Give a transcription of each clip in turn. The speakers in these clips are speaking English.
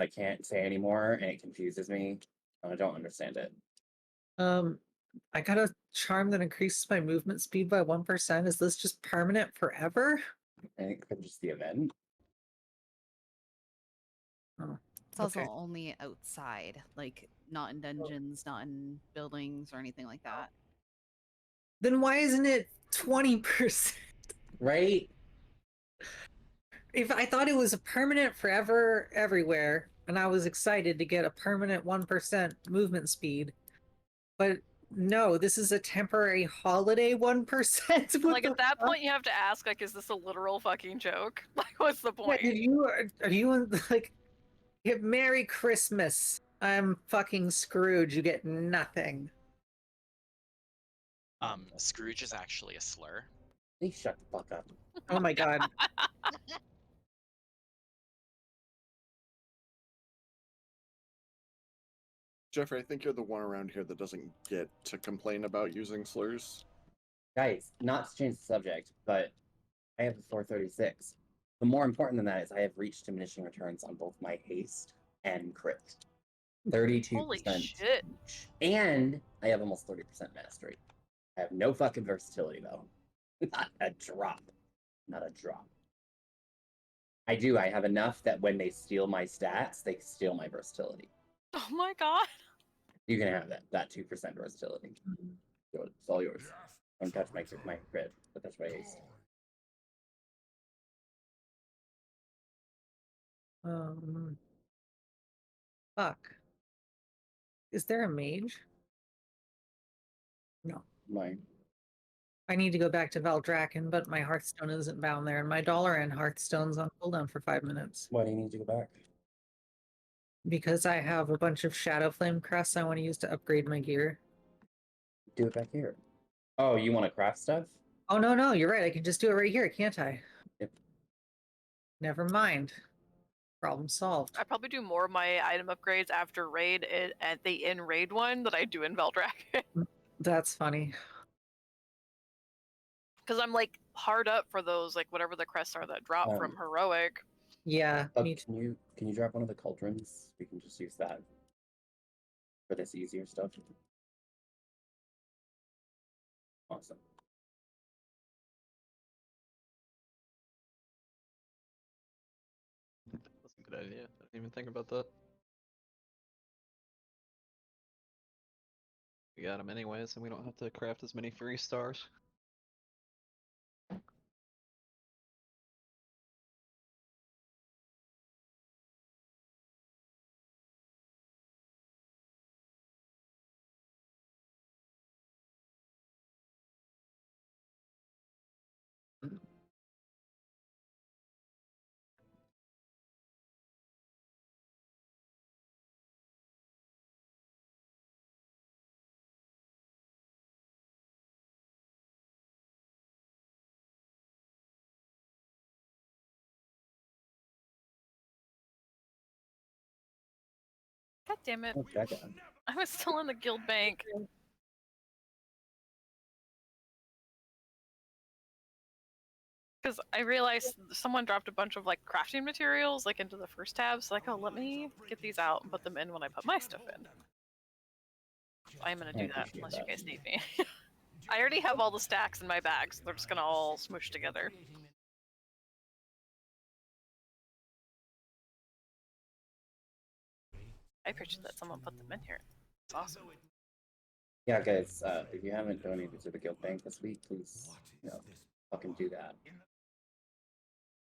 I can't say anymore, and it confuses me. I don't understand it. I got a charm that increases my movement speed by 1%. Is this just permanent forever? And it could just be event. Oh, It's also okay. only outside, like not in dungeons, not in buildings or anything like that. Then why isn't it 20%? Right? If I thought it was a permanent forever everywhere, and I was excited to get a permanent 1% movement speed. But no, this is a temporary holiday 1%. Like at that point, you have to ask, like, is this a literal fucking joke? Like, what's the point? Yeah, are you like, Merry Christmas? I'm fucking Scrooge. You get nothing. Scrooge is actually a slur. Please shut the fuck up. Oh my god. Jeffrey, I think you're the one around here that doesn't get to complain about using slurs. Guys, not to change the subject, but I have a 436. But more important than that is I have reached diminishing returns on both my haste and crit. 32%. Holy shit. Each. And I have almost 30% mastery. I have no fucking versatility, though. Not a drop. Not a drop. I do. I have enough that when they steal my stats, they steal my versatility. Oh my god. You can have that 2% versatility. It's all yours. Don't touch my crit, but touch my haste. Fuck. Is there a mage? No. Mine. I need to go back to Valdrakken, but my Hearthstone isn't bound there, and my dollar and Hearthstone's on cooldown for 5 minutes. Why do you need to go back? Because I have a bunch of Shadow Flame crests I want to use to upgrade my gear. Do it back here. Oh, you want to craft stuff? Oh, no, you're right. I can just do it right here, can't I? Yep. Never mind. Problem solved. I probably do more of my item upgrades after raid at the in-raid one that I do in Valdrakken. That's funny. Because I'm like hard up for those, like whatever the crests are that drop from heroic. Yeah, me too. Can you drop one of the cauldrons? We can just use that for this easier stuff. Awesome. That's a good idea. I didn't even think about that. We got them anyways, and we don't have to craft as many free stars. God damn it. Oh, Becca. I was still in the guild bank. Because I realized someone dropped a bunch of like crafting materials like into the first tab, so like, oh, let me get these out and put them in when I put my stuff in. I'm gonna do that unless you guys need me. I already have all the stacks in my bag, so they're just gonna all smoosh together. I appreciate that someone put them in here. It's awesome. Yeah, guys, if you haven't donated to the guild bank this week, please, fucking do that.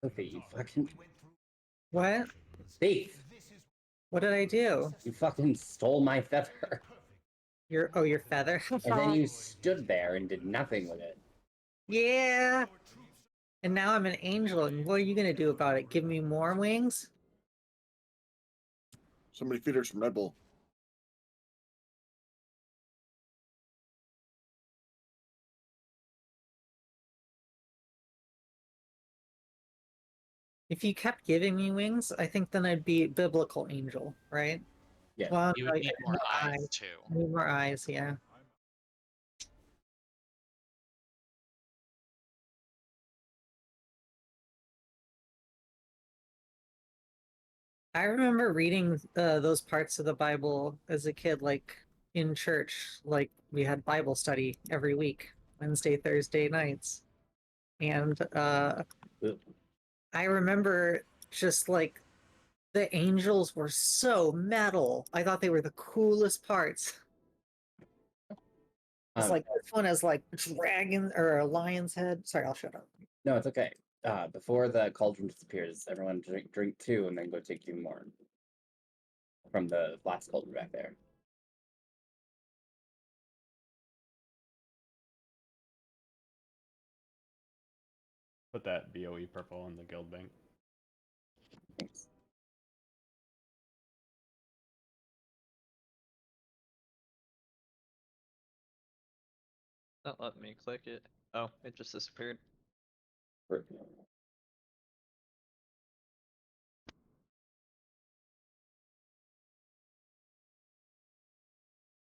Okay, you fucking... What? Thief! What did I do? You fucking stole my feather. Your feather? And then you stood there and did nothing with it. Yeah. And now I'm an angel, and what are you gonna do about it? Give me more wings? Somebody feed her some Red Bull. If you kept giving me wings, I think then I'd be biblical angel, right? Yeah. Well, You would need more eyes too. I need more eyes, yeah. I remember reading those parts of the Bible as a kid, like in church. Like we had Bible study every week, Wednesday, Thursday nights. And Ooh. I remember just like the angels were so metal. I thought they were the coolest parts. It's like this one has like dragon or a lion's head. Sorry, I'll shut up. No, it's okay. Before the cauldron disappears, everyone drink 2 and then go take 2 more from the last cauldron back there. Put that BOE purple in the guild bank. Thanks. Not letting me click it. Oh, it just disappeared.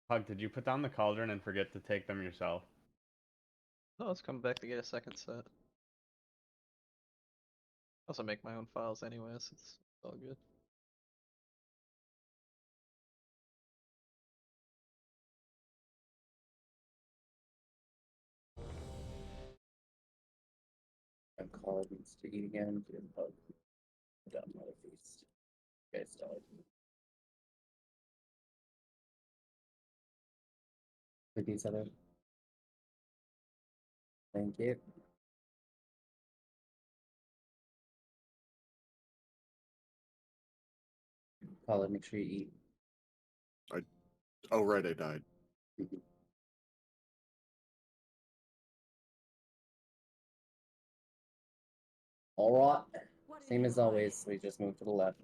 Hug, did you put down the cauldron and forget to take them yourself? No, let's come back to get a second set. Also make my own files anyways, it's all good. I'm calling needs to eat again. Dumb mother feast. You guys don't. With each other. Thank you. Colin, make sure you eat. Oh, right, I died. All right. Same as always. We just move to the left.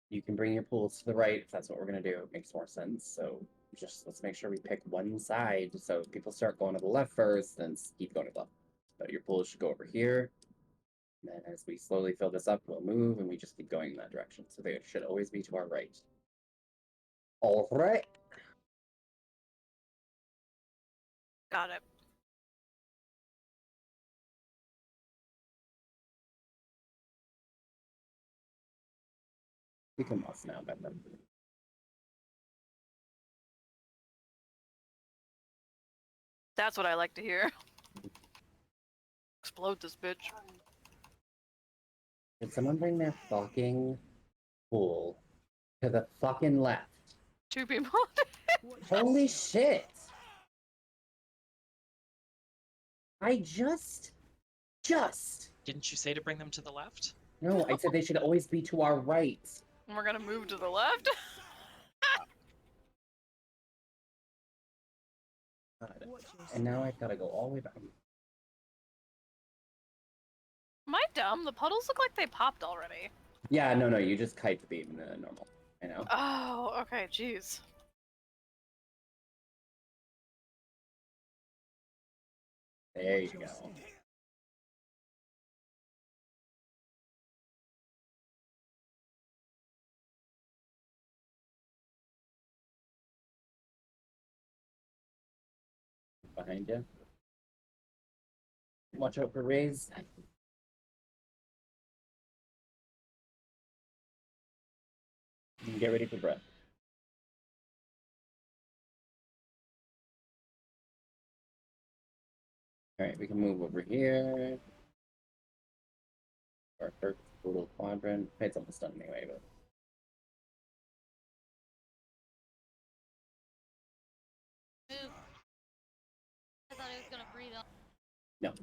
You can bring your pools to the right if that's what we're gonna do. It makes more sense. So just let's make sure we pick one side. So people start going to the left first, then keep going to the left. But your pools should go over here. And then as we slowly fill this up, we'll move and we just keep going in that direction. So they should always be to our right. All right. Got it. We can must now, but then. That's what I like to hear. Explode this bitch. Did someone bring their fucking pool to the fucking left? 2 people. Holy shit! I just. Didn't you say to bring them to the left? No, I said they should always be to our right. And we're gonna move to the left. God. And now I've got to go all the way back. Am I dumb? The puddles look like they popped already. Yeah, no, you just kite the beam in the normal. I know. Oh, okay, jeez. There you go. Behind you. Watch out for rays. And get ready for breath. Alright, we can move over here. Our first little quadrant. It's almost done anyway, but. Move. I thought I was gonna breathe on. No.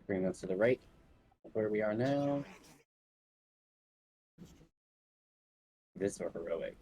Bring those to the right of where we are now. This is heroic.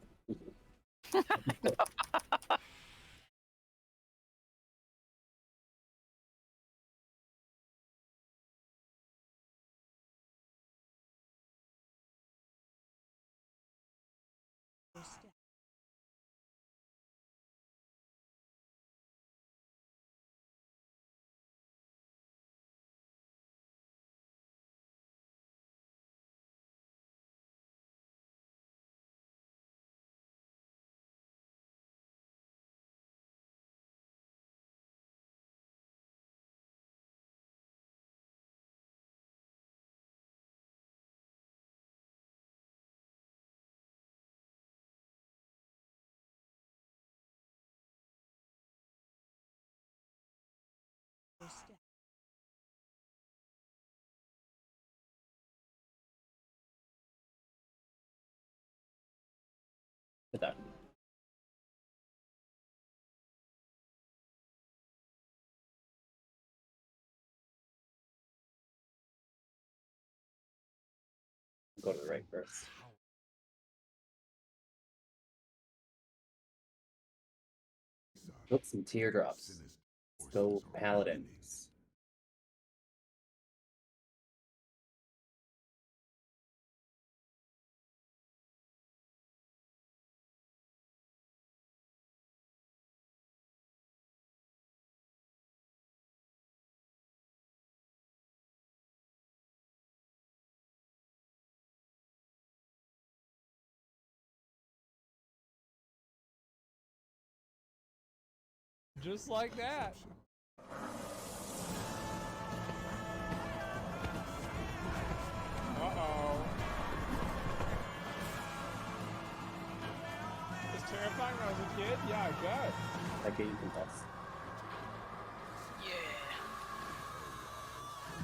Put that. Go to the right first. Put some teardrops. Let's go paladins. Just like that. Uh-oh. It was terrifying when I was a kid? Yeah, I bet. That game confess. Yeah.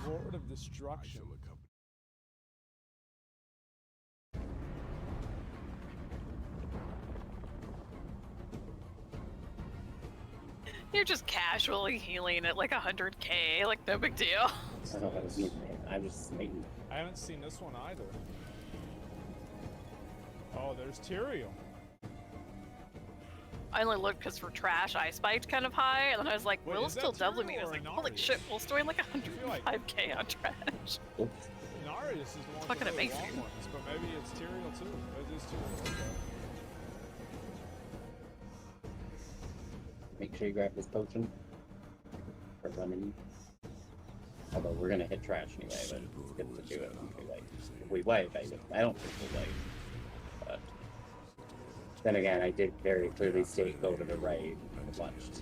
Lord of Destruction. You're just casually healing at like 100k, like no big deal. I'm just making. I haven't seen this one either. Oh, there's Tyrael. I only looked because for trash I spiked kind of high, and then I was like, Wait, Will's is that still doubling me. I Tyrael was or like, holy Inarius? shit, Will's doing like feel like- 105k on trash. Oops. Narius is the one Fucking with the really amazing. long ones, but maybe it's Tyrael too. It is Tyrael. Okay. Make sure you grab this potion. For running. Although we're gonna hit trash anyway, but it's good to do it when we wait. If we wait, I don't think we'll wait. But then again, I did very clearly state go to the right. I watched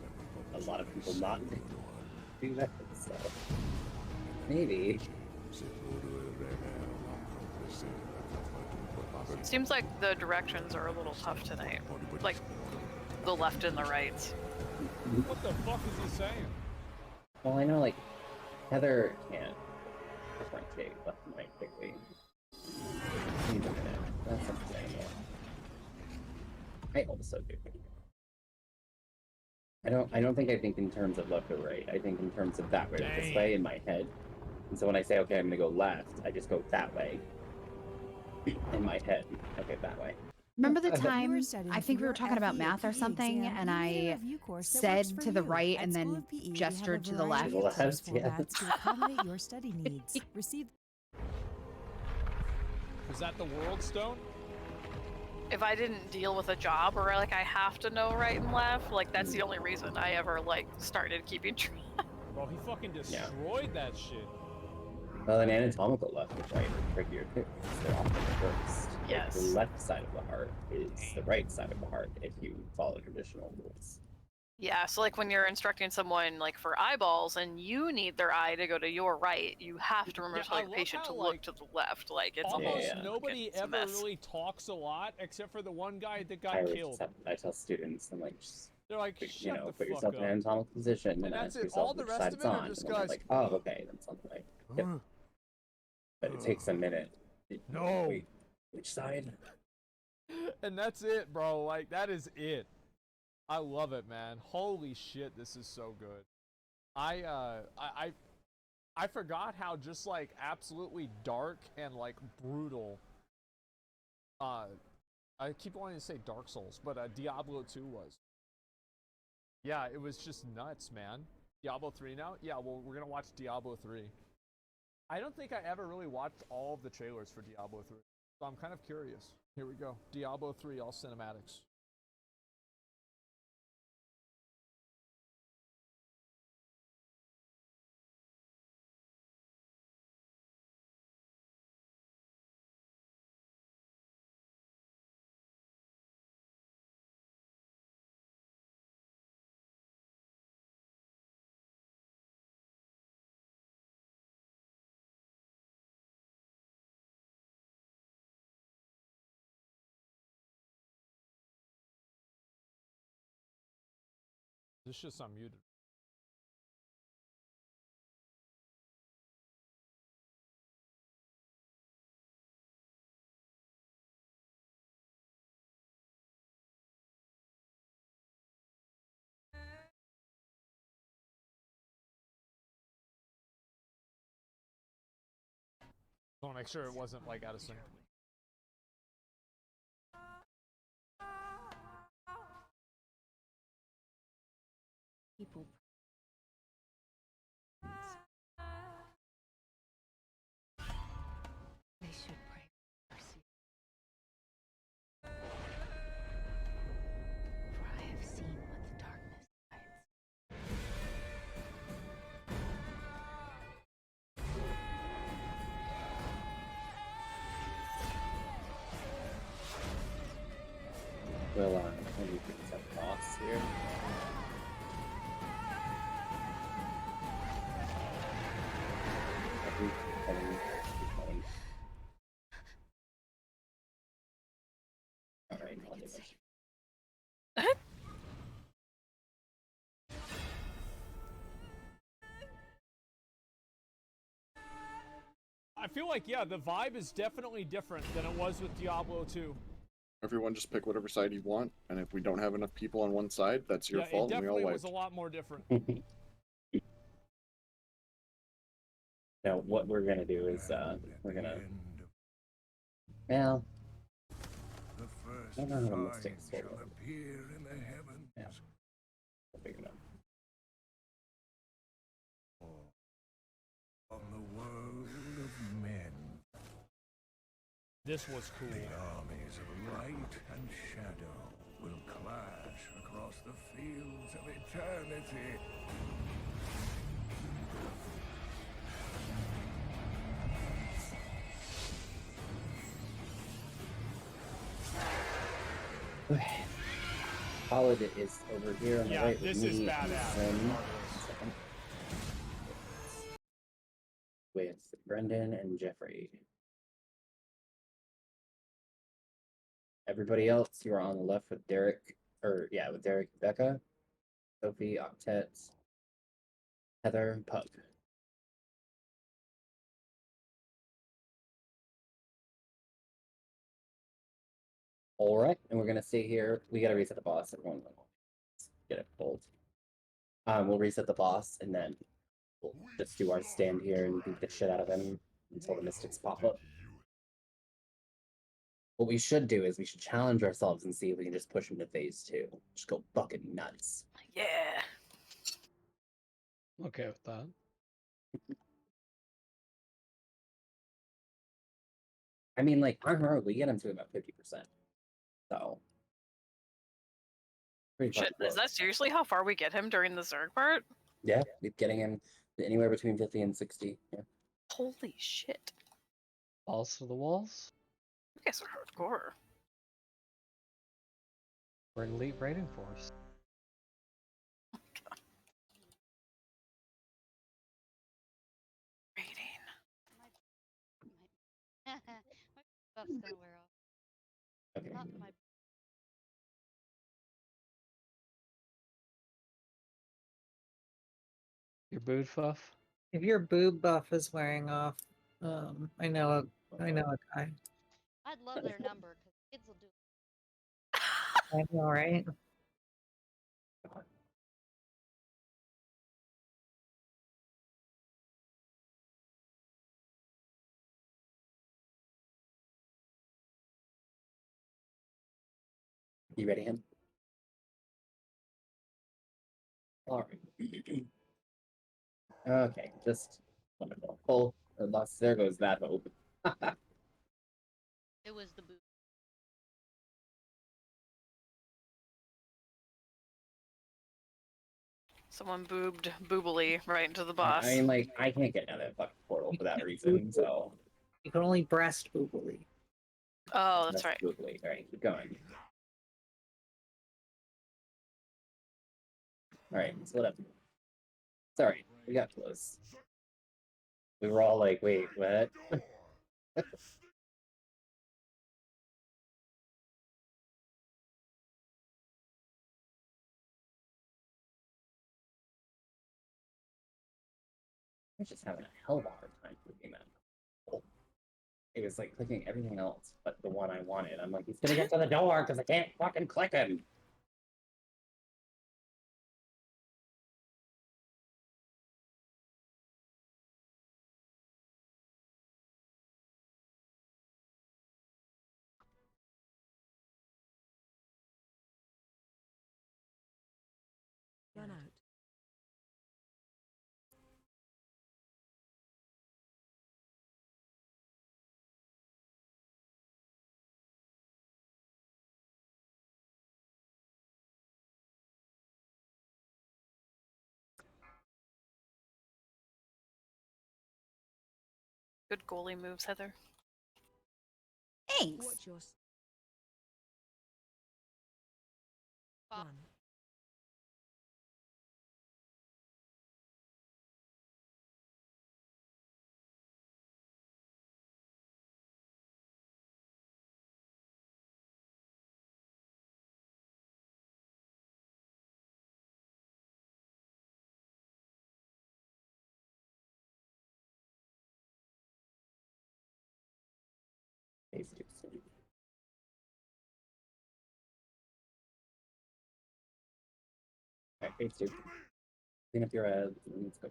a lot of people not do that, so maybe. Seems like the directions are a little tough tonight. Like the left and the right. What the fuck is he saying? Well, I know like Heather can't differentiate left and right quickly. Wait a minute, that's something. I also do. I don't think I think in terms of left or right. I think in terms of that way or this Dang. way in my head. And so when I say okay, I'm gonna go left, I just go that way. In my head. Okay, that way. Remember the You were time, studying I think for we were your talking about FE math or PE something, exam. and We need a I review course that said works for to the you. right At and School then of PE, we have a gestured to the variety left. of course To the left, formats to accommodate your study needs. Receive Is that the World Stone? If I didn't deal with a job where like I have to know right and left, like that's the only reason I ever like started keeping track. Bro, he fucking destroyed that shit. Well, an anatomical left and right are trickier too. Because they're often reversed. Like, Yes. the left side of the heart is the right side of the heart if you follow traditional rules. Yeah, so like when you're instructing someone like for eyeballs and you need their eye to go to your right, you have to remember Yeah, to tell I the love patient how, to like, look to the left. Like it's Almost Yeah. nobody it's a ever mess. really talks a lot except for the one guy that got I always killed. I tell students, I'm like, just They're like, you shut know, the put fuck yourself up. in an anatomical position and that's ask it. yourself All the which rest side of it's it are on. just And then they're guys, like, oh, okay, then something like, yep. But it takes a minute. No. Wait, which side? And that's it, bro. Like, that is it. I love it, man. Holy shit, this is so good. I forgot how just like absolutely dark and like brutal. I keep wanting to say Dark Souls, but Diablo 2 was. Yeah, it was just nuts, man. Diablo 3 now? Yeah, well, we're gonna watch Diablo 3. I don't think I ever really watched all of the trailers for Diablo 3, so I'm kind of curious. Here we go. Diablo 3, all cinematics. This shit's unmuted. I want to make sure it wasn't like out of sync. People. They should pray for mercy. For I have seen what the darkness hides. Well, what do you think is a boss here? Alright, I'll do this. I feel like, yeah, the vibe is definitely different than it was with Diablo 2. Everyone just pick whatever side you want, and if we don't have enough people on one side, that's your Yeah, fault, it and we all definitely was wiped. a lot more different. Now, what we're gonna do is, we're gonna... Well... I don't know how to mistake sword. Yeah. We'll figure it out. On the world of men, This was cool. the armies of light and shadow will clash across the fields of eternity. Okay. Paladin is over here on the Yeah, right this with is me. badass. And with Brendan and Jeffrey. Everybody else, you are on the left with Derek, with Derek, Becca, Sophie, Octet, Heather, Pug. All right, and we're gonna stay here. We gotta reset the boss. Everyone, get it pulled. We'll reset the boss, and then we'll just do our stand here and beat the shit out of him until the mystics pop up. What we should do is we should challenge ourselves and see if we can just push him to phase 2. Just go fucking nuts. Yeah. I'm okay with that. I mean, like, on her, we get him to about 50%. So. Pretty Shit, fucking is close. that seriously how far we get him during the Zerg part? Yeah, we're getting him anywhere between 50 and 60. Yeah. Holy shit. Balls to the walls. You guys are hardcore. We're an elite raiding force. Rating. My buff's gonna wear off. Okay. Not my Your boot fuff. If your boob buff is wearing off, I know a guy. I'd love their number because kids will do it. I know, right? You ready, him? All right. Okay, just wonderful. Pull. There goes that hope. It was the boot. Someone boobed boobily right into the boss. I mean, like, I can't get out of that fucking portal for that reason, so. You can only breast boobily. Oh, that's right. Absolutely. All right, keep going. All right, split up. It's all right. We got close. We were all like, wait, what? I was just having a hell of a hard time clicking that. It was like clicking everything else but the one I wanted. I'm like, he's gonna get to the door because I can't fucking click him. Good goalie moves, Heather. Thanks. Watch your one. Phase two. Alright, phase two. Clean up your head. Let's go.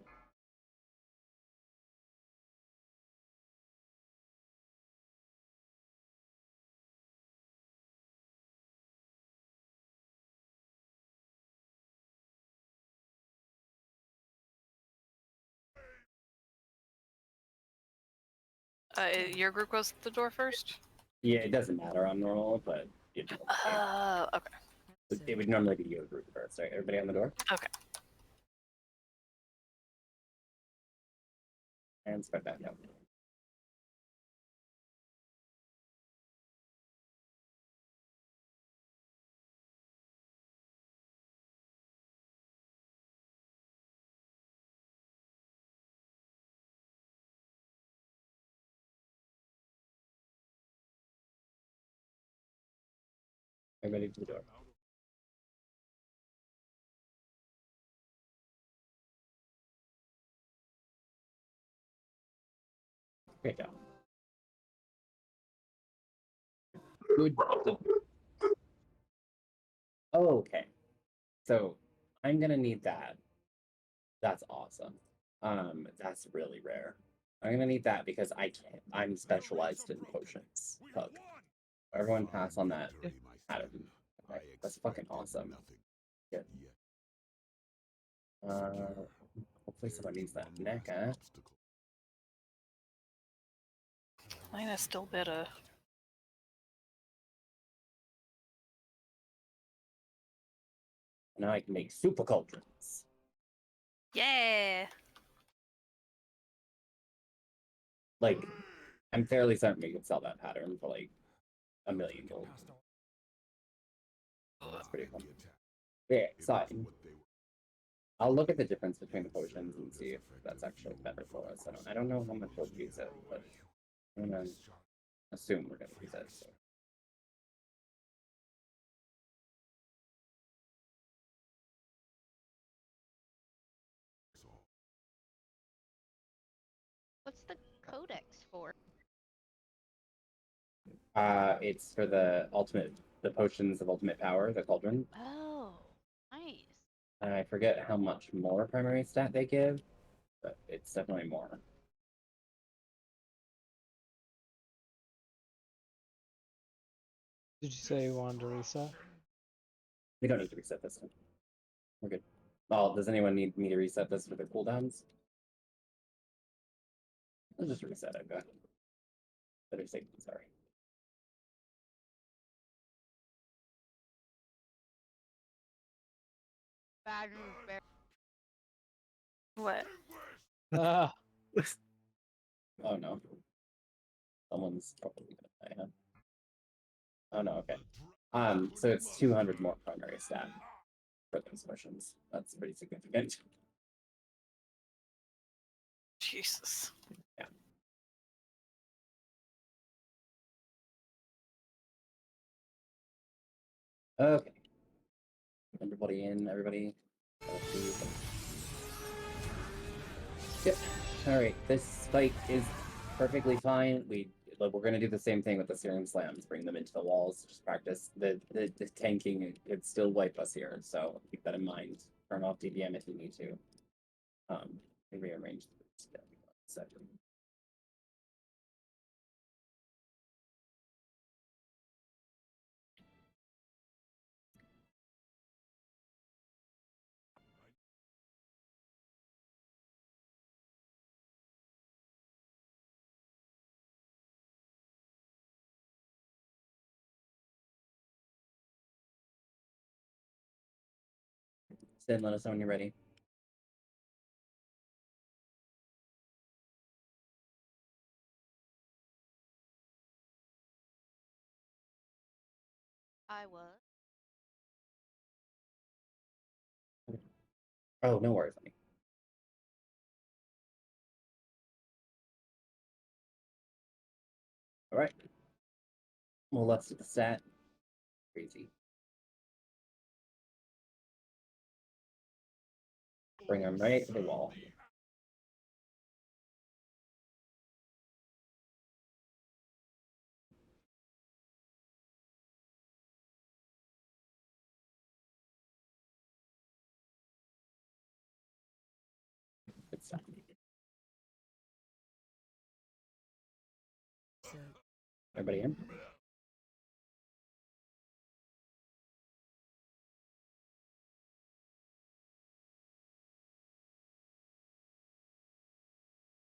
Your group goes to the door first? Yeah, it doesn't matter on normal, but you know, Okay. it would normally be your group first. Right, everybody on the door? Okay. And spread back out. Everybody to the door. Great job. Good. Okay. So I'm gonna need that. That's awesome. That's really rare. I'm gonna need that because I'm specialized in potions. Fuck. Everyone pass on that. Adam. Okay, that's fucking awesome. Good. Hopefully someone needs that NECA. Mine is still better. Now I can make super cauldrons. Yeah. Like, I'm fairly certain we could sell that pattern for like $1 million gold. That's pretty fun. Yeah, so I'll look at the difference between the potions and see if that's actually better for us. I don't know how much we'll use it, but I'm gonna assume we're gonna use it. So. What's the codex for? It's for the potions of ultimate power, the cauldron. Oh, nice. I forget how much more primary stat they give, but it's definitely more. Did you say you wanted to reset? We don't need to reset this one. We're good. Well, does anyone need me to reset this for the cooldowns? I'll just reset it. Go ahead. Better safe than sorry. Bad news bear. What? Ah, Oh no. Someone's probably gonna die, huh? Oh no, okay. So it's 200 more primary stat for those potions. That's pretty significant. Jesus. Yeah. Okay. Everybody in, everybody. Yep. Alright, this spike is perfectly fine. We're gonna do the same thing with the serum slams, bring them into the walls, just practice the tanking could still wipe us here, so keep that in mind. Turn off DBM if you need to. Rearrange the second. Then let us know when you're ready. I was. Oh, no worries, honey. All right. Well, let's do the stat. Crazy. Bring him right to the wall. Good stuff. Everybody in?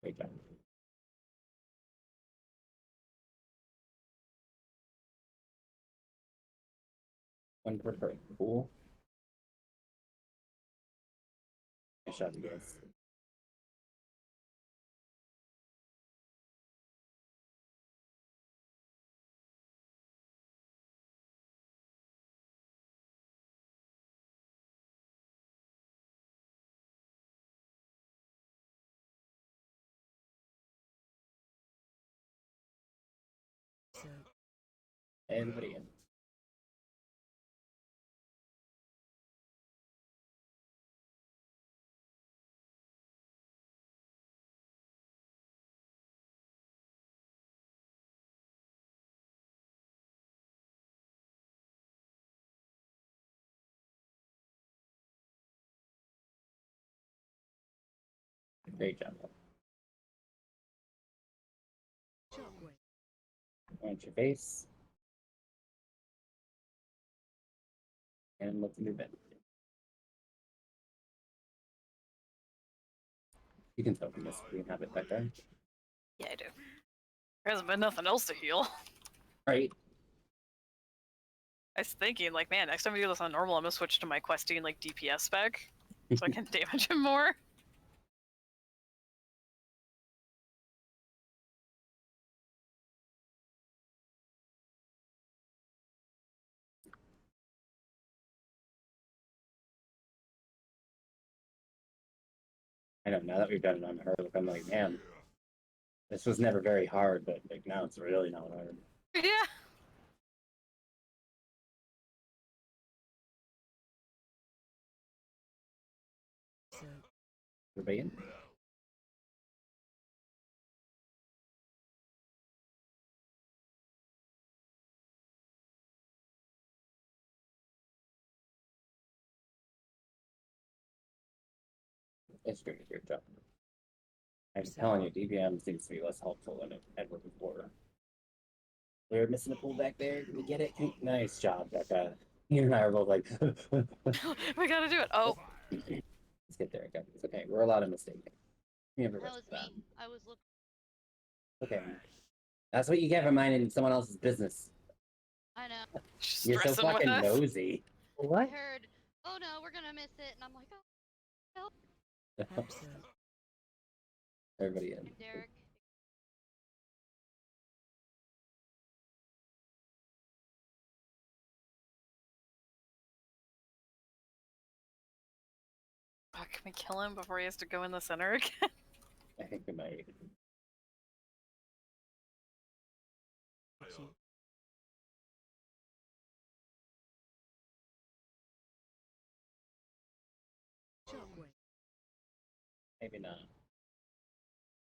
Great job. One per turn. Cool. Nice job, you guys. Everybody in. Great job. Point your face. And let's move in. You can open this. We can have it back there. Yeah, I do. There hasn't been nothing else to heal. Right. I was thinking, like, man, next time we do this on normal, I'm gonna switch to my questing, like, DPS spec. So I can damage him more. I know, now that we've done it on her, I'm like, man, this was never very hard, but like now it's really not hard. Yeah. Everybody in? It's great to hear, Joe. I'm just telling you, DBM seems to be less helpful than it ever before. We're missing a pool back there. Did we get it? Nice job, Becca. You and I are both like, We gotta do it. Oh. let's get there, guys. It's okay. We're allowed to mistake. We have a That rest was of that. me. I was looking. Okay. That's what you get for minding someone else's business. I know. She's You're so stressing with fucking us. nosy. I heard, oh no, we're gonna miss it, and I'm like, oh, help. Everybody in. Derek. Oh, can we kill him before he has to go in the center again? I think we might. Maybe not.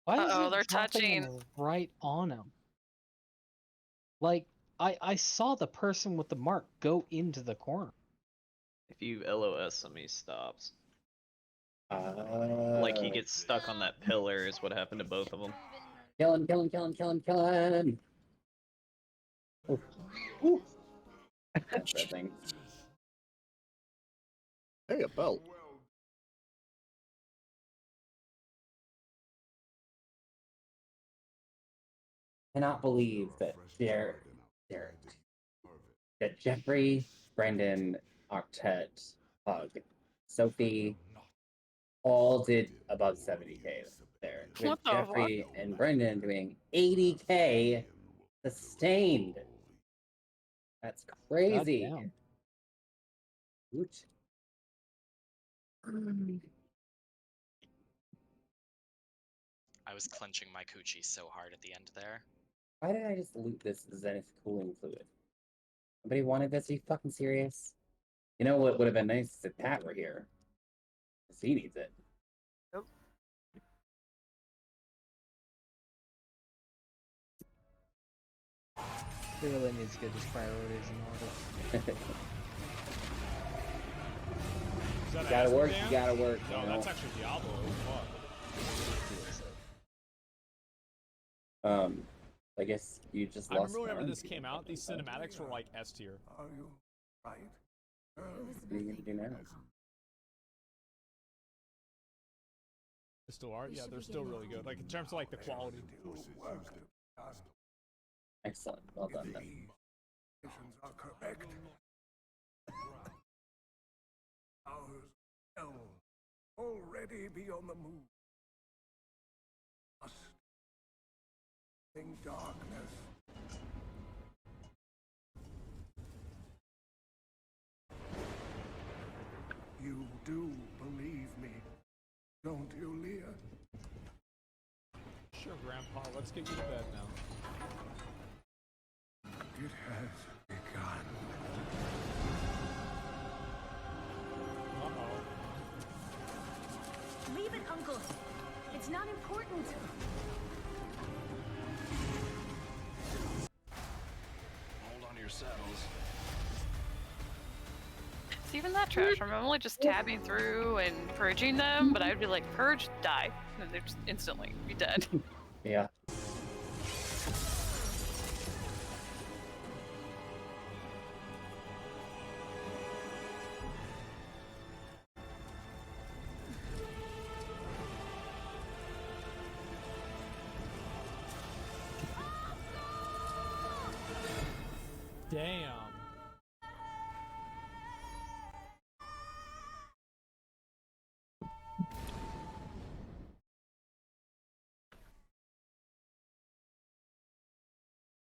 Why is Uh-oh, it they're dropping touching. them right on him? Like, I saw the person with the mark go into the corner. If you LOS him, he stops. Like he gets stuck on that pillar is what happened to both of them. Kill him, kill him, kill him, kill him, kill him! Oof. Oof. That's that thing. Hey, a belt. Cannot believe that that Jeffrey, Brendan, Octet, Pug, Sophie all did above 70k there. With What the Jeffrey and Brendan doing 80k sustained. That's crazy. Goddamn. Ooch. I was clenching my coochie so hard at the end there. Why did I just loot this Zenith cooling fluid? Nobody wanted this? Are you fucking serious? You know what would have been nice if Pat were here? Because he needs it. He really needs to get his priorities in order. Is that You gotta acid work, damage? you gotta work. No, you that's know? actually Diablo. Fuck. I guess you just I lost. remember whenever one. this came out, these cinematics were like S tier. Are you right? What are you gonna do now? They still are? Yeah, they're still really good. Like in terms of like the quality. Excellent. Well done. Then. Visions are correct. Ours will already be on the move. Must in darkness. You do believe me, don't you, Leah? Sure, Grandpa. Let's get you to bed now. It has begun. Uh-oh. Leave it, Uncle. It's not important. Hold on to your saddles. It's even that trash. I'm only just tabbing through and purging them, but I'd be like, purge, die. And they're just instantly be dead. Yeah. Damn.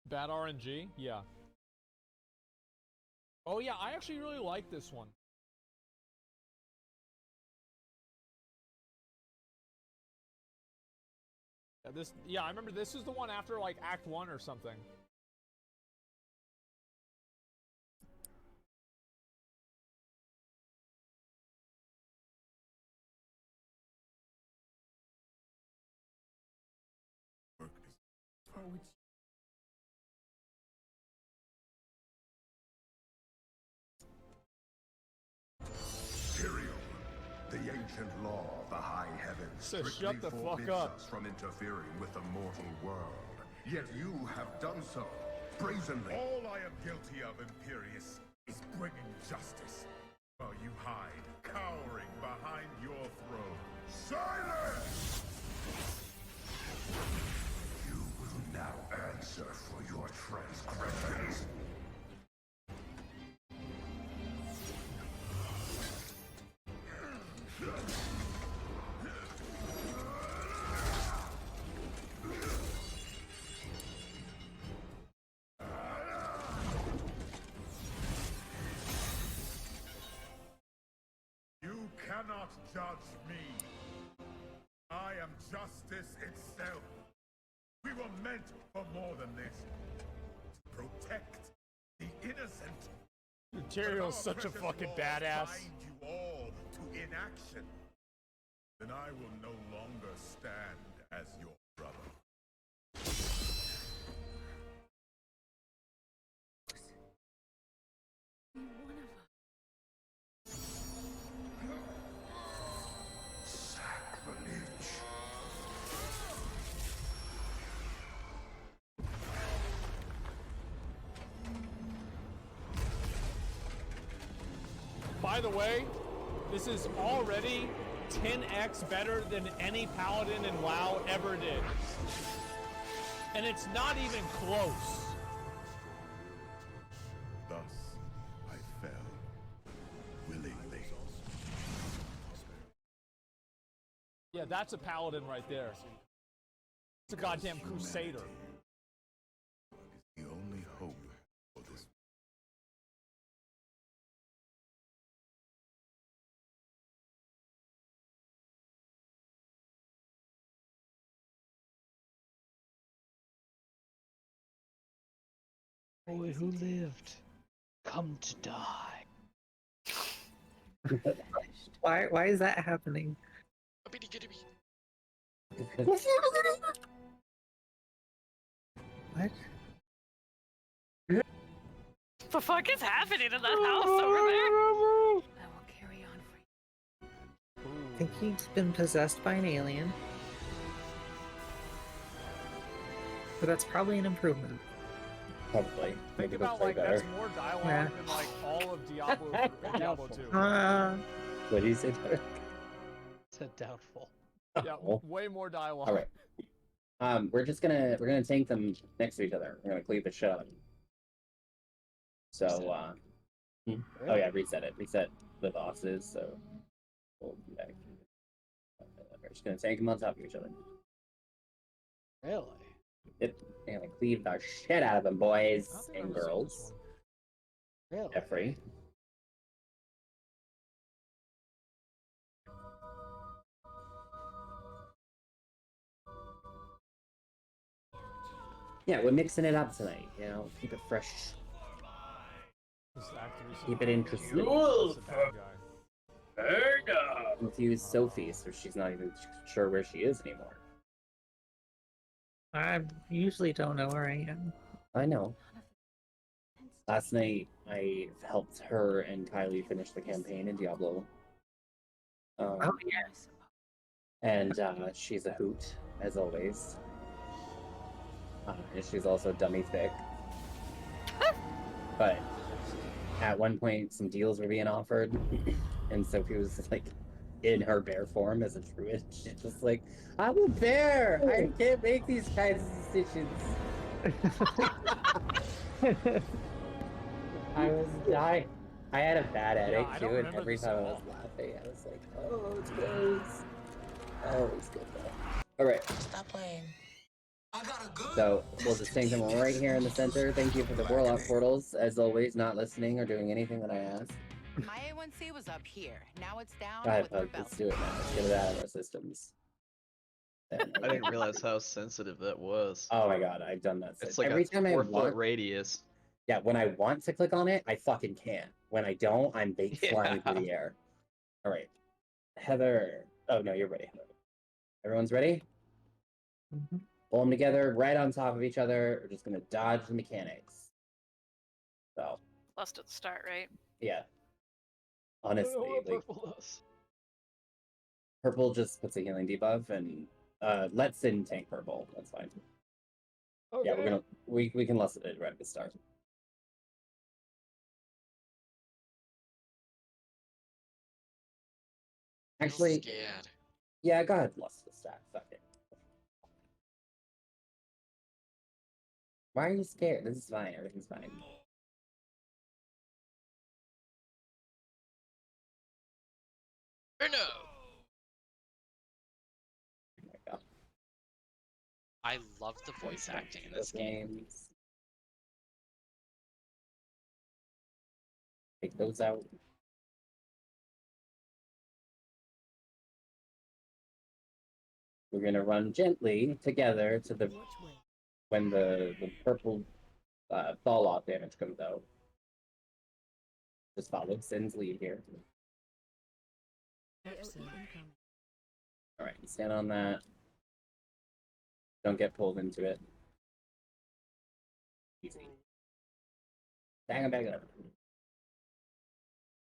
Bad RNG? Yeah. Oh yeah, I actually really like this one. Yeah, I remember this is the one after like Act 1 or something. Tyrael, the ancient law of the high heavens So strictly shut the fuck forbids up. us from interfering with the mortal world. Yet you have done so, brazenly. All I am guilty of, Imperius, is bringing justice, while you hide, cowering behind your throne. Silence! You will now answer for your transgressions. You cannot judge me. I am justice itself. We were meant for more than this. To protect the innocent. Dude, Tyrael's such a fucking badass. Bind you all to inaction. Then I will no longer stand as your brother. Sacrilege. By the way, this is already 10x better than any paladin in WoW ever did. And it's not even close. Thus, I fell. Willingly. Yeah, that's a paladin right there. It's a goddamn crusader. The only hope for this Boy who lived, come to die. Why is that happening? What? The fuck is happening in that house over there? I will carry on for you. I think he's been possessed by an alien. But that's probably an improvement. Probably. Think Maybe they'll about play like better. that's more dialogue Yeah. than like all of Diablo 2. What do you say, Derek? Said doubtful. Yeah, Oh. way more dialogue. All right. We're gonna tank them next to each other. We're gonna cleave the shit out of them. So, oh yeah, reset it. Reset the bosses. So we'll be back. We're just gonna tank them on top of each other. Really? Yep. We're gonna cleave the shit out of them, boys and girls. Really? Jeffrey. Yeah, we're mixing it up tonight. You know, keep it fresh. Keep it interesting. Confused Sophie, so she's not even sure where she is anymore. I usually don't know where I am. I know. Last night, I helped her and Kylie finish the campaign in Diablo. Oh yeah. And she's a hoot, as always. And she's also dummy thick. But at one point, some deals were being offered, and Sophie was like in her bear form as a druid. She's just like, I'm a bear! I can't make these kinds of decisions. I was dying. I had a bad headache I too, don't and remember every this time I at was all. laughing, I was like, oh, it's close. Oh, it's good though. Alright. Stop playing. So we'll just tank them right here in the center. Thank you for the warlock portals, as always, not listening or doing anything that I asked. My A1C was up here. Now it's down Go ahead, with Pug, rebel. let's do it, man. Let's get it out of our systems. I didn't realize how sensitive that was. Oh my god, I've done that. It's like every a time I 4-foot want, radius. yeah, when I want to click on it, I fucking can't. When I don't, I'm bait flying through the air. All right, Heather. Oh no, you're ready, Heather. Everyone's ready? Pull them together, right on top of each other. We're just gonna dodge the mechanics. So Lust at the start, right? yeah, I don't know honestly, what like purple does. purple just puts a healing debuff, and let's Sin tank purple. That's fine. Okay. Yeah, we can lust it right at the start. Actually, Scared. yeah, go ahead, lust the stack. Fuck it. Why are you scared? This is fine. Everything's fine. Or no. There we go. I love the voice acting in this game. Take those out. We're gonna run gently together to the when the purple fall off damage comes out. Just follow Sin's lead here. All right, stand on that. Don't get pulled into it. Easy. Bang him back up.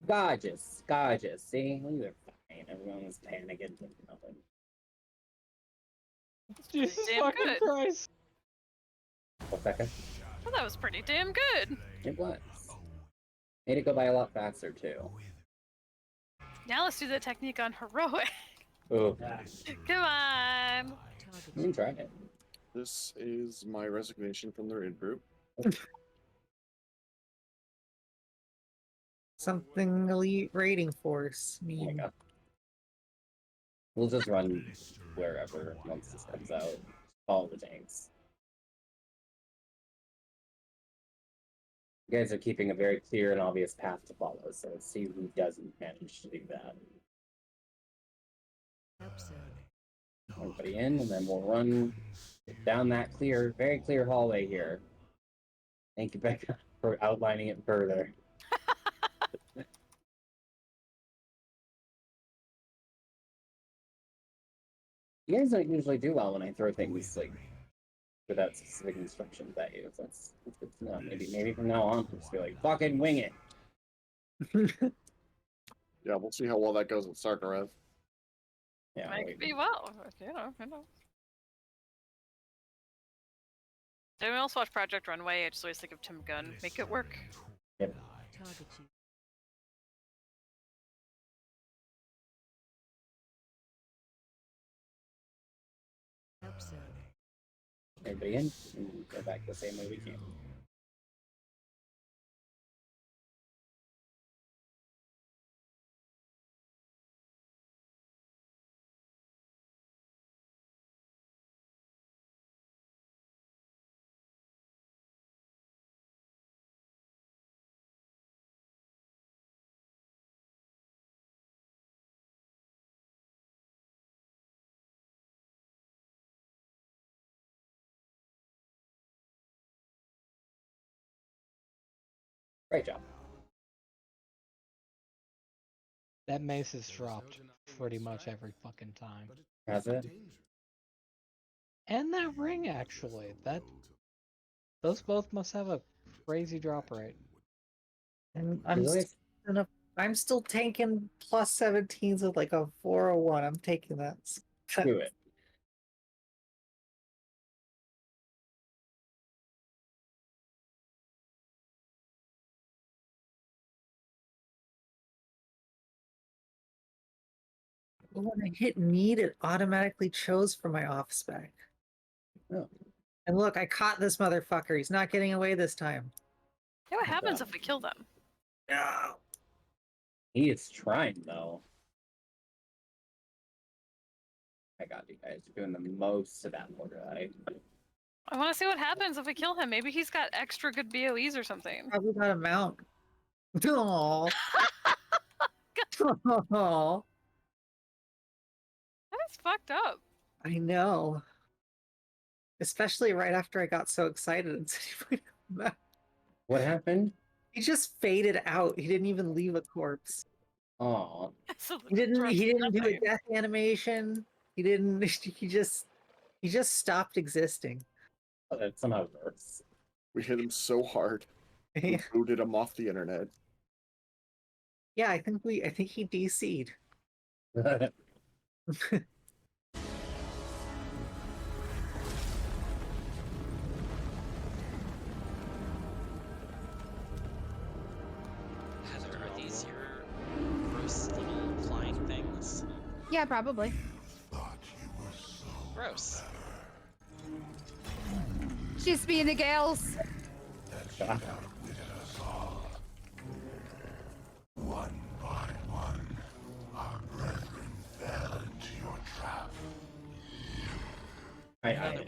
Gorgeous, gorgeous. See, we were fine. Everyone was panicking. Nothing. Jesus Damn fucking good. Christ. What's that guy? Well, that was pretty damn good. It was. Made it go by a lot faster too. Now let's do the technique on heroic. Ooh, Come on. you can try it. This is my resignation from the raid group. Something elite rating force. I There you mean, go. We'll just run wherever once this comes out. Follow the tanks. You guys are keeping a very clear and obvious path to follow, so let's see who doesn't manage to do that. Everybody in, and then we'll run down that clear, very clear hallway here. Thank you, Becca, for outlining it further. You guys don't usually do well when I throw things like without specific instructions at you. So that's good to know. Maybe from now on, just be like, fucking wing it. Yeah, we'll see how well that goes with Sarkarev. Yeah, Might be well, you know, who knows. Anyone else watch Project Runway? I just always think of Tim Gunn. Make it work. Yep. Everybody in? And go back the same way we came. Great job. That mace is dropped pretty much every fucking time. Has it? And that ring, actually. Those both must have a crazy drop rate. And I'm still tanking plus 17s with like a 401. I'm taking that. Do it. When I hit need, it automatically chose for my off spec. Oh. And look, I caught this motherfucker. He's not getting away this time. Yeah, what happens if we kill them? No. He is trying though. I got you guys. You're doing the most of that order. I want to see what happens if we kill him. Maybe he's got extra good BOEs or something. Probably got a mount. Aww. Oh, That is fucked up. I know. Especially right after I got so excited and said he might have a mount. What happened? He just faded out. He didn't even leave a corpse. Oh. So He didn't do a nothing. death animation. He didn't he just stopped existing. Oh, that somehow works. We hit him so hard. We booted him off the internet. Yeah, I think he DC'd. Heather, are these your gross little flying things? Yeah, probably. Gross. She's being the gals. One by one, our brethren fell into your trap. I don't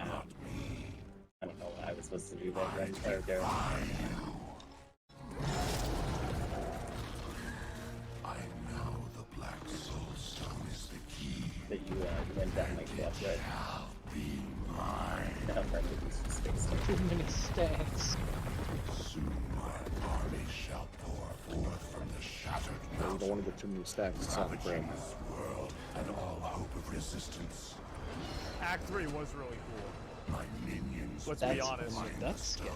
know what I was supposed to do there. I know the Black Soul Stone is the key. That you went down like that, right? Be mine. Now, apparently, it's just fixed. Too many stacks. Soon my army shall pour forth from the shattered No, we mountain. don't want to get too many stacks. It's not the Ravaging brain. this world and all hope of resistance. Act 3 was really cool. My minions. Let's be honest. That's sketchy.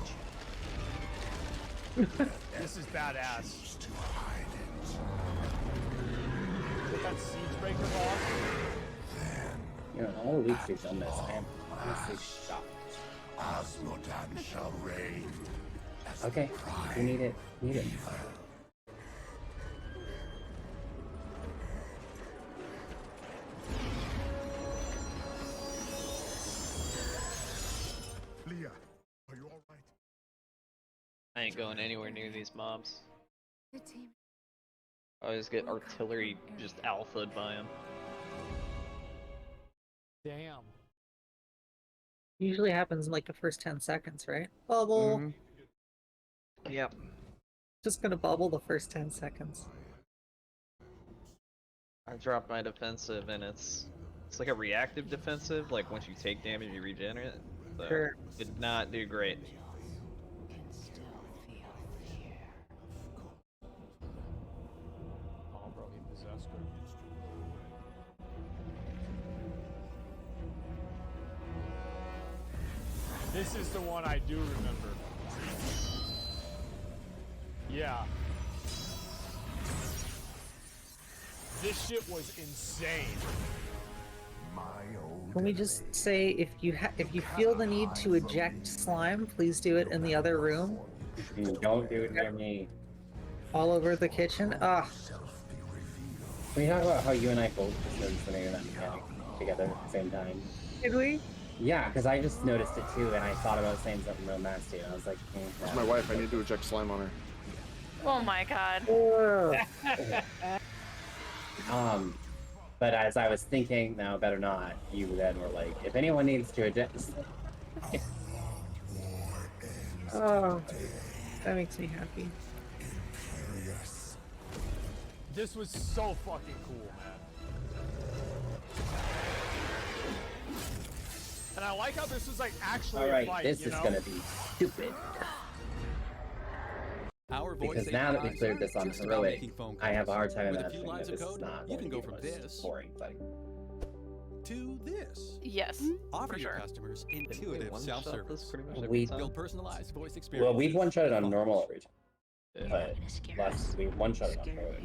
This is badass. Choose to hide it. Get that siege breaker boss. You know, all the weeks you've done this, I am honestly shocked. Osmodan shall reign. As Okay, you need it. Need it. Leah, are you alright? I ain't going anywhere near these mobs. Good team. I always get artillery just alphaed by them. Damn. Usually happens in like the first 10 seconds, right? Bubble. Yep. Just gonna bubble the first 10 seconds. I dropped my defensive and it's like a reactive defensive, like once you take damage you regenerate. So Sure. did not do great. This is the one I do remember. Yeah. This shit was insane. Can we just say if you feel the need to eject slime, please do it in the other room? Don't do it near me. All over the kitchen? Ugh. Can we talk about how you and I both just noticed the name of that mechanic together at the same time? Did we? Yeah, because I just noticed it too, and I thought about saying something real nasty, and I was like, That's my wife. I need to eject slime on her. Oh my god. But as I was thinking, now better not, you then were like, if anyone needs to eject... Oh, that makes me happy. This was so fucking cool, man. And I like how this was like actually a fight, this you is know? gonna be stupid. Because now that we cleared this on heroic, I have a hard time imagining that this is not going to be the most boring fight. To this. Yes. Offer for your sure. customers intuitive self-service. We Build personalized voice experience. well, we've one-shot it on normal every time, but last we one-shot it on heroic.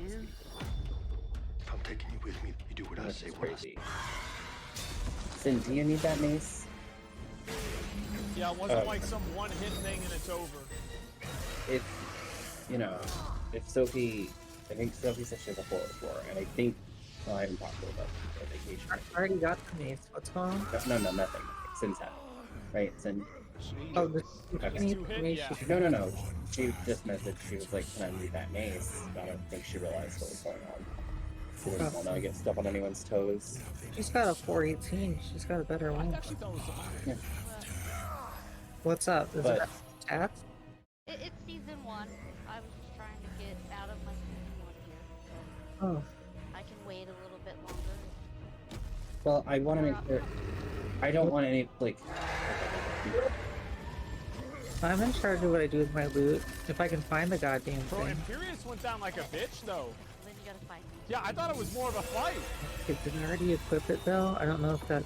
I'm taking you with me. You do what I say. Crazy. Sin, do you need that mace? Yeah, it wasn't like some one-hit thing and it's over. If you know, if Sophie, I think Sophie said she has a 404, and I think well, I haven't talked to her about the vacation. I already got the mace. What's going on? No, nothing. Sin's had it, right? Sin. Oh, the Okay. mace. No. She just messaged. She was like, "Can I need that mace?" I don't think she realized what was going on. She didn't want to get stuck on anyone's toes. She's got a 418. She's got a better one. Yeah. What's up? Is But- it tats? It's season 1. I was just trying to get out of my season 1 here. Oh. I can wait a little bit longer. Well, I want to make sure. I don't want any like. I'm in charge of what I do with my loot. If I can find the goddamn Bro, thing. Imperius went down like a bitch, though. Then you gotta fight me. Yeah, I thought it was more of a fight. Okay, did I already equip it though? I don't know if that.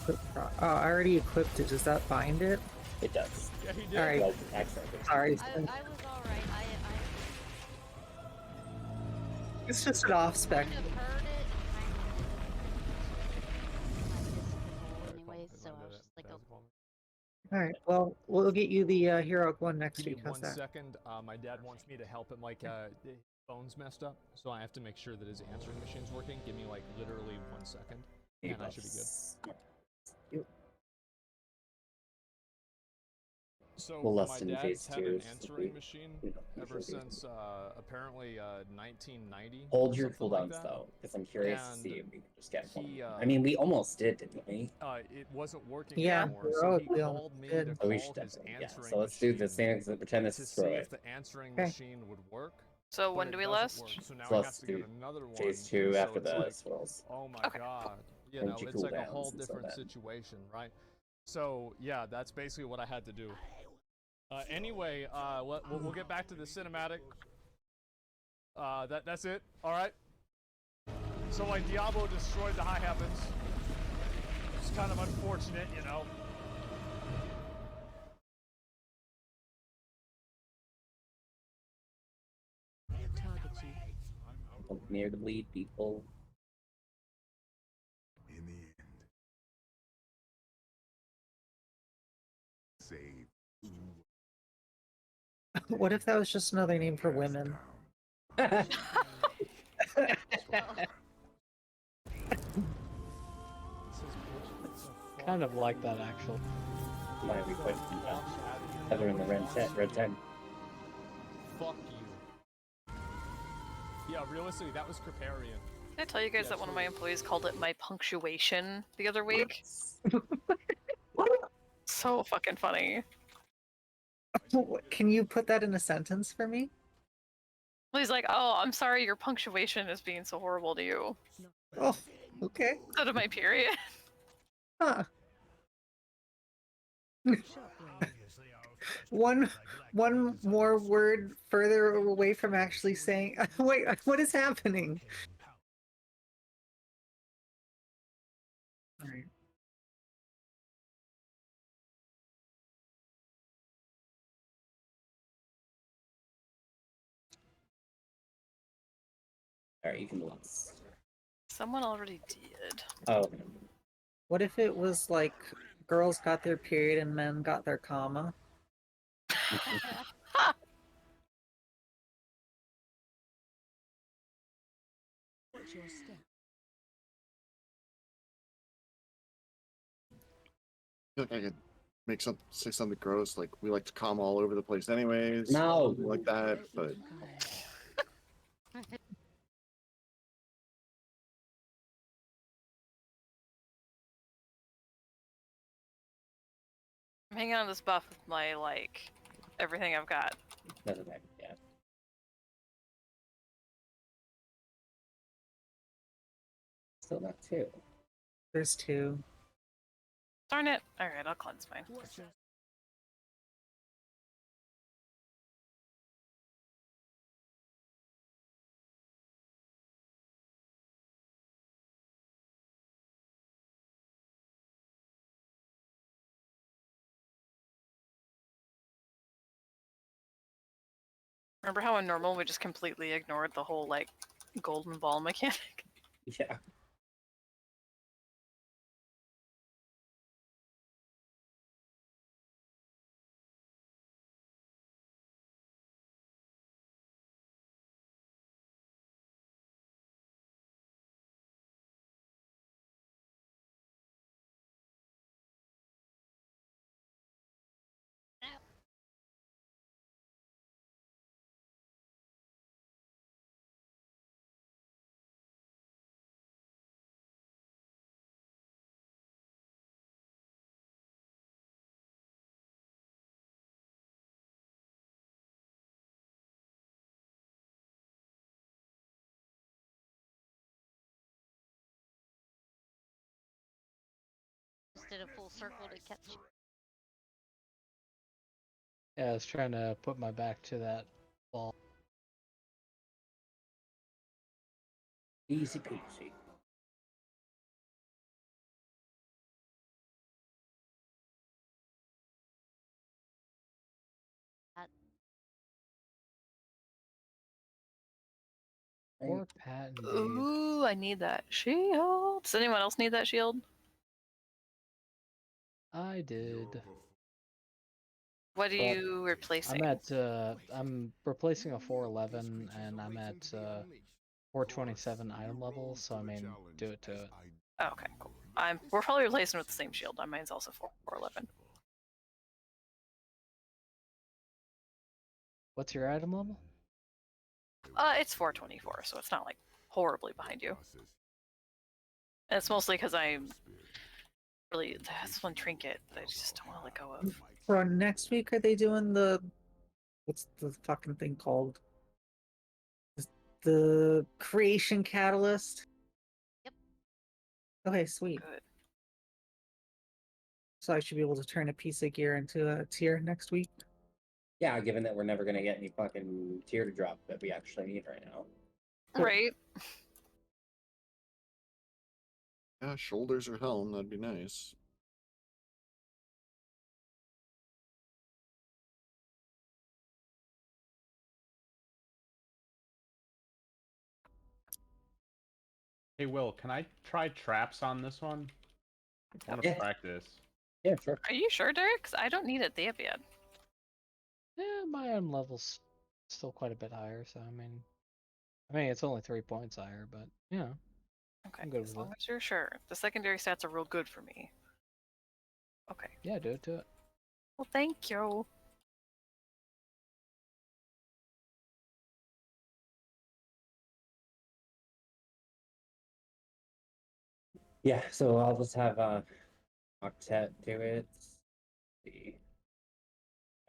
Oh, I already equipped it. Does that bind it? It does. Yeah, he did. Alright. Well, excellent. Sorry. I was alright. It's just an off spec. kind of heard it and kind of anyways, so I was just like, oh. Alright, well, we'll get you the heroic one next Give me week. How's 1 that? second. My dad wants me to help him, like, his phone's messed up, so I have to make sure that his answering machine's working. Give me, like, literally 1 second, and I should be good. So Well, my less than dad's phase had two an is answering the- machine you know, ever usually since apparently 1990. Hold or your something like cooldowns that. though, because I'm curious to And see if we can just get one. he, I mean, we almost did, didn't we? It wasn't working Yeah, anymore, we're so all he feeling called me good. to So we call should his definitely, yeah. answering So let's do the machine same. Pretend this to is see throw it. if the answering Okay. machine would work. So but when it do we doesn't last? work, so now So we have let's to do get another one. phase 2 and so after it's the like, swirls. oh my Okay. god. You Hold know, your it's like a cooldowns whole until different then. situation, right? So yeah, that's basically what I had to do. Anyway, we'll get back to the cinematic. That's it. All right. So like Diablo destroyed the high heavens. It's kind of unfortunate, you know. Don't near the lead, people. In the end, save. What if that was just another name for women? Kind of like that, actually. Why we put Heather in the red tent? Fuck you. Yeah, realistically, that was Kriparian. Did I tell you guys that one of my employees called it my punctuation the other week? So fucking funny. Can you put that in a sentence for me? Well, he's like, oh, I'm sorry your punctuation is being so horrible to you. Oh, okay. So to my period. Huh. one more word further away from actually saying wait, what is happening? All right. Alright, you can lose. Someone already did. Oh. What if it was like girls got their period and men got their comma? What's your step? I feel like I could say something gross, like we like to calm all over the place anyways. No. Like that, but I'm hanging on this buff with my, like, everything I've got. Doesn't matter, yeah. Still not 2. There's 2. Darn it. Alright, I'll cleanse mine. What's your Remember how in normal we just completely ignored the whole, like, golden ball mechanic? Yeah. Did a full circle to catch. Yeah, I was trying to put my back to that ball. Easy peasy. Poor Pat indeed. Ooh, I need that shield. Does anyone else need that shield? I did. What are But you replacing? I'm replacing a 411 and I'm at 427 item level, so I mean, do it to it. Oh, okay, cool. We're probably replacing with the same shield. Mine's also 411. What's your item level? It's 424, so it's not like horribly behind you. And it's mostly because I'm really that's one trinket that I just don't want to let go of. For next week, are they doing the what's the fucking thing called? The creation catalyst? Yep. Okay, sweet. Good. So I should be able to turn a piece of gear into a tier next week. Yeah, given that we're never gonna get any fucking tier to drop that we actually need right now. Cool. Right. yeah, shoulders or helm, that'd be nice. Hey, Will, can I try traps on this one? I want to Yeah. practice. Yeah, sure. Are you sure, Derek? 'Cause I don't need it there yet. Yeah, my item level's still quite a bit higher, so I mean, it's only 3 points higher, but yeah, Okay, I'm good as with long it. as you're sure. The secondary stats are real good for me. Okay. Yeah, do it. Well, thank you. Yeah, so I'll just have Octet do it. Let's see.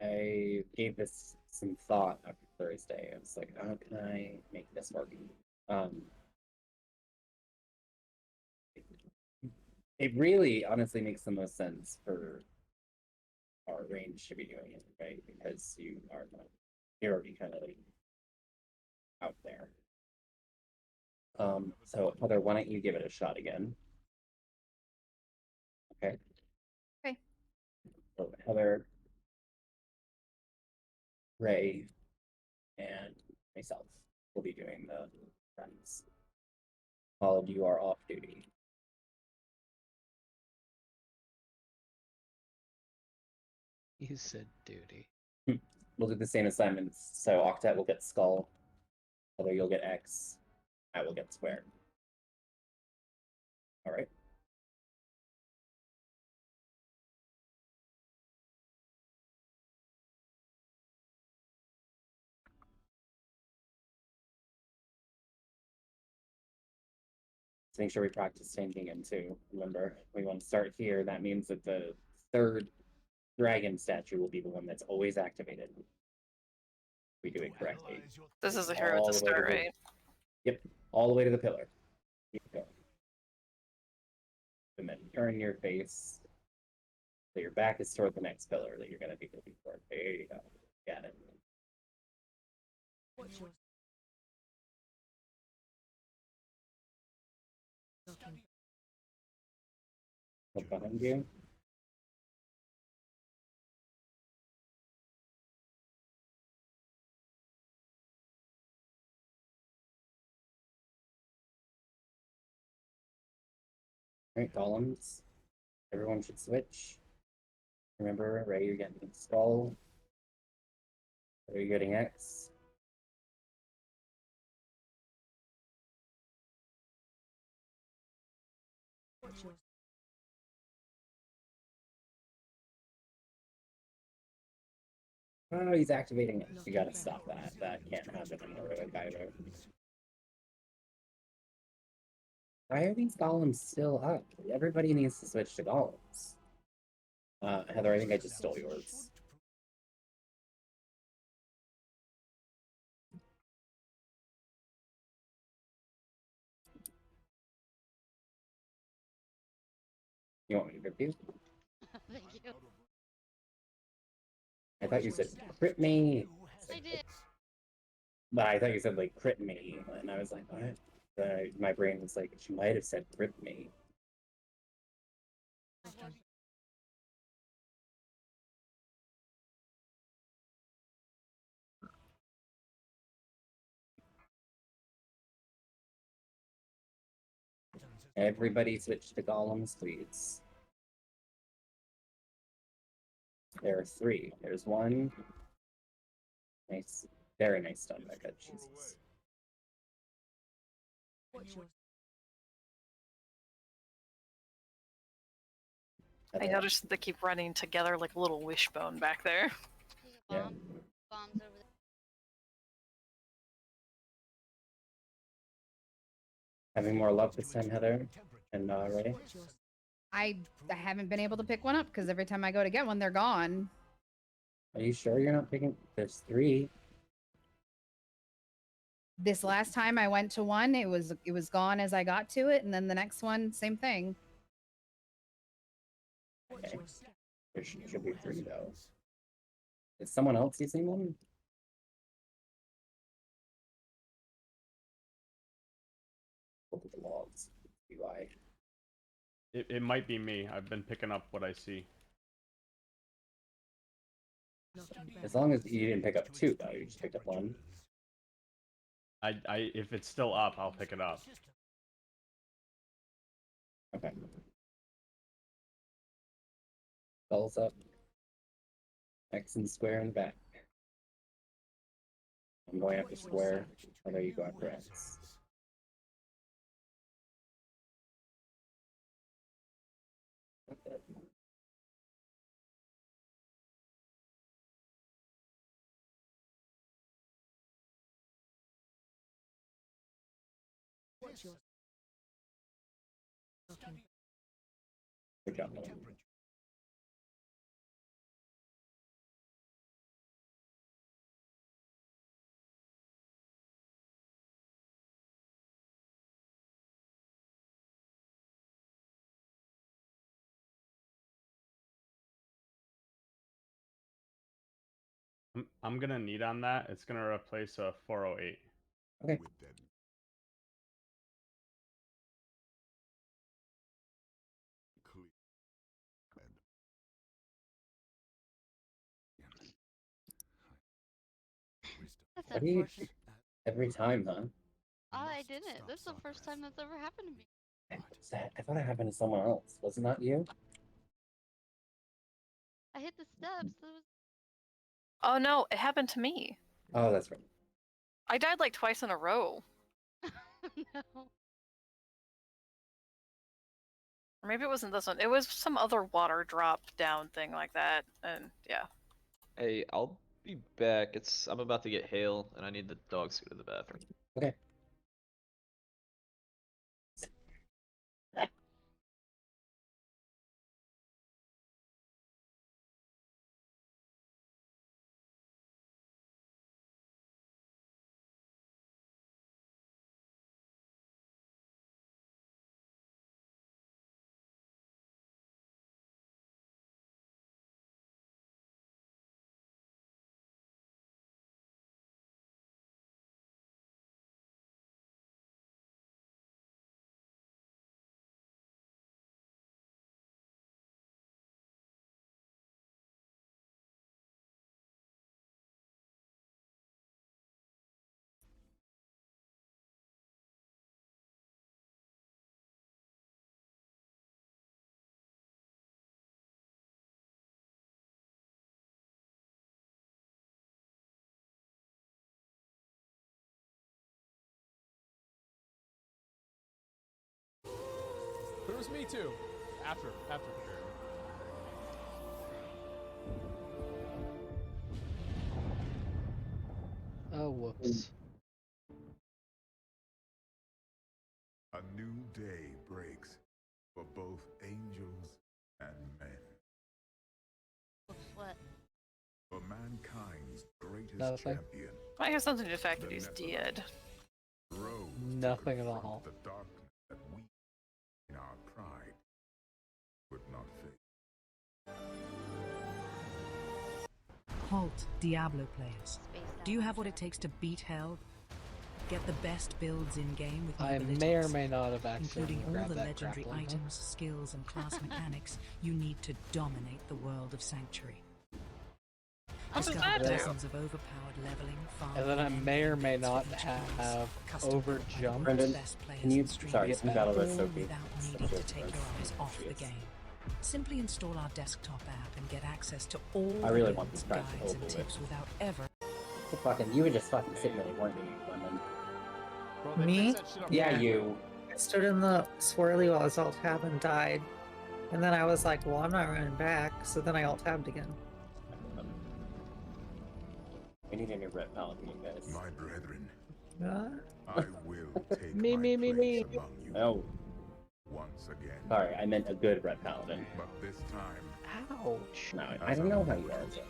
I gave this some thought after Thursday. I was like, how can I make this work? It really honestly makes the most sense for our range to be doing it, right? Because you're already kind of like out there. So Heather, why don't you give it a shot again? Okay. Okay. So Heather, Ray, and myself will be doing the Friends. Paula, you are off duty. You said duty. We'll do the same assignments. So Octet will get Skull. Heather, you'll get X. I will get Square. All right. Let's make sure we practice tanking in too. Remember, we want to start here. That means that the third dragon statue will be the one that's always activated. We do it correctly. This is a hero at All the the way to start, the- right? Yep, all the way to the pillar. Keep going. And then turn your face so your back is toward the next pillar that you're going to be looking for. There you go. Got it. Look behind you. Alright, columns. Everyone should switch. Remember, Ray, you're getting Skull. Ray, you're getting X. Oh, he's activating it. You gotta stop that. That can't happen in heroic either. Why are these golems still up? Everybody needs to switch to golems. Heather, I think I just stole yours. You want me to grip you? Thank you. I thought you said crit me. I did. But I thought you said like crit me, and I was like, what? My brain was like, she might have said crit me. Everybody switch to golems, please. There are 3. There's 1. Nice. Very nice stun mega. Jesus. I noticed that they keep running together like a little wishbone back there. Yeah. Bombs over there. Having more luck this time, Heather and Ray. I haven't been able to pick one up because every time I go to get one, they're gone. Are you sure you're not picking? There's 3. This last time I went to one, it was gone as I got to it, and then the next one, same thing. Okay. There should be 3 though. Is someone else using one? Look at the logs. UI. It might be me. I've been picking up what I see. As long as you didn't pick up 2 though, you just picked up 1. If it's still up, I'll pick it up. Okay. Balls up. X and square in the back. I'm going after square. I know you go after X. Good job, Nolan. I'm gonna need on that. It's gonna replace a 408. Okay. That's What do you unfortunate. every time, huh? I didn't. This is the first time that's ever happened to me. I thought it happened to someone else. Wasn't that you? I hit the steps. That was... Oh no, it happened to me. Oh, that's right. I died like twice in a row. No. Or maybe it wasn't this one. It was some other water drop down thing like that. And yeah. Hey, I'll be back. I'm about to get hail, and I need the dogs to go to the bathroom. Okay. But it was me too. After. Oh, whoops. A new day breaks for both angels and men. What? For mankind's greatest Nothing. champion. Might have something to do with the fact that he's dead. Rose Nothing at all. the darkness that we, in our pride, would not face. Halt, Diablo players. Do you have what it takes to beat hell? Get the best builds in game with I abilities, may or may not have accidentally including all grabbed the that legendary grappling hook. items, skills, and class mechanics you need to dominate the world of Sanctuary. How does Discover that do? dozens of overpowered leveling, farm, And then I may or may not have over jumped. Brendan, can you, sorry, get can you battle back. this Sophie? without needing to take your eyes off the game. Simply install our desktop app and get access to all I really the want this guides practical and bullet. tips without ever. You were just fucking sitting there, weren't you, Lemon? Bro, they Me? fixed that shit up Yeah, wrong. you. I stood in the swirly while I was alt tab and died. And then I was like, well, I'm not running back. So then I alt tabbed again. We need a new red paladin, you guys. My brethren, Uh, I will take Me, my me, me, place me. among you Oh, once again. sorry, I meant a good red paladin. But this time, Ouch. No, I don't know how you are. So.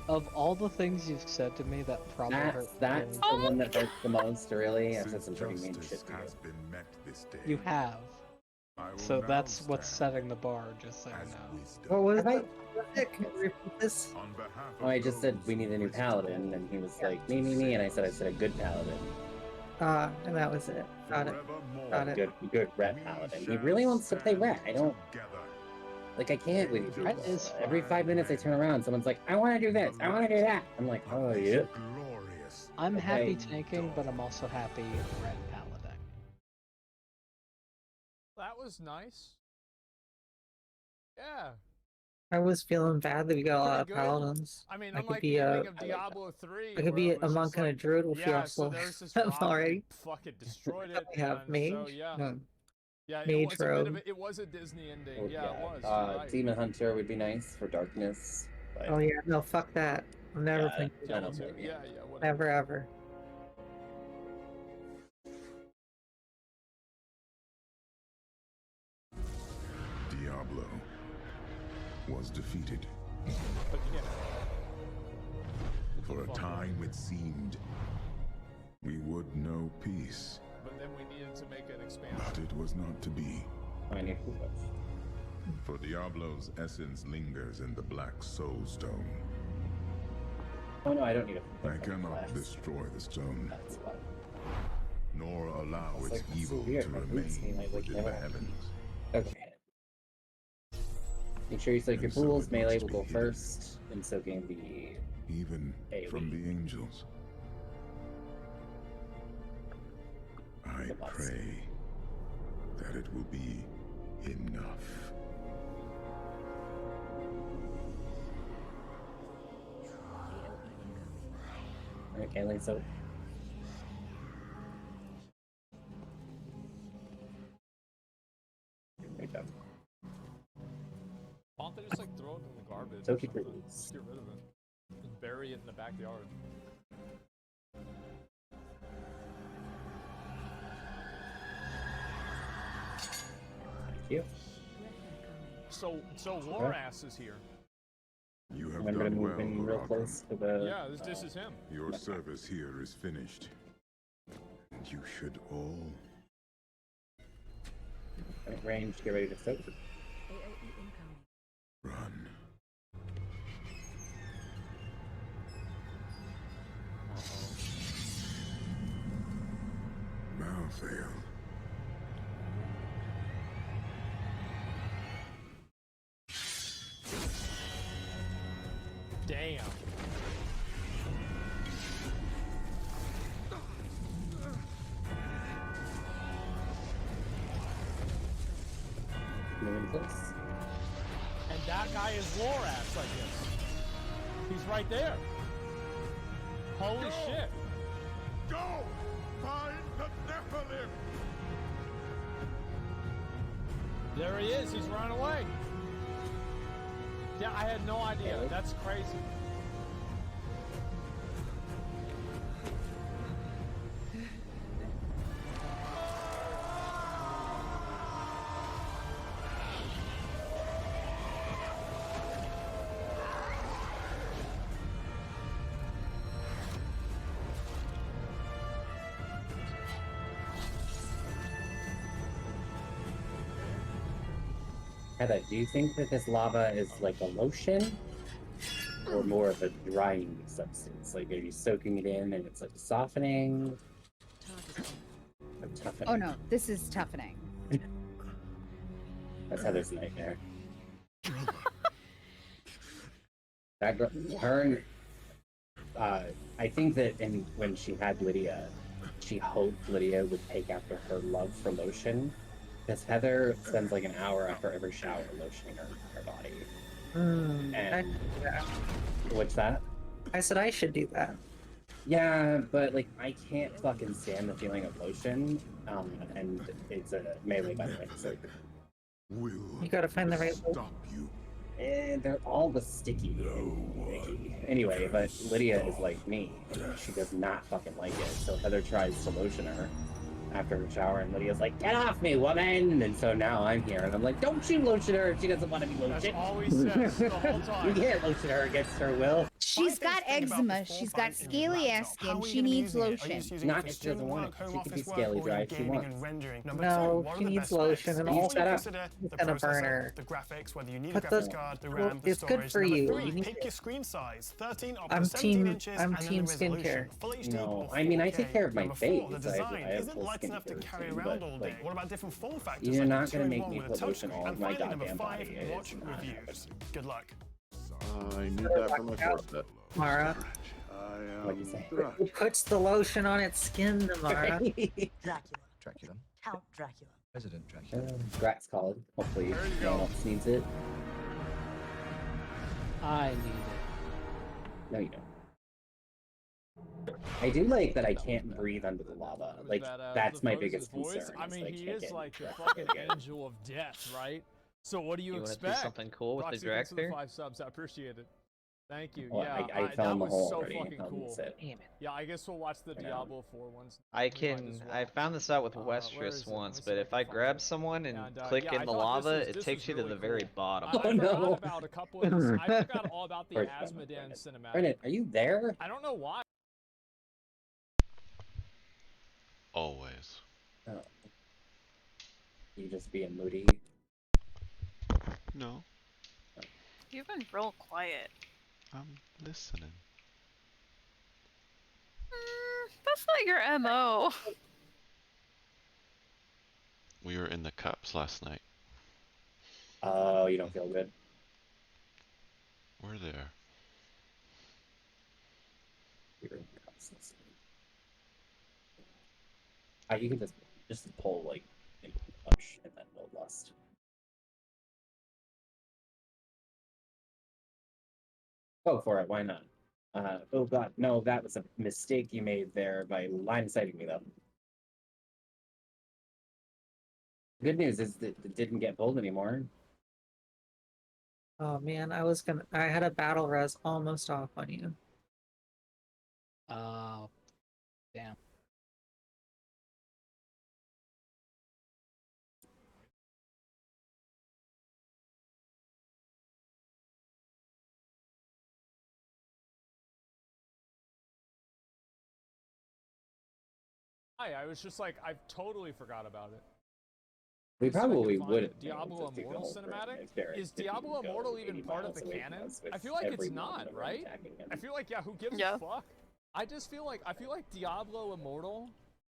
Of all the things you've said to me, that probably hurt. That's the one that hurts the most, really. I've said some pretty mean justice shit to has you. been met this day. You have. I will So now that's what's stand setting the bar, just so you as know. wisdom. what was Have I- it? Can you repeat this? On behalf of Oh, I just said those we need a new who wish to paladin, and he was like, me, and I said a good paladin. And that was it. Got it. forevermore, Got it. Good red paladin. He really wants to play red. I don't, together. like, I can't with you Red people. is Every 5 minutes I turn around, someone's like, I want to do this, I want to do that. I'm like, oh, yeah. Glorious. I'm happy Okay. tanking, but I'm also happy red paladin. That was nice. Yeah. I was feeling bad that we got a lot of Pretty good. paladins. I mean, I unlike could be the a, ending of Diablo 3, I could where be it a was monk just and a like, druid with yeah, your so soul there's this rock already. that fucking destroyed it. We have and mage. So, yeah. No. Yeah, it Mage was a bit robe. of it was a Disney ending. Oh, Yeah, it was. You're right. Demon Hunter would be nice for darkness. But Oh yeah, no, fuck that. I'm never Yeah, playing. I don't Too. blame you. Yeah, whatever. Never ever. Diablo was defeated. But yeah, For a time it seemed we would know peace, but then we needed to make an expansion. but it was not to be. I need to For Diablo's essence lingers in the Black Soul Stone. Oh no, I don't need a I cannot destroy the stone, That's why. nor allow It's its like, that's so evil weird, to my boots seem remain like within never the happened. heavens. Okay. Make sure you select your And so pools. it Melee must will be go hidden. first, and so can be Even AoE. from the angels. I pray that it will be enough. Okay, like so. Great job. Why don't they just like throw it in the garbage? So or keep something? it- Just get rid of it. Just bury it in the backyard. Thank you. So Lorass is here. You have Remember to done move well, in real Horakan. close to the. Yeah, this is him. Your service here is finished. And you should all Point range, get ready to soak. run. Malthael. Damn. Moving close. And that guy is Lorass, I guess. He's right there. Holy shit. Go! Find the Nephilim! There he is. He's running away. Yeah, I had no idea. That's crazy. Heather, do you think that this lava is like a lotion? Or more of a drying substance? Like, are you soaking it in and it's like softening? Or toughening? Oh no, this is toughening. That's Heather's nightmare. That girl, her and, I think that when she had Lydia, she hoped Lydia would take after her love for lotion. Because Heather spends like an hour after every shower lotioning her body. And what's that? I said I should do that. Yeah, but like I can't fucking stand the feeling of lotion. And it's a melee by the way, so You gotta find the right one. they're all the sticky and icky. Anyway, but Lydia is like me. And she does not fucking like it. So Heather tries to lotion her after her shower, and Lydia's like, "Get off me, woman!" And so now I'm here, and I'm like, "Don't you lotion her if she doesn't want to be lotioned." That's all he says the whole time. You can't lotion her against her will. She's got eczema. She's got scaly ass skin. She needs lotion. Not if she doesn't want it. She can be scaly dry if she wants. No, she needs lotion and all that. It's gonna burn her. The graphics, whether you need But a graphics card, the RAM, the it's storage. good for Number you. three, You need pick your screen size. 13 up I'm to 17 team- inches, I'm and then team the resolution. skincare. Full HD No, or I mean I 4K. take care of my Number face. four, the I design have isn't full light enough to skincare carry routine, around but, all day. like, What about different form factors? you're like not a gonna make 2-in-1 me with a put lotion touchscreen? all And over my finally, number goddamn 5, body. It's watch not reviews. Good luck. I need that for my fourth set. Mara. What'd you say? Who puts the lotion on its skin, Mara? Dracula. Count Dracula. President Dracula. Grat's called. Hopefully There you no one go. else needs it. I need it. No, you don't. I do like that I can't breathe under the lava. Like that's my biggest concern. I is mean, that I he can't is get like the drunk fucking again. angel of death, right? So what do you You wanna do expect? something cool with the Roxy, thanks for the Dragster? 5 subs. I appreciate it. Thank you. Well, Yeah, I fell that in the was hole so already. fucking I'll cool. miss it. Damn it. Yeah, I guess we'll watch the I know. Diablo 4 ones. I We might can. as I well. found this out with Where is Westress it? Let me once, see but if if I I can grab find it. someone and And, click yeah, in I the thought this lava, was- it this takes was you to really the very cool. bottom. I Oh, forgot no. about a couple of these. I forgot all about the First, Asmodean cinematic. Brennan, are you there? I don't know why. Always. Oh. You just being moody. No, You've been real quiet. I'm listening. That's not your MO. We were in the cups last night. Oh, you don't feel good. We're there. You're in the cups. You can just pull like a bunch and then we'll lust. Go for it. Why not? Oh god, no, that was a mistake you made there by line sighting me though. Good news is that it didn't get pulled anymore. Oh man, I had a battle res almost off on you. Damn. I was just like, I totally forgot about it. We Let's see if I can probably find would it. have Diablo Immortal cinematic? Is Diablo Immortal even part of the canon? I feel like it's not, right? I feel like, yeah, who gives a fuck? I feel like Diablo Immortal.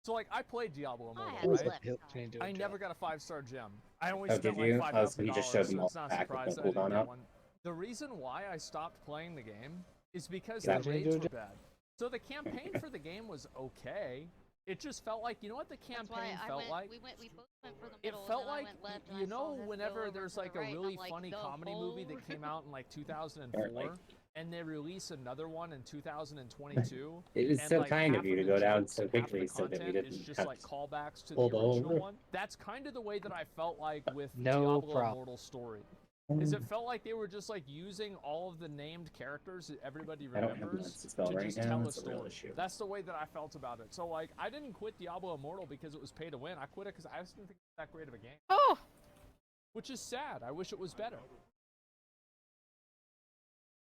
So like, I played Diablo Immortal, right? I never got a 5-star gem. I only spent like $5,000, so you just showed them so all it's not back surprised with that I no didn't cooldown get up? one. The reason why I stopped playing the game is because Yeah. the raids were bad. So the campaign for the game was okay. It just felt like, you know what the campaign felt like? We both went for the It middle, felt and then like, I went left, and you I saw know, his go whenever over there's to like the a right, and really I'm like, funny the comedy movie whole- that came out in like 2004, and they release another one in 2022. It was and so like kind of half you to the go down jokes so and half the quickly so that we content didn't is just have like callbacks to the pulled original over. one. That's kind of the way that I felt like with No Diablo problem. Immortal Story. Is it felt like they were just like using all of the named characters that everybody I don't have remembers Lance to spell to right just now, tell a that's a real story. issue. That's the way that I felt about it. So like, I didn't quit Diablo Immortal because it was pay to win. I quit it because I just didn't think it was that great of a game. Oh! Which is sad. I wish it was better.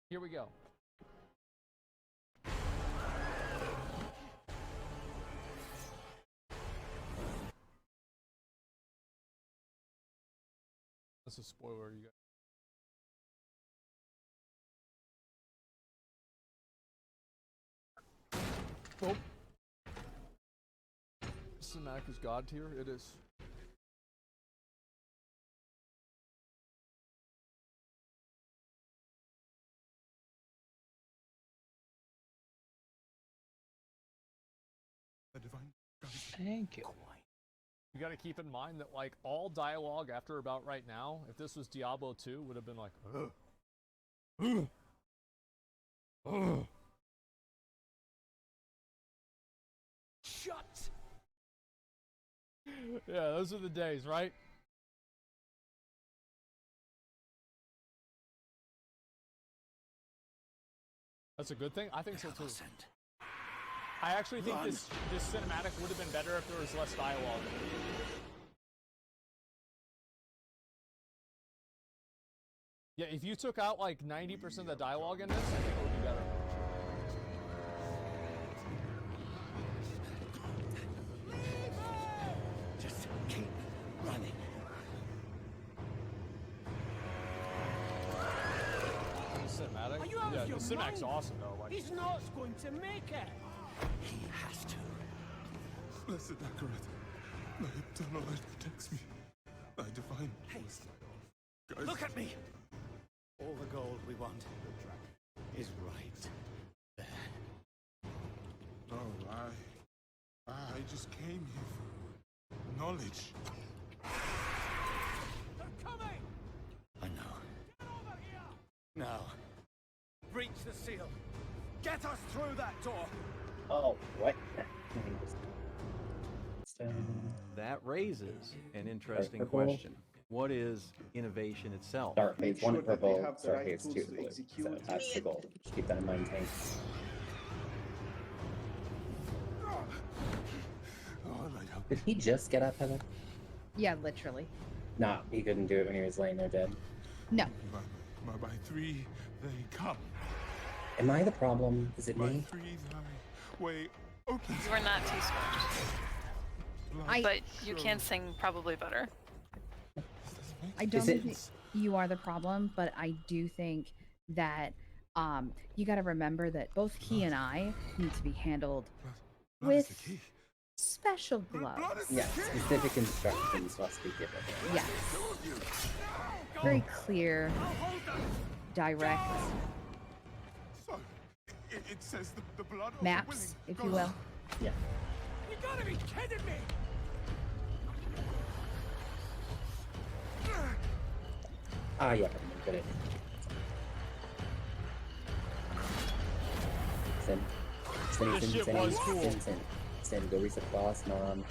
Here we go. That's a spoiler, you guys. Oh. Cinematic is God tier? It is. Thank you. You gotta keep in mind that, like, all dialogue after about right now, if this was Diablo 2, would have been like, ugh. Ugh. Ugh. Shut! Yeah, those are the days, right? That's a good thing? I think so too. I actually think this cinematic would have been better if there was less dialogue. Yeah, if you took out like 90% of the dialogue in this, I think it would be better. Just keep running. The cinematic? Are you out Yeah, of the your cinemac's mind? awesome though. Like, He's not going to make it. He has to. Blessed Akarat, my eternal light protects me. Thy divine force guides Look at me. All the gold we want is right there. Oh, I just came here for knowledge. They're coming. I know. Get over here. Now, breach the seal. Get us through that door. Oh, what? That raises an interesting purple. question. What is innovation itself? Dark phase 1 purple, dark phase 2 blue. So that's the goal. Just keep that in mind, Tank. Did he just get up, Heather? Yeah, literally. No, he couldn't do it when he was laying there dead. No. By 3 they come. Am I the problem? Is it By me? 3 thy way open. You are not T-scorched. But you can sing probably better. I don't think you are the problem, but I do think that you got to remember that both he and I need to be handled with special gloves. Yeah, specific instructions must be given. Yes. Very clear, direct So, it says the blood of maps, if you will. Yeah. gotta be kidding me! Ah, yeah, I'm good at it. Sin. This shit was cool. Sin, go reset the boss, Mom.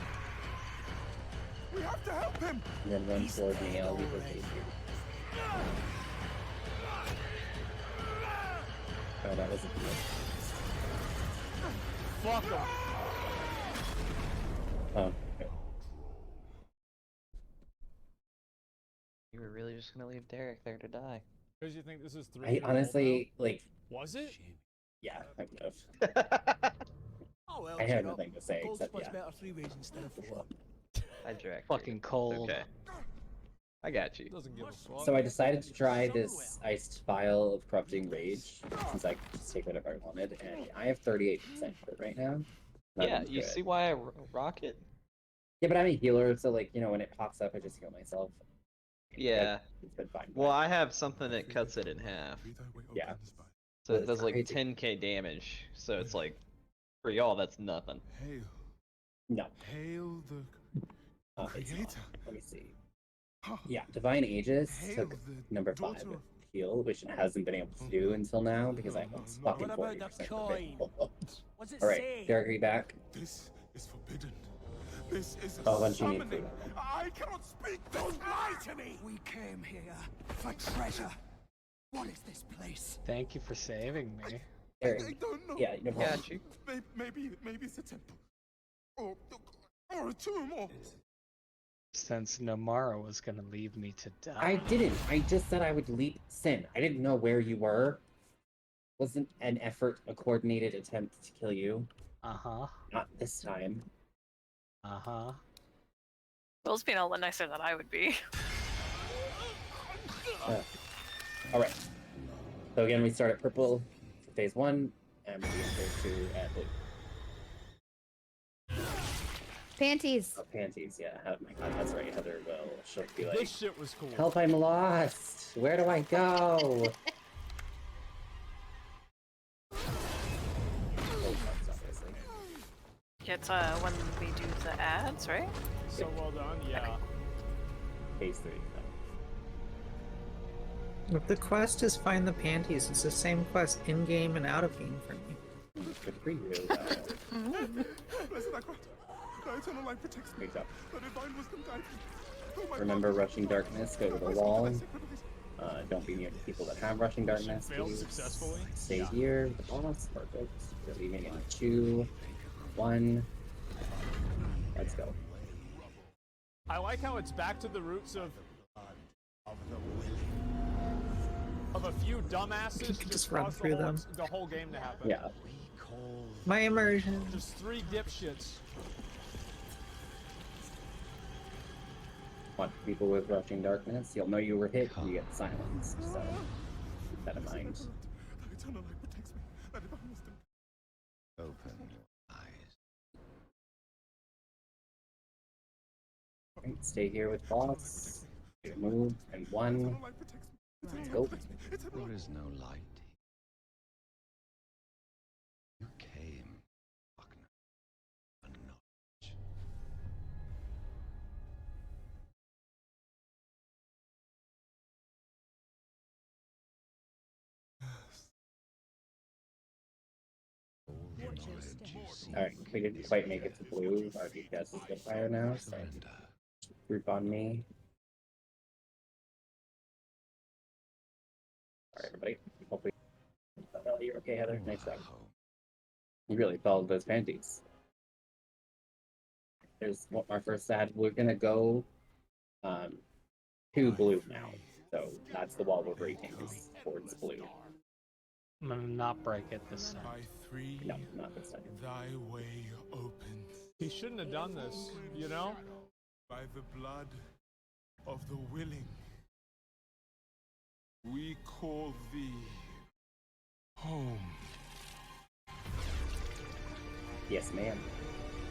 We have to help him! And then run toward me, I'll leave her face here. Oh, that was a deal. Fuck him. Oh, okay. You were really just gonna leave Derek there to die. Because you think this is 3 I years old honestly, like... now? Was it? Yeah, I would have. Oh, well, I had cheer up. nothing to say Gold's except, much yeah. better 3 ways instead of 4. I dragged Fucking you. cold. Okay. I got you. Doesn't give a fuck. So I decided to try this iced vial of corrupting rage, since I could just take whatever I wanted, and I have 38% for it right now. Yeah, you see why I rock it? Yeah, but I'm a healer, so like, you know, when it pops up, I just heal myself. Yeah. It's been fine. Well, I have something that cuts it in half. Yeah. So it does like Crazy. 10k damage. So it's like, for y'all, that's nothing. Hail. No. Hail the It's not. creator. Let me see. Yeah, Divine Aegis Hail took the number 5 daughter of- heal, which it hasn't been able to do until now because I almost fucking What about 40% the of it. What's it Alright, say? Derek, are you back? This is forbidden. This is a Oh, once you need summoning. food. I cannot speak. Don't lie to me! We came here for treasure. What is this place? Thank you for saving me. Derek, I don't know. yeah, no problem. Got you. Maybe it's a temple. Or a tomb or... Since Namara was gonna leave me to die. I didn't. I just said I would leap Sin. I didn't know where you were. Wasn't an effort, a coordinated attempt to kill you. Uh-huh. Not this time. Uh-huh. Will's being all the nicer than I would be. Alright. So again, we start at purple for phase 1, and we do phase 2 at blue. Panties. Oh, panties, yeah. Oh my god, that's right. Heather will. She'll be like, This shit was cool. help, I'm lost. Where do I go? Obviously. It's when we do the ads, right? So well done, yeah. Phase 3. If the quest is find the panties, it's the same quest in-game and out-of-game for me. Good for you. Blessed are Christ. The eternal light protects me. Good job. The divine wisdom guides me. Oh, my Remember God. rushing darkness, go to the wall. Don't be near the people that have rushing darkness. Failed Please successfully. stay here with the boss. Perfect. We're leaving in 2, 1. Let's go. I like how it's back to the roots of a few dumbasses Just run caused through them. the whole game to happen. Yeah. My immersion. Just 3 dipshits. Want people with rushing darkness? You'll know you were hit when you get silenced. So keep that in mind. The eternal light protects me. The divine wisdom. Open your eyes. Right, stay here with boss. Move and 1. Let's go. There is no light. You came, Wagner, for knowledge. All the knowledge you seek Alright, we didn't quite make it to blue. Our DPS is good fire now, so surrender. group on me. Alright, everybody. Hopefully. You're okay, Heather. Nice job. You really followed those panties. There's our first ad. We're gonna go to blue now. So that's the wall we're breaking is towards blue. I'm gonna not break it this time. By 3, No, not this time. thy way opens. He shouldn't have done this, you know? By the blood of the willing, we call thee home. Yes, ma'am.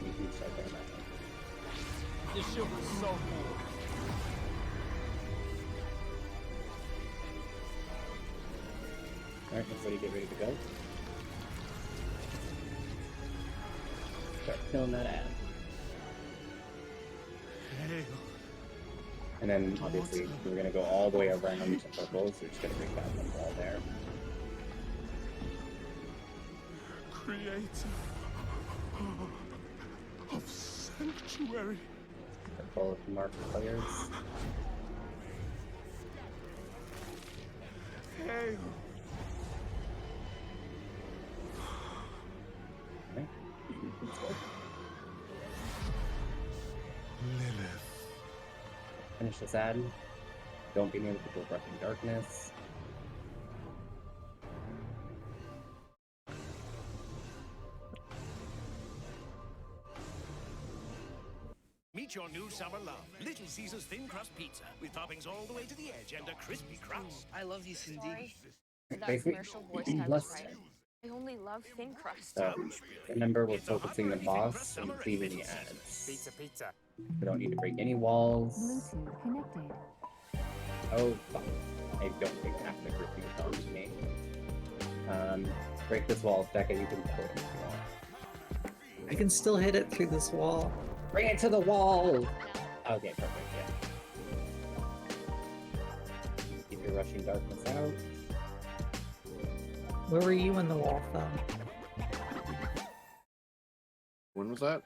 You can start there, man. This shit was so cool. Alright, everybody get ready to go. Start killing that ad. And then obviously we're gonna go all the way around to purple, so we're just gonna bring that one wall there. Creator of sanctuary. Purple mark players. Hail. Okay. Lilith. Finish this ad. Don't be near the people rushing darkness. Meet your new summer love, Little Caesar's thin crust pizza, with toppings all the way to the edge and a crispy crust. I love you, Cindy. That Basically, commercial voice time was let's right. I only love thin crust. So remember, we're focusing the boss and cleaving the ads. Pizza, pizza. We don't need to break any walls. Bluetooth connected. Oh fuck! I don't think half the group can come to me. Break this wall, Becca. You can pull it if you want. I can still hit it through this wall. Bring it to the wall! Okay, perfect, yeah. Keep your rushing darkness out. Where were you when the wall fell? When was that?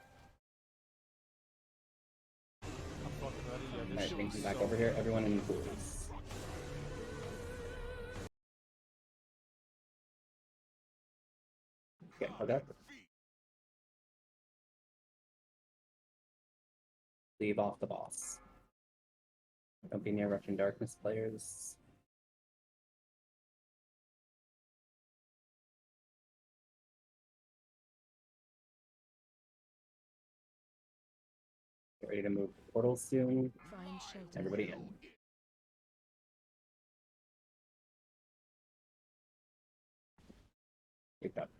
Alright, bring you back over here. Everyone in the pools. Okay, okay. Leave off the boss. Don't be near rushing darkness players. Get ready to move portals soon. Find shelter. Everybody in. Wake up.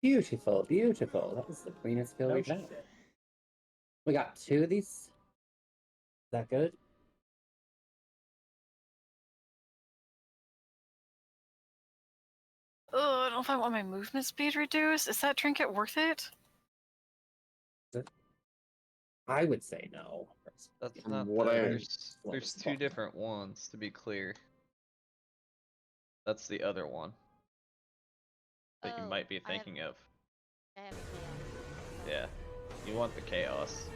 Beautiful, beautiful. That was the cleanest kill we've had. We got 2 of these. Is that good? Oh, I don't know if I want my movement speed reduced. Is that trinket worth it? I would say no. That's From not what the, I- there's two different ones, to be clear. That's the other one that you Oh, might be I have- thinking of. I have chaos. Yeah, you want the chaos.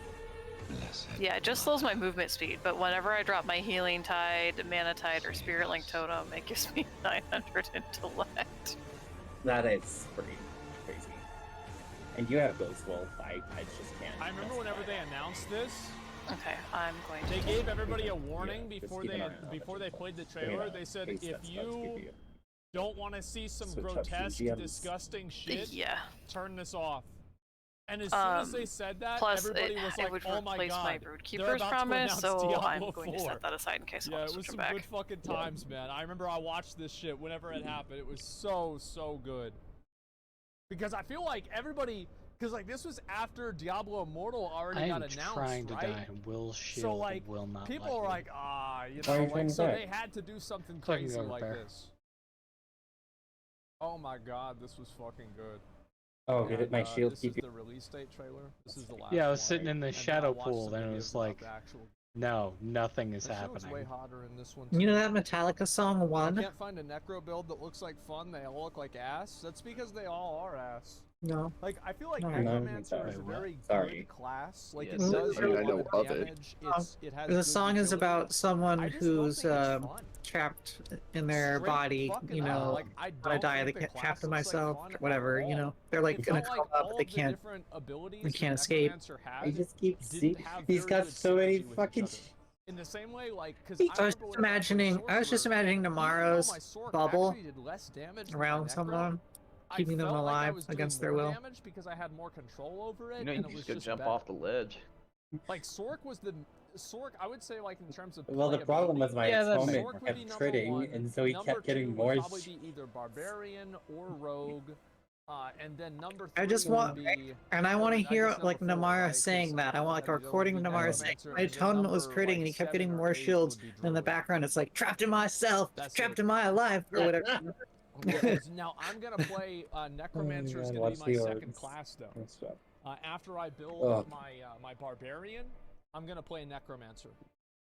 Yeah, it just slows my movement speed, but whenever I drop my healing tide, mana tide, or spirit link totem, it gives me 900 intellect. That is pretty crazy. And you have Ghost Wolf. I just can't. I remember whenever they announced this, Okay, I'm going to. they gave everybody a warning just before keep an they eye on it. played the Bring it trailer. up. They said Paste if that stuff to you give you- don't want to see some Switch up grotesque, CGMs. disgusting shit, Yeah. turn this off. And as soon as they said that, Plus, everybody it, was it like, would "Oh my replace god, my they're Broodkeeper's about to promise, announce so Diablo I'm going 4. to set that aside in case I Yeah, want it to was switch some them back. good fucking times, man. I remember I watched this shit whenever it happened. It was so good. Because I feel like everybody, because like this was after Diablo Immortal already I got am announced, trying to right? die. Will shield So like, will not people let are me. like, you Why are know, you trying like to so die? they had to do something So I can crazy go to like bear. this. Oh my god, this was fucking good. Oh, did And, my shield this keep is you? the release date trailer. This is the last Yeah, I was one. sitting in the And then I shadow watched pool, some then it videos was about like, the actual. no, nothing is The shield's way happening. hotter in this one. You know too. that Metallica song I 1? can't find a necro build that looks like fun. They all look like ass. That's because they all are ass. No. Like I feel like No, Necromancer is a sorry. very Sorry. good class. Like Yeah, it so- does I mean, a I know lot of of it. damage. It has The good song is utility. about someone I just don't who's think it's fun. trapped in their Straight body, fucking you up. know, Like, I when I don't die, they think the can't class capture looks like myself, fun at whatever, you all. know. They're like It in a felt like coma, all but they of the can't. different abilities They can't that escape. Necromancer I had just keep didn't seeing. have He's very got good so many synergy with each fucking. other. In the same way, like, because I was just imagining. I was just imagining tomorrow's bubble around someone, keeping them alive against their will. Damage because I had more control over it, You know, you and can it was just go just jump better. off the ledge. Like Sork was the Sork. I would say like in terms of. Well, the problem was my playability, opponent Sork would kept be number critting, one. and so he Number kept getting two more. would probably be either Barbarian or Rogue. And then number 3 I just would want, be, and I want to I hear guess like number 4, Namara right? 'Cause, saying that. I want like a that would recording be of Namara saying Necromancer, my and then tone was number, critting like, and he kept 7 getting or more 8 shields. would be And in the Druid. background, it's like trapped in myself, That's trapped it. in my life, or whatever. Because now I'm gonna play Necromancer is God, gonna be watch my the second orcs. class though. Good stuff. After I build Ugh. my Barbarian, I'm gonna play Necromancer.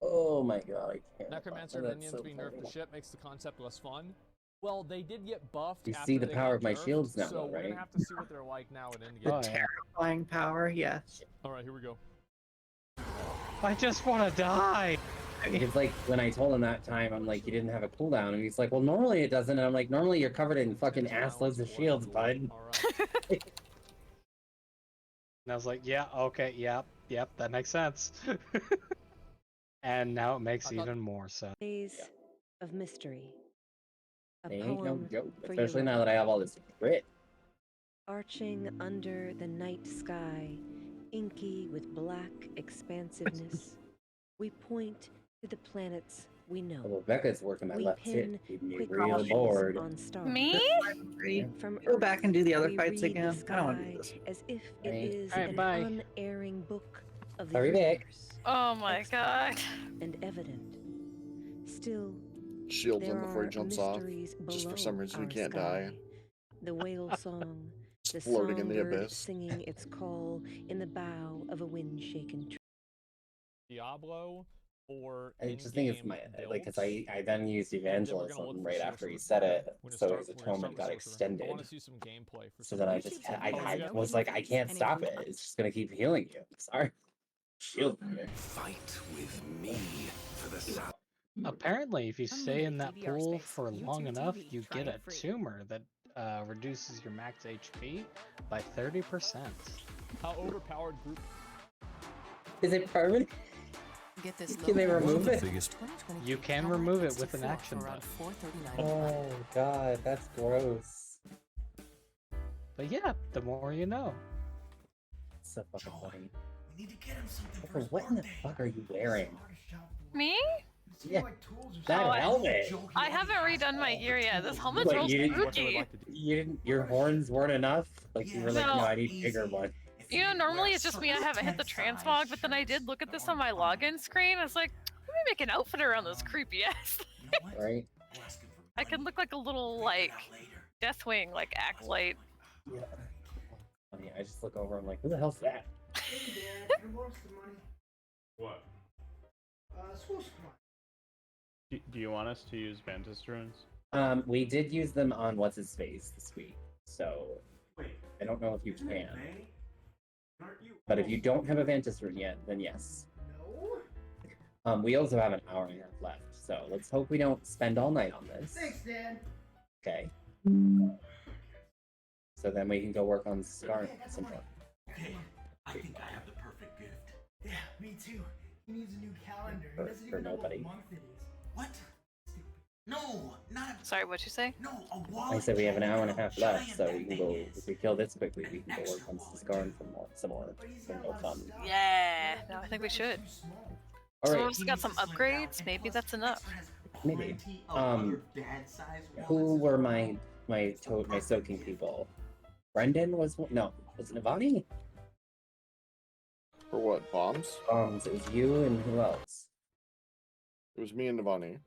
Oh my god, I can't. Necromancer Oh, that's minions so being nerfed funny. to shit makes the concept less fun. Well, they did get buffed. You after see the they power got of my nerfed, shields now, so though, we're right? gonna have to see what they're like now at The endgame. terrifying power, yes. All right, here we go. I just want to die. It's like when I told him that time, I'm like, you didn't have a cooldown, and he's like, well, normally it doesn't. And I'm like, normally you're covered in fucking ass loads of shields, bud. Alright. And I was like, yeah, okay, yep, that makes sense. And now it makes even more sense. Days of mystery. A They ain't no poem joke, for especially your now that I have all this grit. Arching under the night sky, inky with black expansiveness, we point to the planets we know. Well, Rebecca's working my We left pin hit, keeping me quick real crosses bored. on stars. Me? From Go back and do the other we fights read again. the I don't want to do sky this. as if it Right. is Alright, an bye. unerring book of the Hurry back. universe. Oh my god. And evident. Still, Shields there him before he are jumps off. mysteries Just for below some reason he our can't sky. die. The whale song, the floating in the songbird abyss. singing its call in the bow of a wind-shaken tree. Diablo or I just think it's my like, cause I then used and then we're gonna evangelism look for right after he sorcerer. said it, We're gonna so start- his we're gonna start atonement with got sorcerer. I extended. want to see some gameplay for So some then I of just these. I was like, I can't stop it. It's just gonna keep healing you. Sorry. Shield me. Fight with me for the south. Apparently, if you stay in that DVR pool space. for YouTube long enough, TV. you Try get it a free. tumor that reduces your max HP by 30%. How overpowered group? Is it permanent? Get this Can they remove it? You can remove it with an action buff. Oh god, that's gross. But yeah, the more you know. It's so fucking funny. Tucker, what in the fuck are you wearing? Me? Yeah, that helmet. I haven't redone my gear yet. This helmet's What, real you didn't, spooky. you didn't, your horns weren't enough? Like, you were like, No. no, I need bigger one. You know, normally it's just me. I haven't hit the transmog, but then I did look at this on my login screen. I was like, let me make an outfit around this creepy ass. Right? I could look like a little, like, Deathwing, like, acolyte. Yeah. Funny, I just look over, I'm like, who the hell's that? What? Do you want us to use Ventus runes? We did use them on what's his face this week, so I don't know if you can. But if you don't have a Ventus rune yet, then yes. We also have an hour and a half left, so let's hope we don't spend all night on this. Thanks, Dan. Okay. So then we can go work on Scar some more. Okay, I think I have the perfect gift. Yeah, me too. He needs a new calendar. For- He doesn't for even know nobody. what month it is. What? No, not Sorry, what'd you say? no, a wallet. I said we have an hour and a half left, so we can go. If we kill this quickly, we can go work on Scar some more. Some more fun. Yeah, no, I think we should. All Some right. of us got some upgrades. Maybe that's enough. Maybe. Who were my soaking people? Brendan was one. No, was it Navani? For what? Bombs? It was you and who else? It was me and Navani.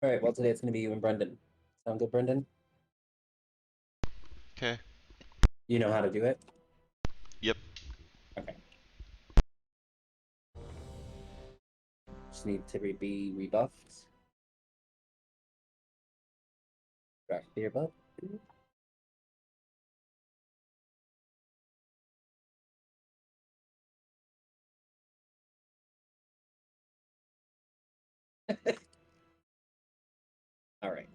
All right. Well, today it's gonna be you and Brendan. Sound good, Brendan? Okay. You know how to do it. Yep. Okay. Just need to be rebuffed. Back to your buff. All right.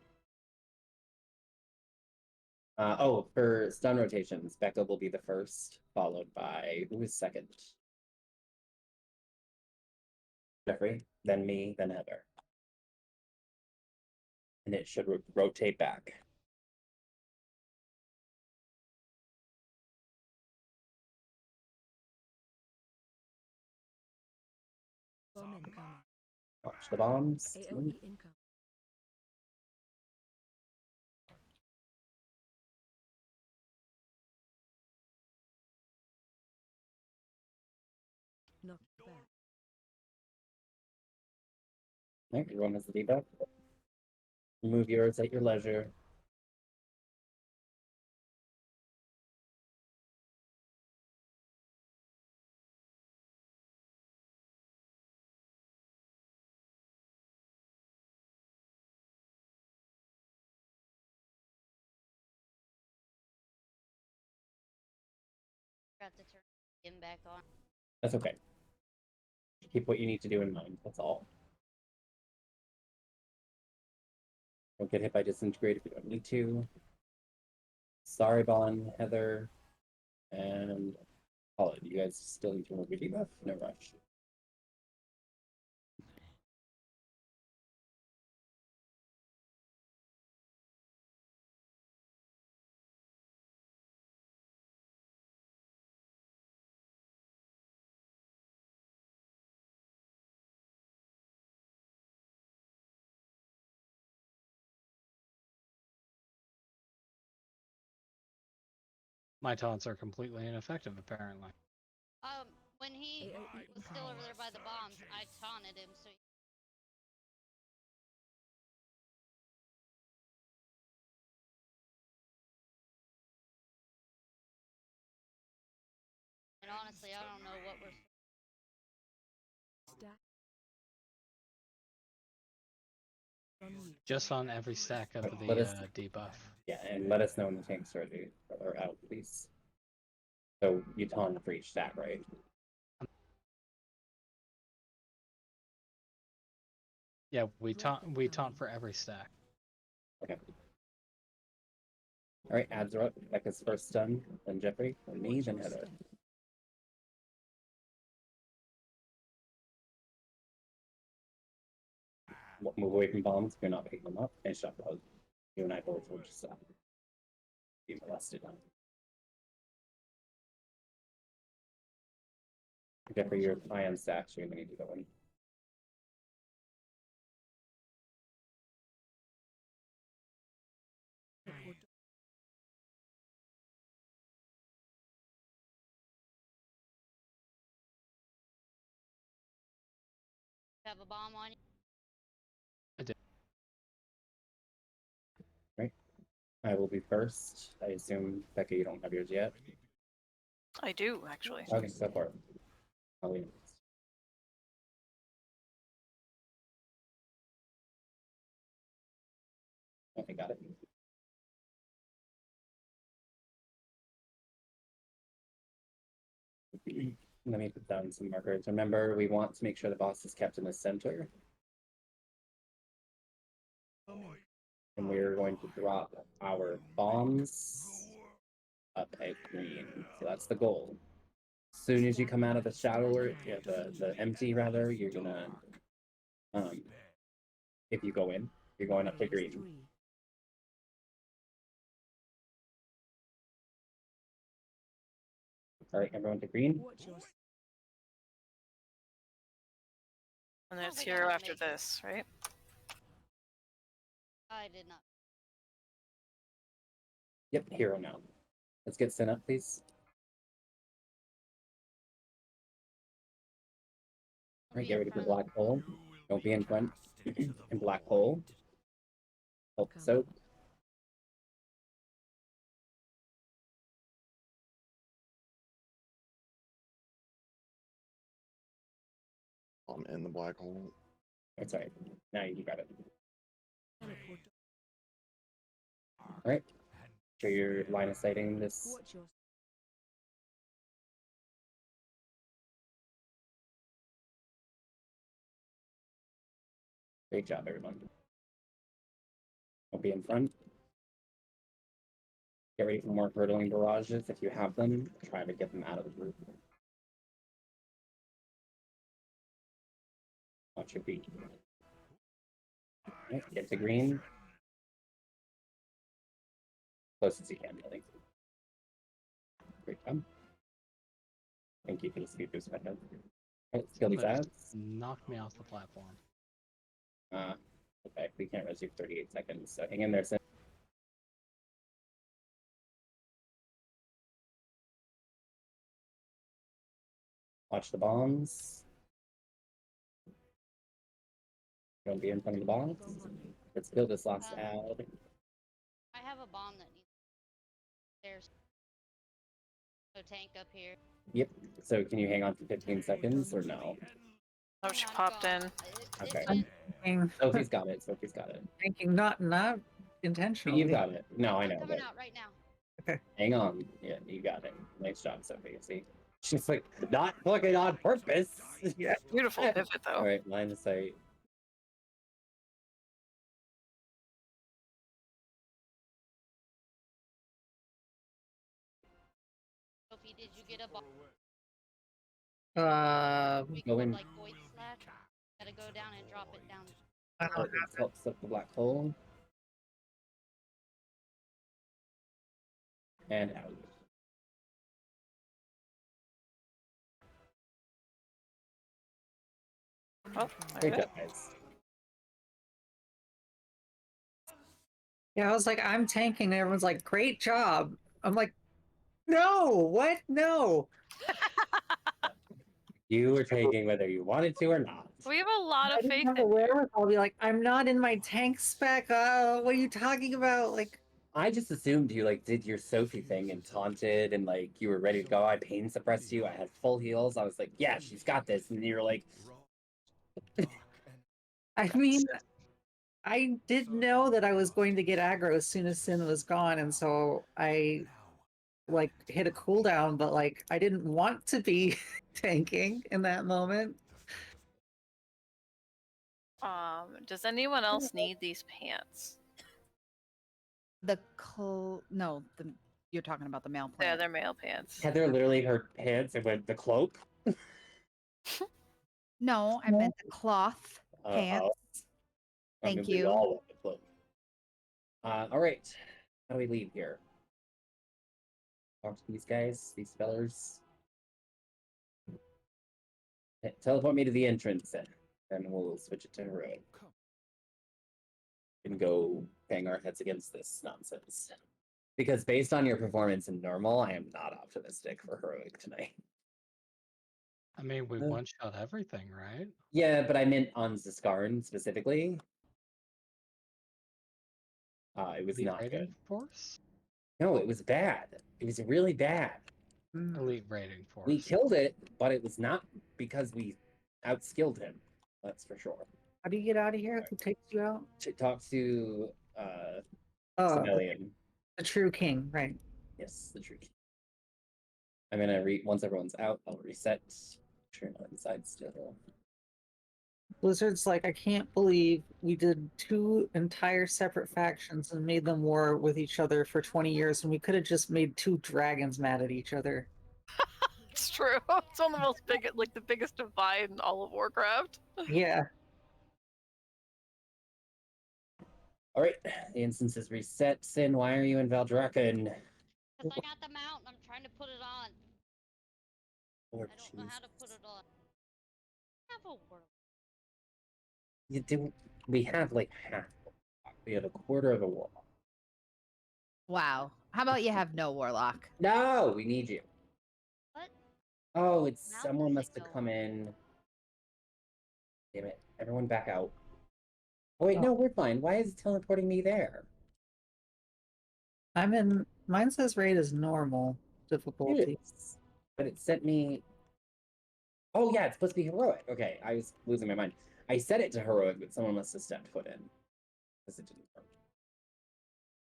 For stun rotations, Becca will be the first, followed by who is second? Jeffrey, then me, then Heather. And it should rotate back. Watch the bombs. AOE income. knocked back. Alright, everyone has the debuff. Remove yours at your leisure. Forgot to turn him back on. That's okay. Keep what you need to do in mind, that's all. Don't get hit by disintegrate if you don't need to. Sorry, Bon, Heather, and Paula, you guys still need to remove your debuff? No rush. My taunts are completely ineffective, apparently. When he was still over there by the bombs, I taunted him, so. And honestly, I don't know what we're. Just on every stack of the Let us, debuff. yeah, and let us know when the tanks are ready or out, please. So you taunt for each stack, right? Yeah, we taunt for every stack. Okay. Alright, ads are up. Becca's first stun, then Jeffrey, then me, then Heather. Move away from bombs if you're not picking them up. Finish up those. You and I both will just be molested. Jeffrey, you're high on stacks, you're gonna need to go in. Have a bomb on you? I did. Right. I will be first. I assume, Becca, you don't have yours yet? I do, actually. Okay, go for it. I'll leave. Okay, got it. Let me put down some markers. Remember, we want to make sure the boss is kept in the center. And we're going to drop our bombs up at green. So that's the goal. As soon as you come out of the shower, yeah, the empty rather, you're gonna if you go in, you're going up to green. Alright, everyone to green. And it's hero after this, right? I did not. Yep, hero now. Let's get sent up, please. Alright, get ready for black hole. Don't be in front. In black hole. Help soak. I'm in the black hole. That's right. Now you got it. Alright. Sure your line of sighting this. Great job, everyone. Don't be in front. Get ready for more hurtling barrages if you have them. Try to get them out of the group. Watch your feet. Right, get to green. Close as you can, really. Great job. Thank you for the speed boost, Becca. Alright, skill these Somebody ads. knocked me off the platform. Okay, we can't resume 38 seconds, so hang in there, Sim. Watch the bombs. Don't be in front of the bombs. Let's kill this last ad. I have a bomb that needs. There's no tank up here. Yep. So can you hang on for 15 seconds or no? Oh, she popped in. Okay. Thinking, Sophie's got it. Sophie's got it. thinking not intentionally. You got it. No, I know. Coming But out right now. Okay. hang on. Yeah, you got it. Nice job, Sophie. See? She's like, not fucking on purpose. Yeah. Beautiful pivot, though. All right, line of sight. Sophie, did you get a bomb? We Go in. like void slash. Gotta go down and drop it down. I don't have it. Helps up the black hole. And out. Oh, Great okay. job, guys. Yeah, I was like, I'm tanking. And everyone's like, great job. I'm like, no, what? No. You were taking whether you wanted to or not. We have a lot I of didn't faith have in a you. wherewithal. I'll be like, I'm not in my tank spec. What are you talking about? Like, I just assumed you like did your Sophie thing and taunted and like you were ready to go. I pain suppressed you. I had full heals. I was like, yeah, she's got this. And you're like, I mean, I did know that I was going to get aggro as soon as Sin was gone, and so I like hit a cooldown, but like I didn't want to be tanking in that moment. Does anyone else need these pants? No, you're talking about the male Yeah, plant. they're male pants. Heather literally her pants and went the cloak. No, I meant the cloth pants. I mean, Thank we you. all want the cloak. All right. How do we leave here? Talk to these guys, these fellers. Teleport me to the entrance then, and we'll switch it to heroic. And go bang our heads against this nonsense. Because based on your performance in normal, I am not optimistic for heroic tonight. I mean, we one-shot everything, right? Yeah, but I meant on Zaskarn specifically. It was Elite not rating good. force? No, it was bad. It was really bad. Elite rating force. We killed it, but it was not because we outskilled him. That's for sure. How do you get out of here? Who takes you out? To talk to Civilian. The true king, right? Yes, the true king. I'm gonna once everyone's out, I'll reset. Sure, not inside still. Blizzard's like, I can't believe we did 2 entire separate factions and made them war with each other for 20 years, and we could have just made 2 dragons mad at each other. It's true. It's one of the most the biggest divide in all of Warcraft. Yeah. All right, the instance is reset. Sin, why are you in Valdrakken? Because I got the mount and I'm trying to put it on. Lord I don't know how to put it on. I have a word. You do. We have like half. We have a quarter of a wall. Wow. How about you have no warlock? No, we need you. What? Oh, it's Mount someone doesn't must have go come on. in. Damn it! Everyone back out. Oh wait, no, we're fine. Why is it teleporting me there? I'm in. Mine says raid is normal difficulty. Yes. But it sent me. Oh yeah, it's supposed to be heroic. Okay, I was losing my mind. I set it to heroic, but someone must have stepped foot in because it didn't work.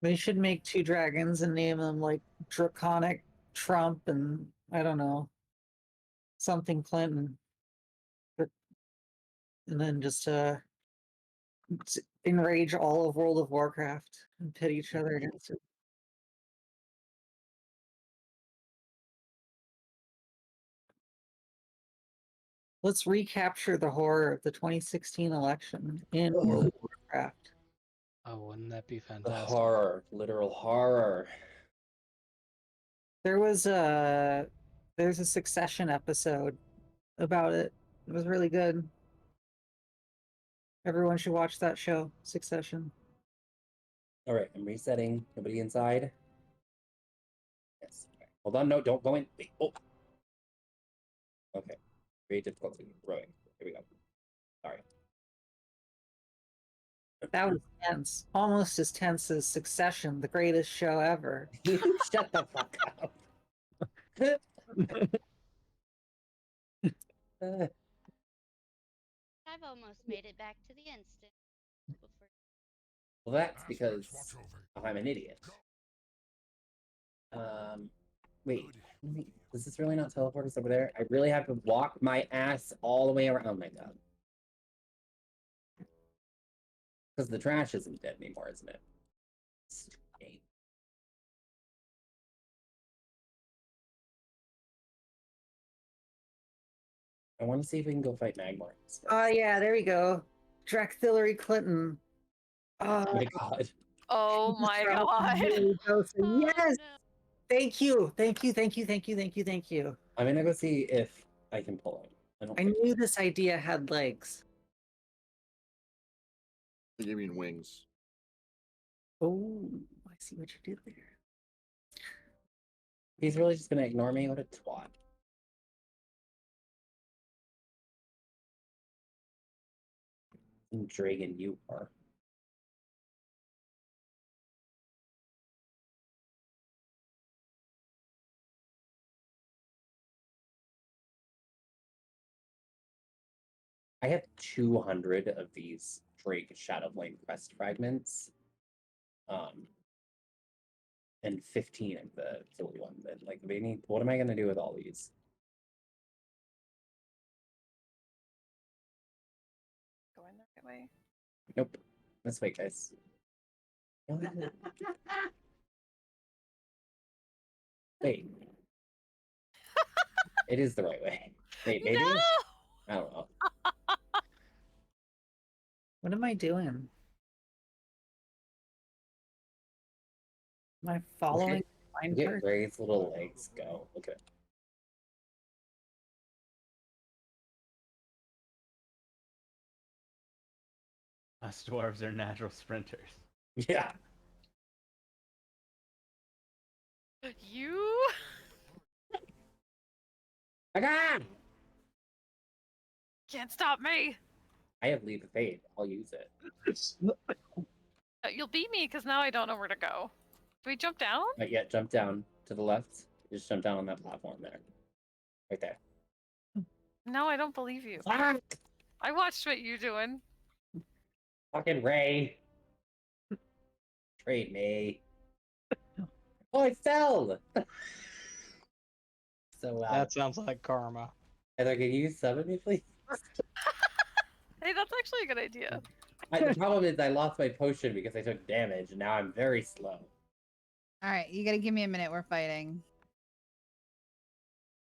They should make 2 dragons and name them like Draconic Trump and I don't know, something Clinton. And then just enrage all of World of Warcraft and pit each other against it. Let's recapture the horror of the 2016 election in World of Warcraft. Oh, wouldn't that be The fantastic? horror, literal horror. There's a Succession episode about it. It was really good. Everyone should watch that show, Succession. All right, I'm resetting. Nobody inside. Yes. Okay. Hold on. No, don't go in. Wait, oh. Okay. Create difficulty. Rowing. Here we go. Sorry. That was tense. Almost as tense as Succession, the greatest show ever. You shut the fuck up. I've almost made it back to the instant. Before... Well, that's because I'm an idiot. Wait. Does this really not teleport us over there? I really have to walk my ass all the way around. Oh my god. Because the trash isn't dead anymore, isn't it? I want to see if we can go fight Magmar. Oh yeah, there we go. Hillary Clinton. Oh my god. Oh my god. Yes. Thank you. Thank you. Thank you. Thank you. Thank you. Thank you. I'm gonna go see if I can pull him. I knew this idea had legs. You mean wings? Oh, I see what you did there. He's really just gonna ignore me? What a twat. Dragon, you are. I have 200 of these Drake Shadowflame quest fragments. And 15 of the Philly one. Then, like, they need. What am I gonna do with all these? Going that way. Nope. This way, guys. Wait. It is the right way. Wait, maybe? No! I don't know. What am I doing? Am I following Look at Gray's little legs go. Look at it. Us dwarves are natural sprinters. Yeah. You? I got him! Can't stop me. I have Leap of Faith. I'll use it. You'll beat me because now I don't know where to go. Do we jump down? Not yet. Jump down to the left. Just jump down on that platform there. Right there. No, I don't believe you. Fuck! I watched what you're doing. Fucking Ray. Trade me. Oh, I fell! So loud. That sounds like karma. Heather, can you summon me, please? Hey, that's actually a good idea. The problem is I lost my potion because I took damage, and now I'm very slow. All right, you gotta give me a minute. We're fighting.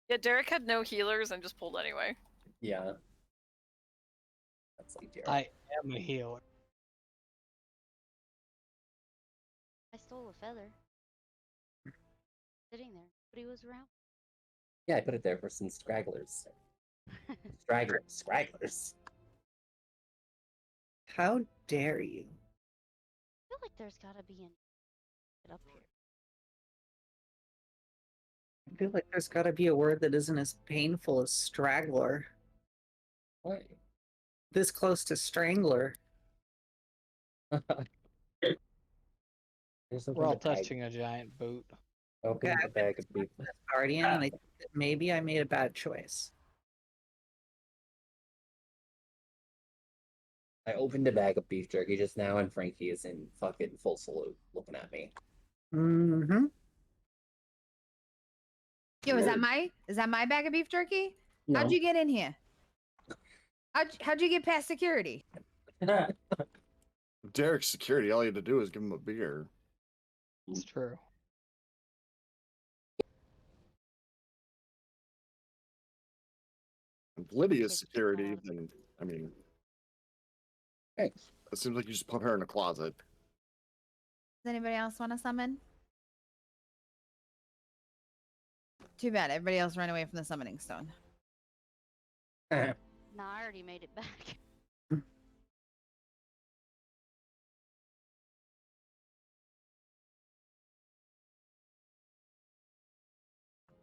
Yeah, Derek had no healers and just pulled anyway. Yeah. That's like Derek. I am a healer. I stole a feather. Sitting there, but he was around. Yeah, I put it there for some stragglers. Stragglers. How dare you? I feel like there's gotta be an get up here. I feel like there's got to be a word that isn't as painful as straggler. What? This close to strangler. We're all touching a giant boot. Open the bag of beef. Guardian, and I think that maybe I made a bad choice. I opened a bag of beef jerky just now, and Frankie is in fucking full salute looking at me. Mm-hmm. Yo, is that my bag of beef jerky? No. How'd you get in here? How'd you get past security? Derek's security, all you had to do is give him a beer. It's true. If Lydia's security, then, I mean... Thanks. It seems like you just put her in a closet. Does anybody else want to summon? Too bad. Everybody else ran away from the summoning stone. Nah, I already made it back.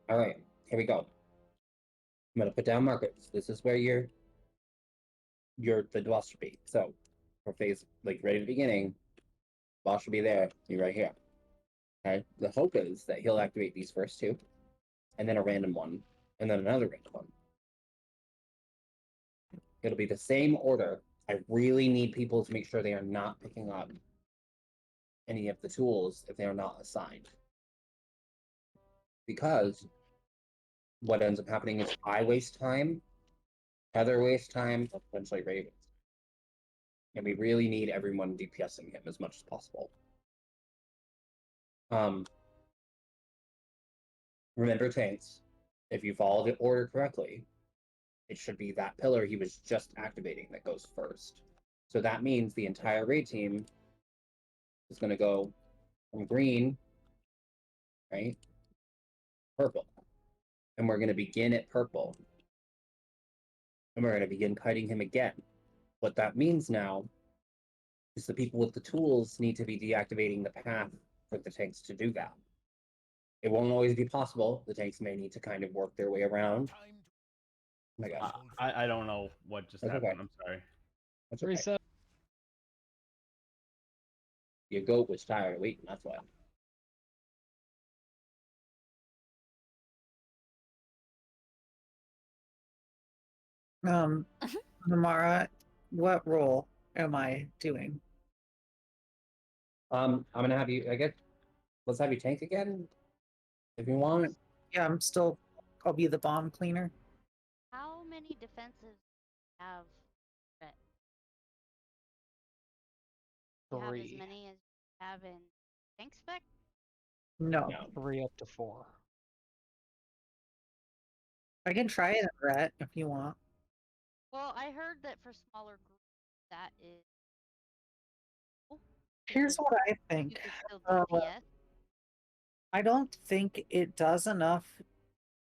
All right, here we go. I'm gonna put down markers. This is where your the boss should be. So for phase like right at the beginning, boss should be there. You're right here. Okay. The hope is that he'll activate these first two, and then a random one, and then another random one. It'll be the same order. I really need people to make sure they are not picking up any of the tools if they are not assigned. Because what ends up happening is I waste time, Heather wastes time, potentially Ray. And we really need everyone DPSing him as much as possible. Remember tanks. If you follow the order correctly, it should be that pillar he was just activating that goes first. So that means the entire raid team is going to go from green, right? Purple. And we're going to begin at purple. And we're going to begin kiting him again. What that means now is the people with the tools need to be deactivating the path for the tanks to do that. It won't always be possible. The tanks may need to kind of work their way around. Oh my gosh. I don't know what just happened. Okay. I'm sorry. That's okay. Reset. Your goat was tired of waiting, that's why. Namara, what role am I doing? I'm gonna have you, I guess, let's have you tank again, if you want. Yeah, I'll be the bomb cleaner. How many defenses have Brett? You have as 3. many as you have in tank spec? No. 3 up to 4. I can try it, Rhett, if you want. Well, I heard that for smaller groups, that is. Here's what I You think. could still Uh, DPS. I don't think it does enough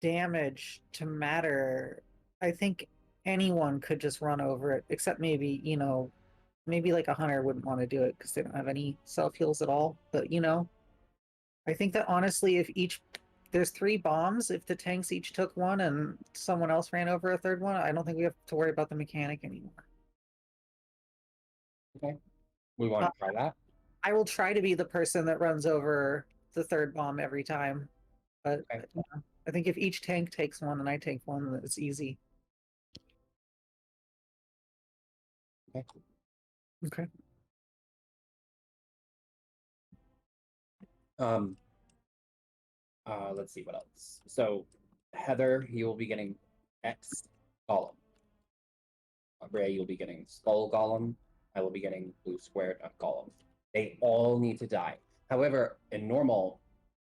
damage to matter. I think anyone could just run over it, except maybe, maybe like a hunter wouldn't want to do it because they don't have any self heals at all. But, I think that honestly, there's 3 bombs, if the tanks each took one and someone else ran over a third one, I don't think we have to worry about the mechanic anymore. Okay. We want to try that? I will try to be the person that runs over the third bomb every time. But I think if each tank takes one and I take one, it's easy. Okay. Okay. Let's see what else. So, Heather, you will be getting X Golem. Ray, you'll be getting Skull Golem. I will be getting Blue Square Golem. They all need to die. However, in normal,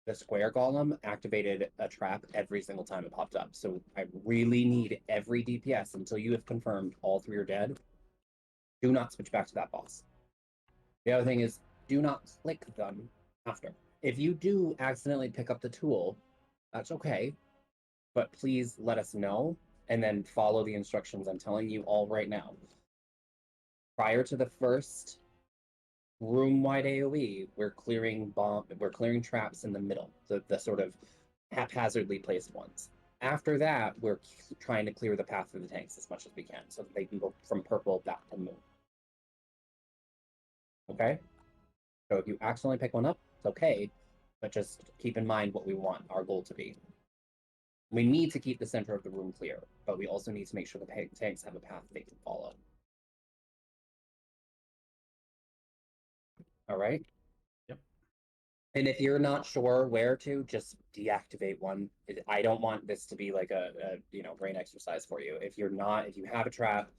the Square Golem activated a trap every single time it popped up. So I really need every DPS until you have confirmed all 3 are dead. Do not switch back to that boss. The other thing is, do not click them after. If you do accidentally pick up the tool, that's okay. But please let us know and then follow the instructions I'm telling you all right now. Prior to the first room-wide AoE, we're clearing traps in the middle, the sort of haphazardly placed ones. After that, we're trying to clear the path for the tanks as much as we can so that they can go from purple back to moon. Okay? So if you accidentally pick one up, it's okay, but just keep in mind what we want our goal to be. We need to keep the center of the room clear, but we also need to make sure the tanks have a path they can follow. All right? Yep. And if you're not sure where to, just deactivate one. I don't want this to be like a brain exercise for you. If you have a trap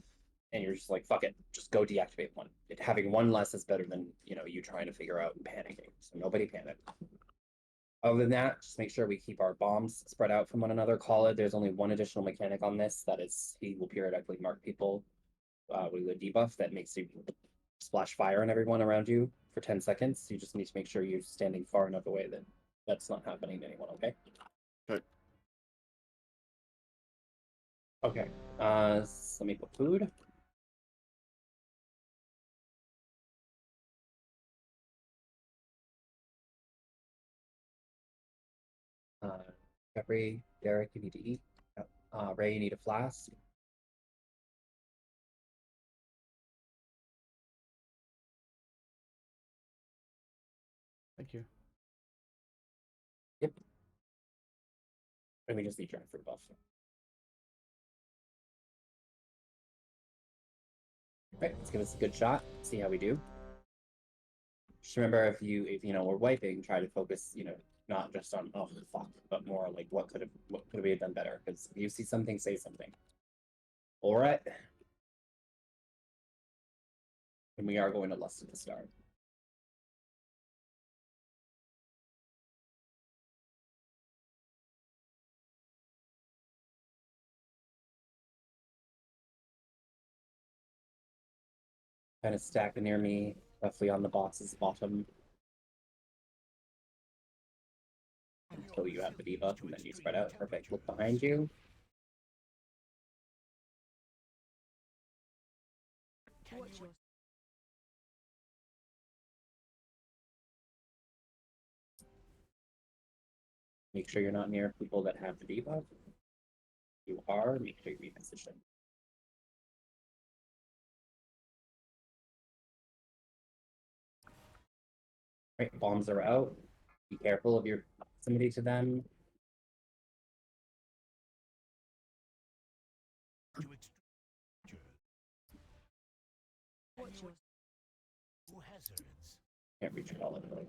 and you're just like, fuck it, just go deactivate one. Having one less is better than, you trying to figure out and panicking. So nobody panic. Other than that, just make sure we keep our bombs spread out from one another. Call it. There's only one additional mechanic on this. That is, he will periodically mark people with a debuff that makes you splash fire on everyone around you for 10 seconds. You just need to make sure you're standing far enough away that that's not happening to anyone, okay? Okay. Okay. So let me put food. Jeffrey, Derek, you need to eat. Ray, you need a flask. Thank you. Yep. And we just need dry fruit buff. Okay, let's give us a good shot. See how we do. Just remember, if you know we're wiping, try to focus, not just on oh fuck, but more like what could we have done better? Because if you see something, say something. All right. And we are going to lust at the start. Kind of stack near me, roughly on the boss's bottom. Until you have the debuff, and then you spread out. Perfect. Look behind you. Make sure you're not near people that have the debuff. If you are, make sure you reposition. Right, bombs are out. Be careful of your proximity to them. Can't reach it all of it.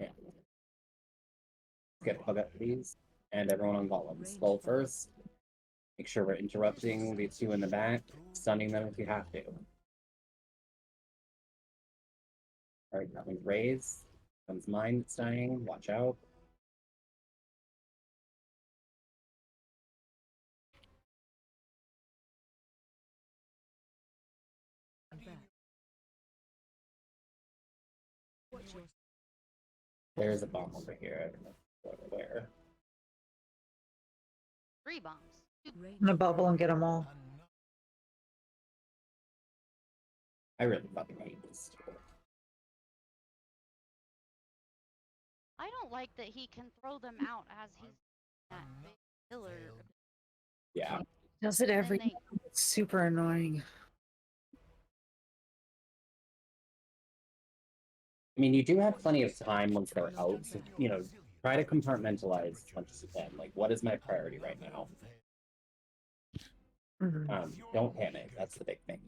Yeah. Get hug up, please. And everyone on golems. Skull first. Make sure we're interrupting the two in the back, stunning them if you have to. Alright, that one's raised. One's mine that's dying. Watch out. There's a bomb over here. I don't know where. 3 bombs. I'm gonna bubble and get them all. I really fucking hate this. I don't like that he can throw them out as he's that big pillar. Yeah. Does it every they- It's super annoying. I mean, you do have plenty of time once they're out, so, try to compartmentalize as much as you can. Like, what is my priority right now? Don't panic. That's the big thing.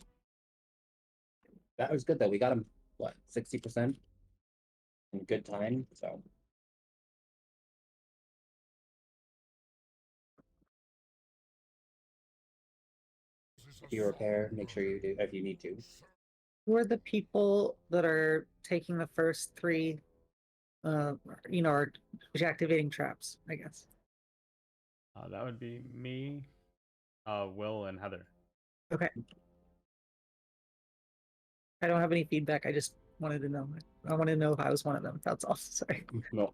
That was good, though. We got him, what, 60%? In good time, so. If you repair, make sure you do, if you need to. Who are the people that are taking the first 3, are activating traps, I guess? That would be me, Will, and Heather. Okay. I don't have any feedback. I just wanted to know. I wanted to know if I was one of them. That's all. Sorry. No.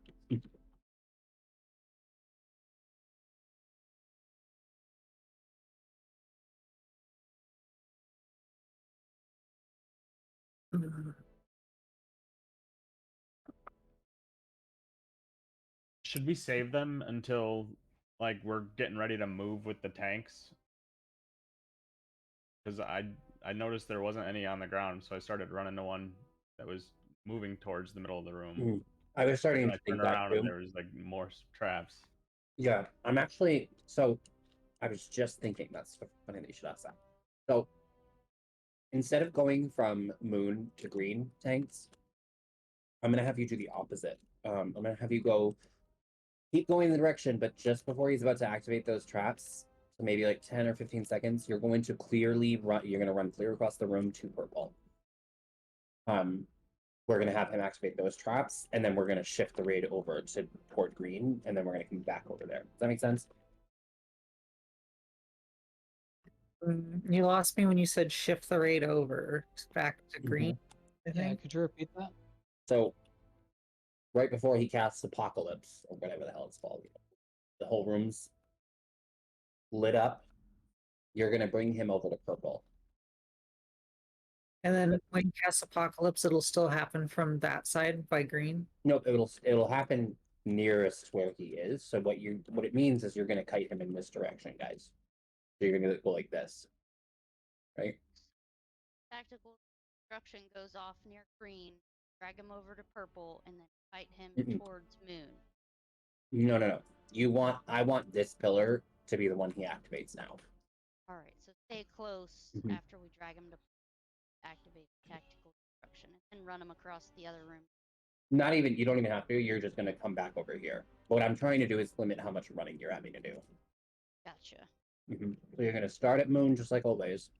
Should we save them until like we're getting ready to move with the tanks? Because I noticed there wasn't any on the ground, so I started running to one that was moving towards the middle of the room. I was starting to I think turned that around too. and there was like more traps. Yeah, I'm actually, so I was just thinking, that's funny that you should ask that. So instead of going from moon to green tanks, I'm gonna have you do the opposite. I'm gonna have you keep going in the direction, but just before he's about to activate those traps, so maybe like 10 or 15 seconds, you're going to you're gonna run clear across the room to purple. We're gonna have him activate those traps, and then we're gonna shift the raid over to port green, and then we're gonna come back over there. Does that make sense? You lost me when you said shift the raid over back to green. I Yeah, think. could you repeat that? So, right before he casts Apocalypse, or whatever the hell it's called, the whole room's lit up. You're gonna bring him over to purple. And then when you cast Apocalypse, it'll still happen from that side by green. Nope, it'll happen nearest where he is. So what it means is you're gonna kite him in this direction, guys. So you're gonna go like this, right? Tactical destruction goes off near green. Drag him over to purple, and then fight him Mm-mm. towards moon. No. I want this pillar to be the one he activates now. All right, so stay close Mhm. after we drag him to activate tactical destruction, and then run him across the other room. Not even, you don't even have to. You're just gonna come back over here. What I'm trying to do is limit how much running you're having to do. Gotcha. So you're gonna start at moon just like always,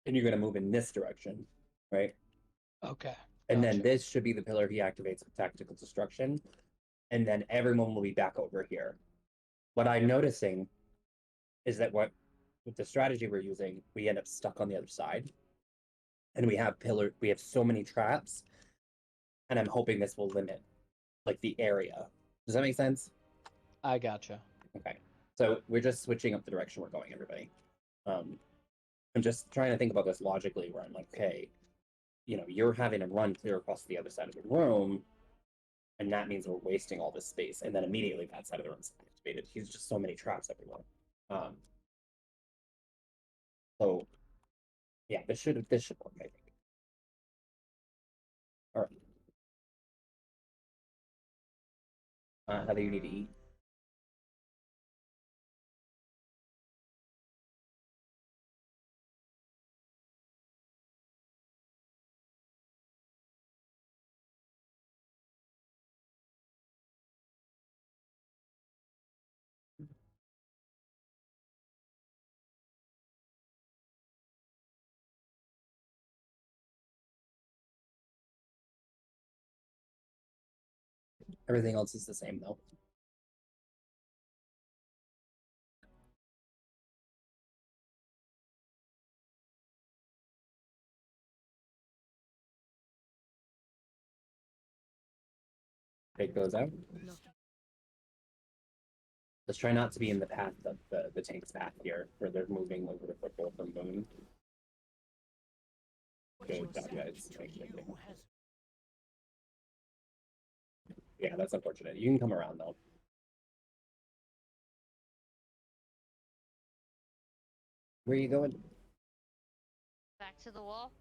and you're gonna move in this direction, right? Okay. And then gotcha. this should be the pillar he activates with tactical destruction, and then everyone will be back over here. What I'm noticing is that with the strategy we're using, we end up stuck on the other side, and we have so many traps, and I'm hoping this will limit like the area. Does that make sense? I gotcha. Okay. So we're just switching up the direction we're going, everybody. I'm just trying to think about this logically where I'm like, okay, you're having to run clear across the other side of the room, and that means we're wasting all this space. And then immediately that side of the room's activated. He's just so many traps everywhere. So yeah, this should work, I think. All right. Heather, you need to eat. Everything else is the same though. Take those out. Let's try not to be in the path of the tank's path here, where they're moving over the football from moon. Good job, guys. Yeah, that's unfortunate. You can come around though. Where are you going? Back to the wall.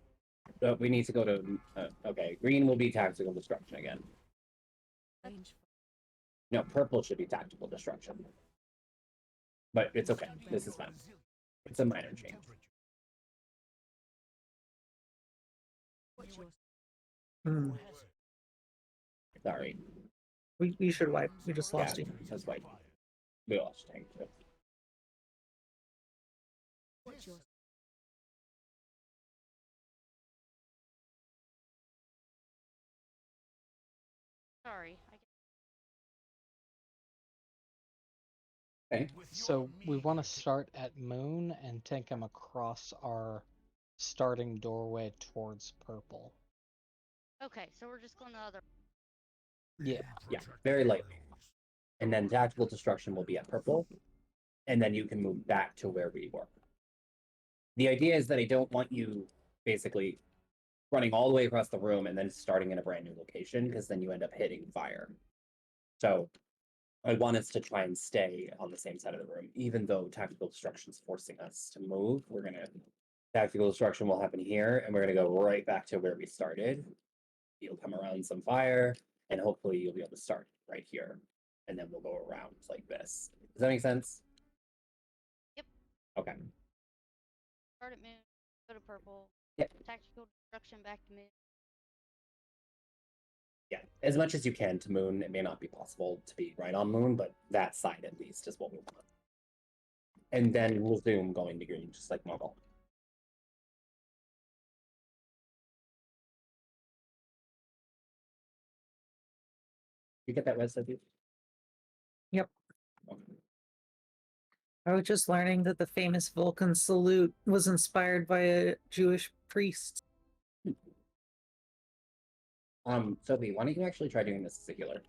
We need to go to. Okay, green will be tactical destruction again. No, purple should be tactical destruction. But it's okay. This is fine. It's a minor change. Hmm. Sorry. We should wipe. We just lost you. That's white. We lost tank too. Sorry. Okay. So we want to start at moon and take him across our starting doorway towards purple. Okay, so we're just going the other. Yeah. Yeah, very lightly. And then tactical destruction will be at purple. And then you can move back to where we were. The idea is that I don't want you basically running all the way across the room and then starting in a brand new location, because then you end up hitting fire. So I want us to try and stay on the same side of the room, even though tactical destruction is forcing us to move. Tactical destruction will happen here, and we're gonna go right back to where we started. You'll come around some fire, and hopefully you'll be able to start right here, and then we'll go around like this. Does that make sense? Yep. Okay. Start at moon. Go to purple. Yep. Tactical destruction back to moon. Yeah, as much as you can to moon. It may not be possible to be right on moon, but that side at least is what we want. And then we'll zoom going to green, just like normal. You get that, Wesley? Yep. Okay. I was just learning that the famous Vulcan salute was inspired by a Jewish priest. Sophie, why don't you actually try doing this as a healer?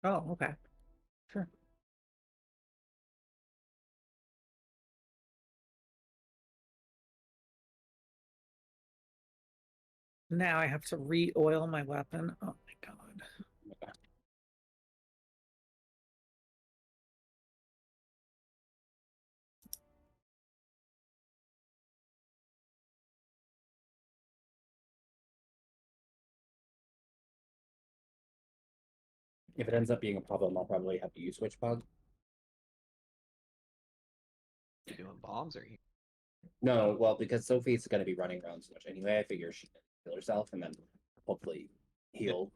Oh, okay. Sure. Now I have to re-oil my weapon. Oh my god. Okay. If it ends up being a problem, I'll probably have to use switch pod. You doing bombs or you? No, well, because Sophie's going to be running around so much anyway, I figure she can heal herself and then hopefully heal.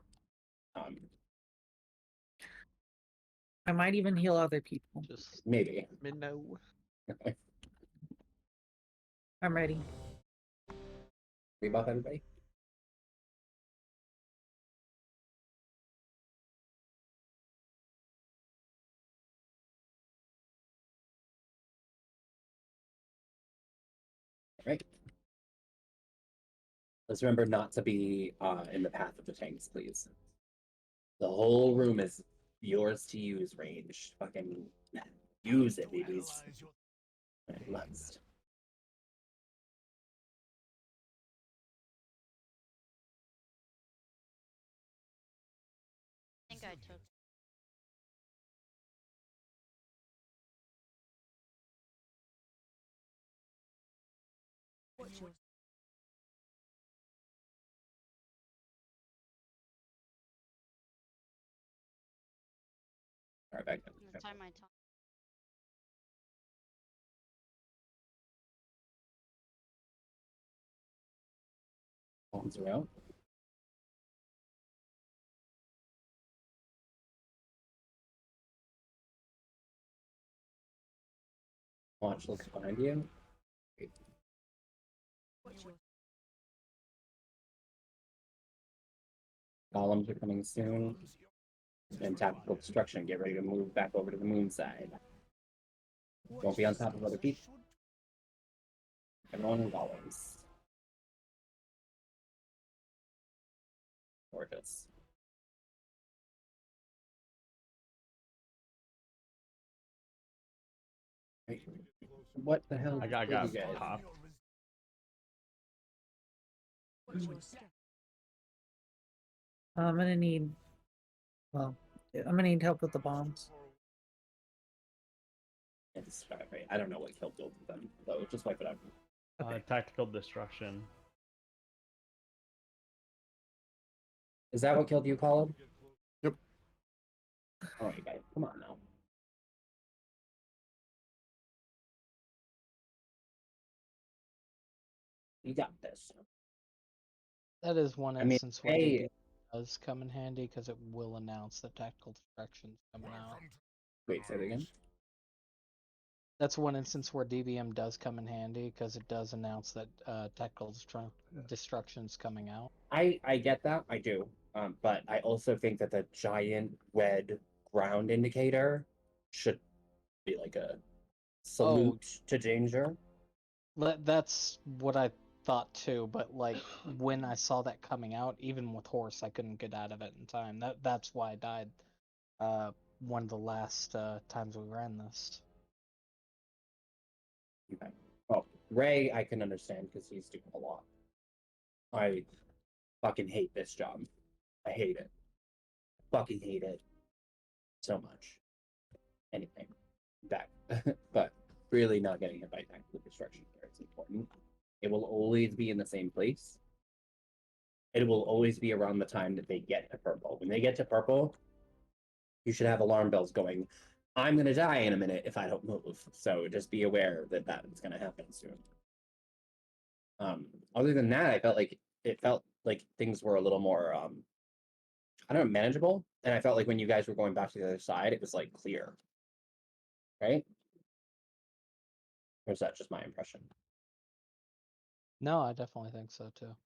I might even heal other people. Just maybe. let me know. I'm ready. Rebuff everybody. Right. Let's remember not to be in the path of the tanks, please. The whole room is yours to use range. Fucking use it, babies. Lust. I think I took. Alright, back I'm gonna tie my tongue. Bombs are out. Watch looks behind you. Great. Golems are coming soon. And tactical destruction. Get ready to move back over to the moon side. Don't be on top of other people. Everyone in golems. Gorgeous. What the hell? I got did you guys? popped. I'm gonna need. Well, I'm gonna need help with the bombs. It's right. I don't know what killed both of them, so just wipe it out. Tactical destruction. Is that what killed you, Colin? Yep. Alright, guys, come on now. You got this. That is one I mean, instance where hey- DB does come in handy because it will announce that tactical destruction's coming out. Wait, say it again. That's one instance where DBM does come in handy because it does announce that tactical destruction's coming out. I get that, I do. But I also think that the giant red ground indicator should be like a salute to danger. That's what I thought too, but like when I saw that coming out, even with horse, I couldn't get out of it in time. That's why I died. One of the last times we ran this. Okay. Well, Ray, I can understand because he's doing a lot. I fucking hate this job. I hate it. Fucking hate it so much. Anyway, back. But really not getting hit by tactical destruction here is important. It will always be in the same place. It will always be around the time that they get to purple. When they get to purple, you should have alarm bells going. I'm gonna die in a minute if I don't move. So just be aware that that's gonna happen soon. Other than that, I felt like things were a little more I don't know, manageable. And I felt like when you guys were going back to the other side, it was like clear. Right? Or is that just my impression? No, I definitely think so too.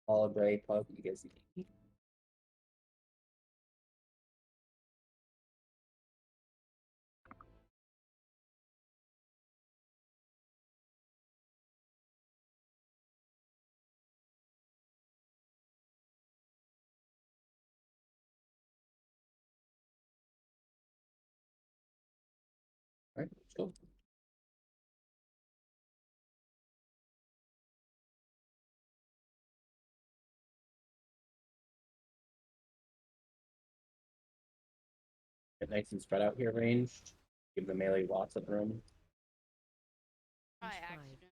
All Bray, Pug, you guys need. All right, let's go. Get nice and spread out here, ranged. Give the melee lots of room. By accident.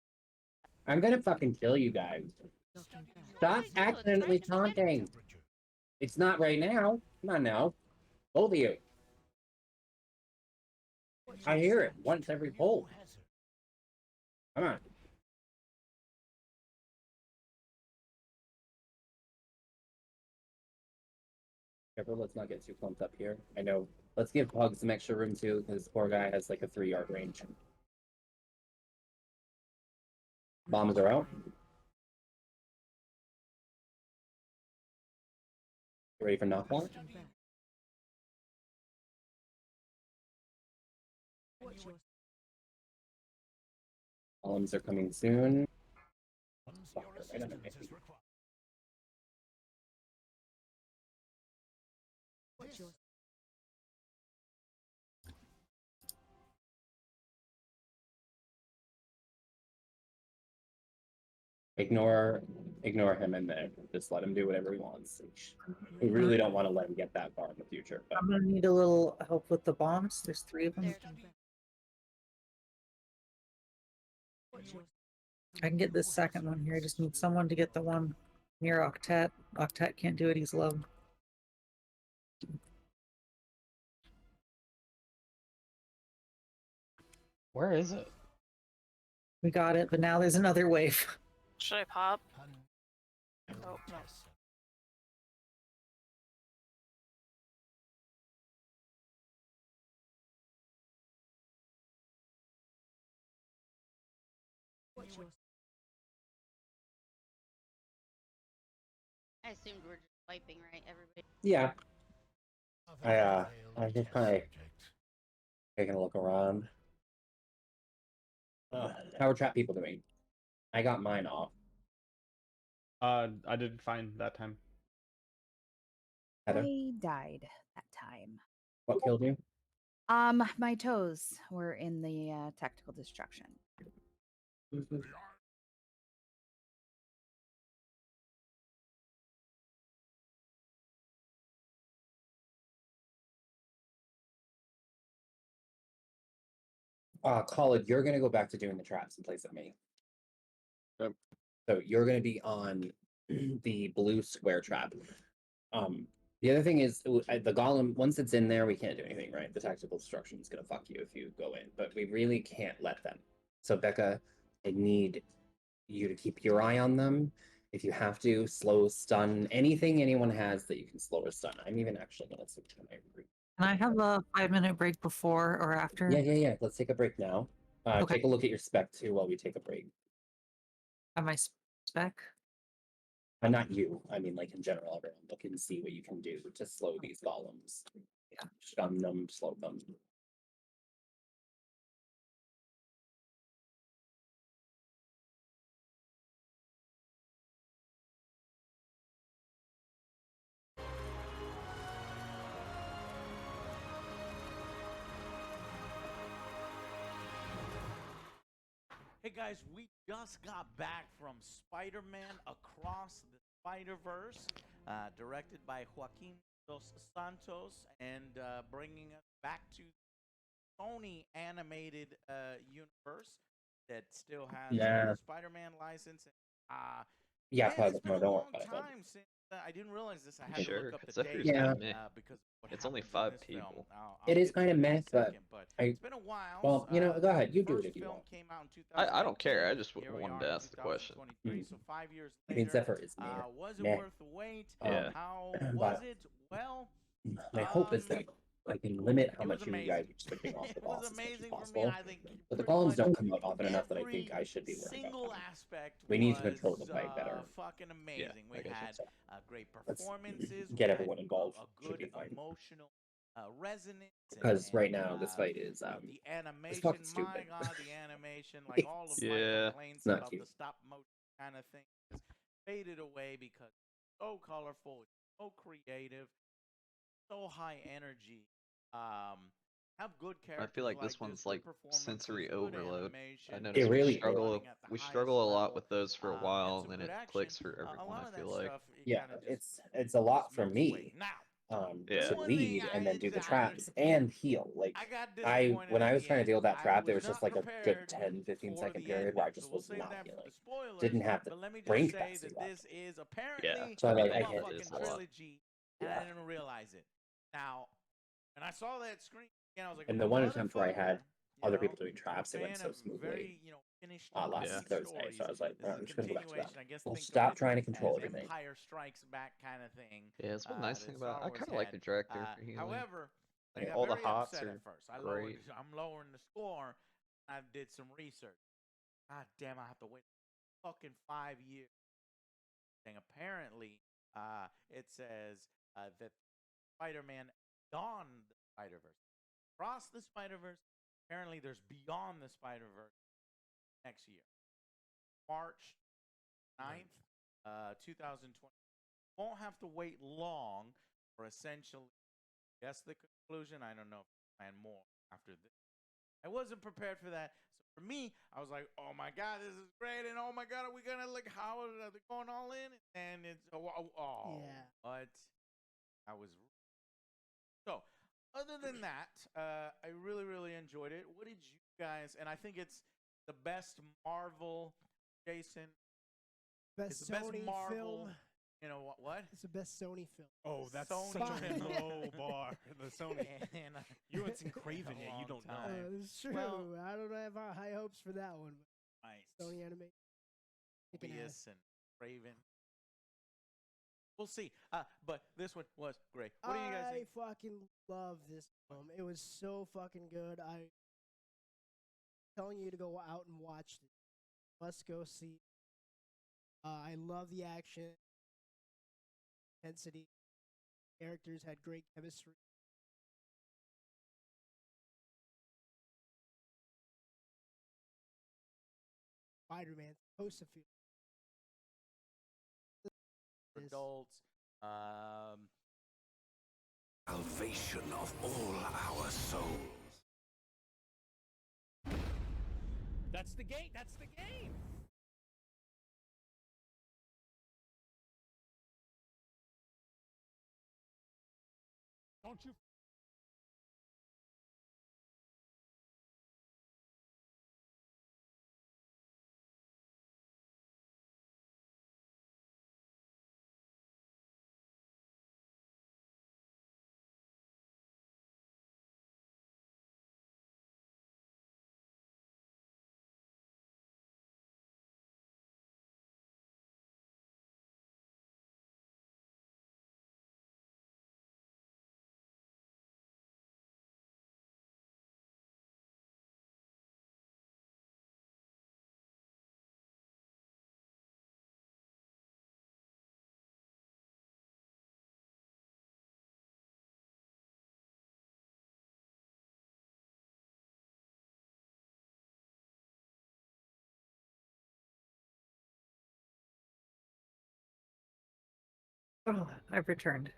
I'm gonna fucking kill you guys. Stop accidentally taunting. It's not right now. Come on now. Both of you. I hear it once every poll. Come on. Careful, let's not get too clumped up here. I know. Let's give Pug some extra room too, because this poor guy has like a 3-yard range. Bombs are out. You ready for knockball? Columns are coming soon. Fuck, they're right under me. Ignore him and then just let him do whatever he wants. We really don't want to let him get that far in the future. But I'm gonna need a little help with the bombs. There's 3 of them. I can get this second one here. I just need someone to get the one near Octet. Octet can't do it, he's low. Where is it? We got it, but now there's another wave. Should I pop? Oh, no. I assumed we're just wiping, right? Everybody. yeah, I just kind of taking a look around. How are trap people doing? I got mine off. I did fine that time. Heather, I died that time. what killed you? My toes were in the tactical destruction. Khalid, you're gonna go back to doing the traps in place of me. Yep. So you're gonna be on the blue square trap. The other thing is the golem. Once it's in there, we can't do anything, right? The tactical destruction is gonna fuck you if you go in, but we really can't let them. So Becca, I need you to keep your eye on them. If you have to, slow, stun, anything anyone has that you can slow or stun. I'm even actually gonna switch to my route. Can I have a 5-minute break before or after? Yeah. Let's take a break now. Okay. Take a look at your spec too while we take a break. Have my spec? Not you. I mean, like in general, everyone look and see what you can do to slow these golems. Yeah, stun them, slow them. Hey guys, we just got back from Spider-Man Across the Spider-Verse, directed by Joaquin Dos Santos, and bringing us back to Sony animated universe that still has the Spider-Man license. Yeah, man, it's been a don't worry long about it. time since I didn't realize this. I had to Sure, look up it's the that date first time, meh. because of what It's only happens in 5 this film. people. It is get to kind of in a meh, but second, it's been a while. Well, you know, go ahead. You do it first if you film want. came out in I don't care. I just Here we wanted are to in ask the question. 2023, so 5 years I mean, later. Zephyr is meh. Was it Meh. worth the wait? Yeah. How But was it? Well, my hope is that I can limit how it much was you amazing. guys are switching off the It was boss as much as amazing for me. possible. I think But the pretty columns much don't come out often enough that I think every I should be worried about single them. aspect We need to control the was, fight better. fucking amazing. I We guess had so. great Let's performances. get we everyone had involved. A Should good be fine. emotional resonance. Because right now this fight is the animation, fucking my stupid. God, the animation, like all of my Yeah. complaints It's not about cute. the stop motion kind of thing, just faded away because it's so colorful, it's so creative, so high energy. Have good I characters. feel like this one's like sensory overload. I noticed It really is. we struggle a lot with those for a while, and then it clicks for a everyone. lot I of feel that like. stuff, Yeah, kinda just it's a lot for melts away. me. Now, to One lead thing and I then do the did- traps and heal. Like I got I disappointed when at I was the trying to end. deal with that I trap, there was was just not like a good prepared 10, 15 for second the period where I ending, just so we'll was save not that for healing. the spoilers. Didn't have the But let me brain just say capacity that left. this is apparently So I a hit fucking a lot. trilogy, and I Yeah. didn't realize it. Now, when I saw that screen again, I was like, And the one attempt where I had other people doing traps, it went so smoothly last Thursday. So I was like, oh, I'm just gonna go back to that. I guess We'll think of stop it trying to control as everything. Empire Strikes Back kind of thing. Yeah, it's one nice that thing Star about. I Wars kind of like the had. director for healing. However, I Like, got all the very hots upset are at first. great. I'm lowering the score. I did some research. God damn, I have to wait fucking 5 years. And apparently, it says that Spider-Man Beyond the Spider-Verse, Across the Spider-Verse. Apparently, there's Beyond the Spider-Verse next year, March 9th, 2020. Won't have to wait long for essentially, guess the conclusion. I don't know if I plan more after this. I wasn't prepared for that. So for me, I was like, oh my God, this is great. And oh my God, are we going to, like, how are they going all in? And it's, Yeah. But I was. So, other than that, I really, really enjoyed it. What did you guys, and I think it's the best Marvel, Jason. Best It's the best Sony Marvel. film. You know what? It's the best Sony film. Oh, that's Sony such a film. low bar. The Sony. And, You haven't seen Craven a yet. You long don't know. time. It's true. Well- I don't have high hopes for that one. But Right. Sony animation. Kicking ass. Morbius and Raven. We'll see. But this one was great. What do you guys I think? fucking love this film. It was so fucking good. I'm telling you to go out and watch this. Must go see. I love the action, intensity. Characters had great chemistry. Spider-Man supposed to feel. For adults. Salvation of all our souls. That's the game. That's the game. Don't you? Oh, I've returned.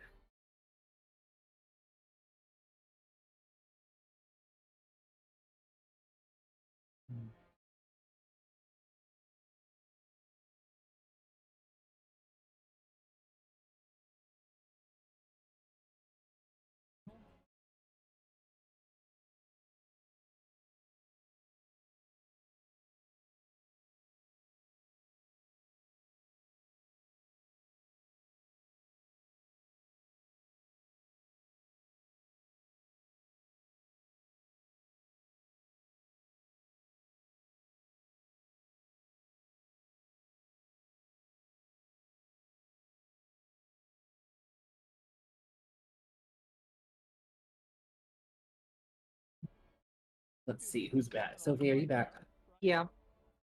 Let's see who's back. Sophie, are you back? Yeah,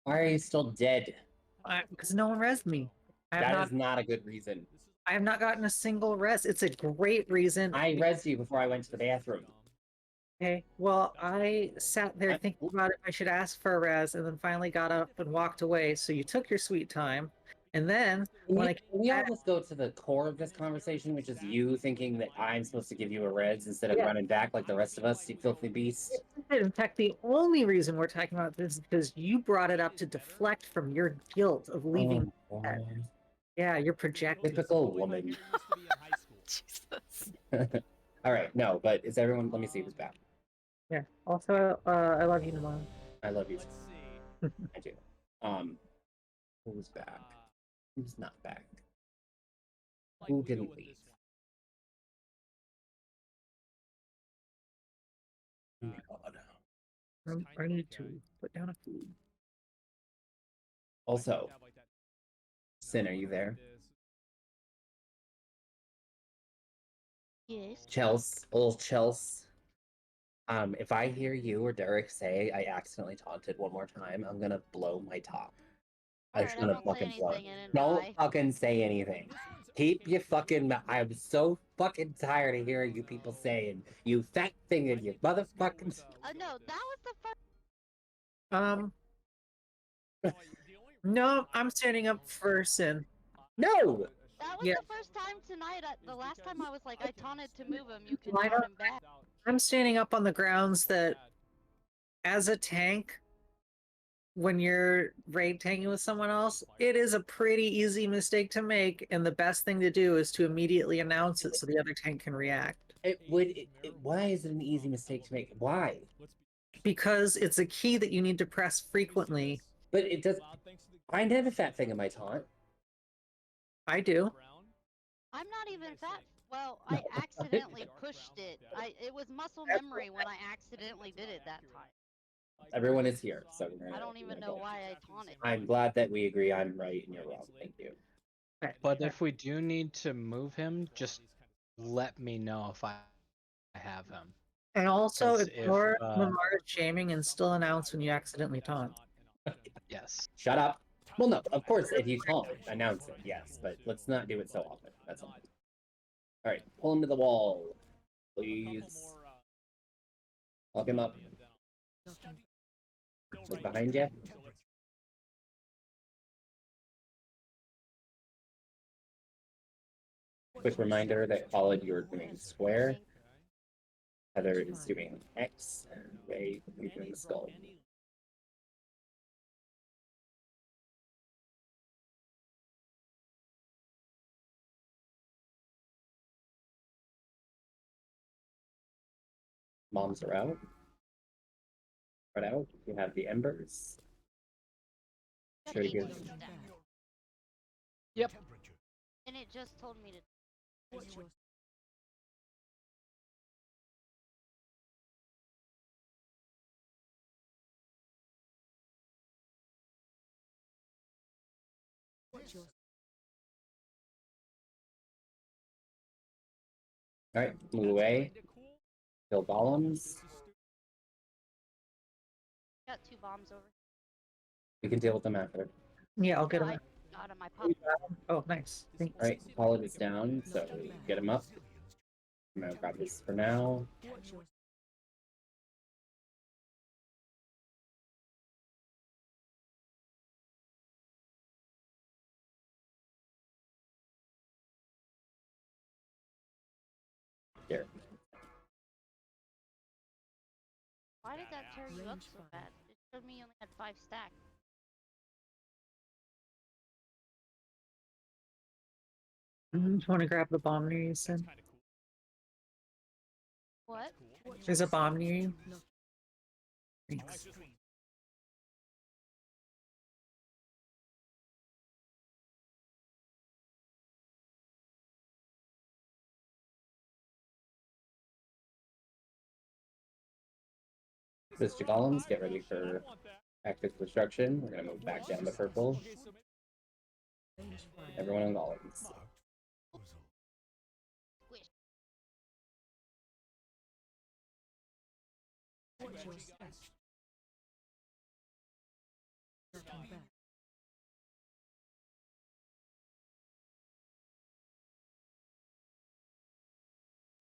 Why are you still dead? because no one rezzed me. That is not a good reason. I have not gotten a single res. It's a great reason. I rezzed you before I went to the bathroom. Okay, well, I sat there thinking about if I should ask for a res, and then finally got up and walked away. So you took your sweet time, and then when I Can we all just go to the core of this conversation, which is you thinking that I'm supposed to give you a res instead of running back like the rest of us, you filthy beast? in fact, the only reason we're talking about this is because you brought it up to deflect from your guilt of leaving. Oh, Yeah, you're projecting. typical woman. Jesus. All right, no, but is everyone? Let me see who's back. Yeah. Also, I love you, Namon. I love you. Let's too. see. I do. Who's back? Who's not back? Who didn't leave? Oh my God. I need to put down a food. Also, Sin, are you there? Yes. Chels, old Chels. If I hear you or Derek say I accidentally taunted one more time, I'm gonna blow my top. I'm Alright, I gonna won't say fucking blow. anything and then Don't die. fucking say anything. Keep your fucking mouth. I'm so fucking tired of hearing you people saying you fat thing and you motherfucking. No, that was the first. No, I'm standing up for Sin. No. That was Yeah. the first time tonight. The last time I was like, I taunted to move him. You can Why taunt not? him back. I'm standing up on the grounds that, as a tank, when you're raid tanking with someone else, it is a pretty easy mistake to make, and the best thing to do is to immediately announce it so the other tank can react. Why is it an easy mistake to make? Why? Because it's a key that you need to press frequently. But it does. I have a fat thing in my taunt. I do. I'm not even fat. Well, I accidentally pushed it. It was muscle memory when I accidentally did it that time. Everyone is here, so I don't even know why I taunted. I'm glad that we agree I'm right and you're wrong. Thank you. But if we do need to move him, just let me know if I have him. And also 'Cause ignore if, Lamar's shaming and still announce when you accidentally taunt. Yes. Shut up. Well, no, of course, if you taunt, announce it, yes, but let's not do it so often. That's all. All right, pull him to the wall, please. Lock him up. Look behind you. Quick reminder that Khalid, you're doing square. Heather is doing X, and Ray, you're doing the skull. Moms are out. Spread out. You have the embers. Sure to get. Yep. And it just told me to. All right, move away. Kill golems. Got 2 bombs over. We can deal with them after. Yeah, I'll get him. I got him. I popped. Oh, nice. Thanks. All right, Khalid is down, so get him up. I'm gonna grab this for now. Here. Why did that tear you up so bad? It showed me you only had 5 stacks. Just want to grab the bomb near you, Sin. What? There's a bomb near you. Thanks. Mr. Golems, get ready for active destruction. We're gonna move back down to purple. Everyone on golems.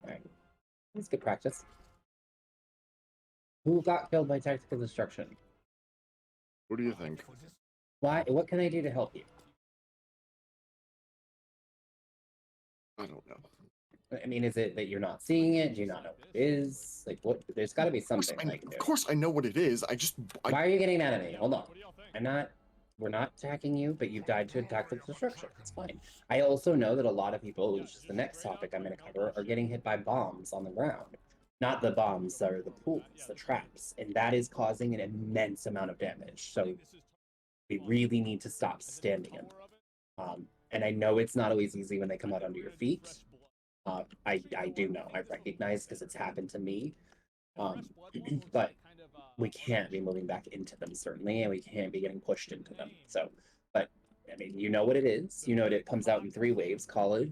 Alright. That's good practice. Who got killed by tactical destruction? What do you think? Why? What can I do to help you? I don't know. I mean, is it that you're not seeing it? Do you not know what it is? Like, what? There's got to be something I can do. Of course, I know what it is. Why are you getting mad at me? Hold on. I'm not we're not attacking you, but you've died to tactical destruction. It's fine. I also know that a lot of people, which is the next topic I'm going to cover, are getting hit by bombs on the ground. Not the bombs that are the pools, the traps, and that is causing an immense amount of damage. So we really need to stop standing in. And I know it's not always easy when they come out under your feet. I do know. I recognize because it's happened to me. But we can't be moving back into them, certainly, and we can't be getting pushed into them. So, but I mean, you know what it is. You know it comes out in 3 waves, college.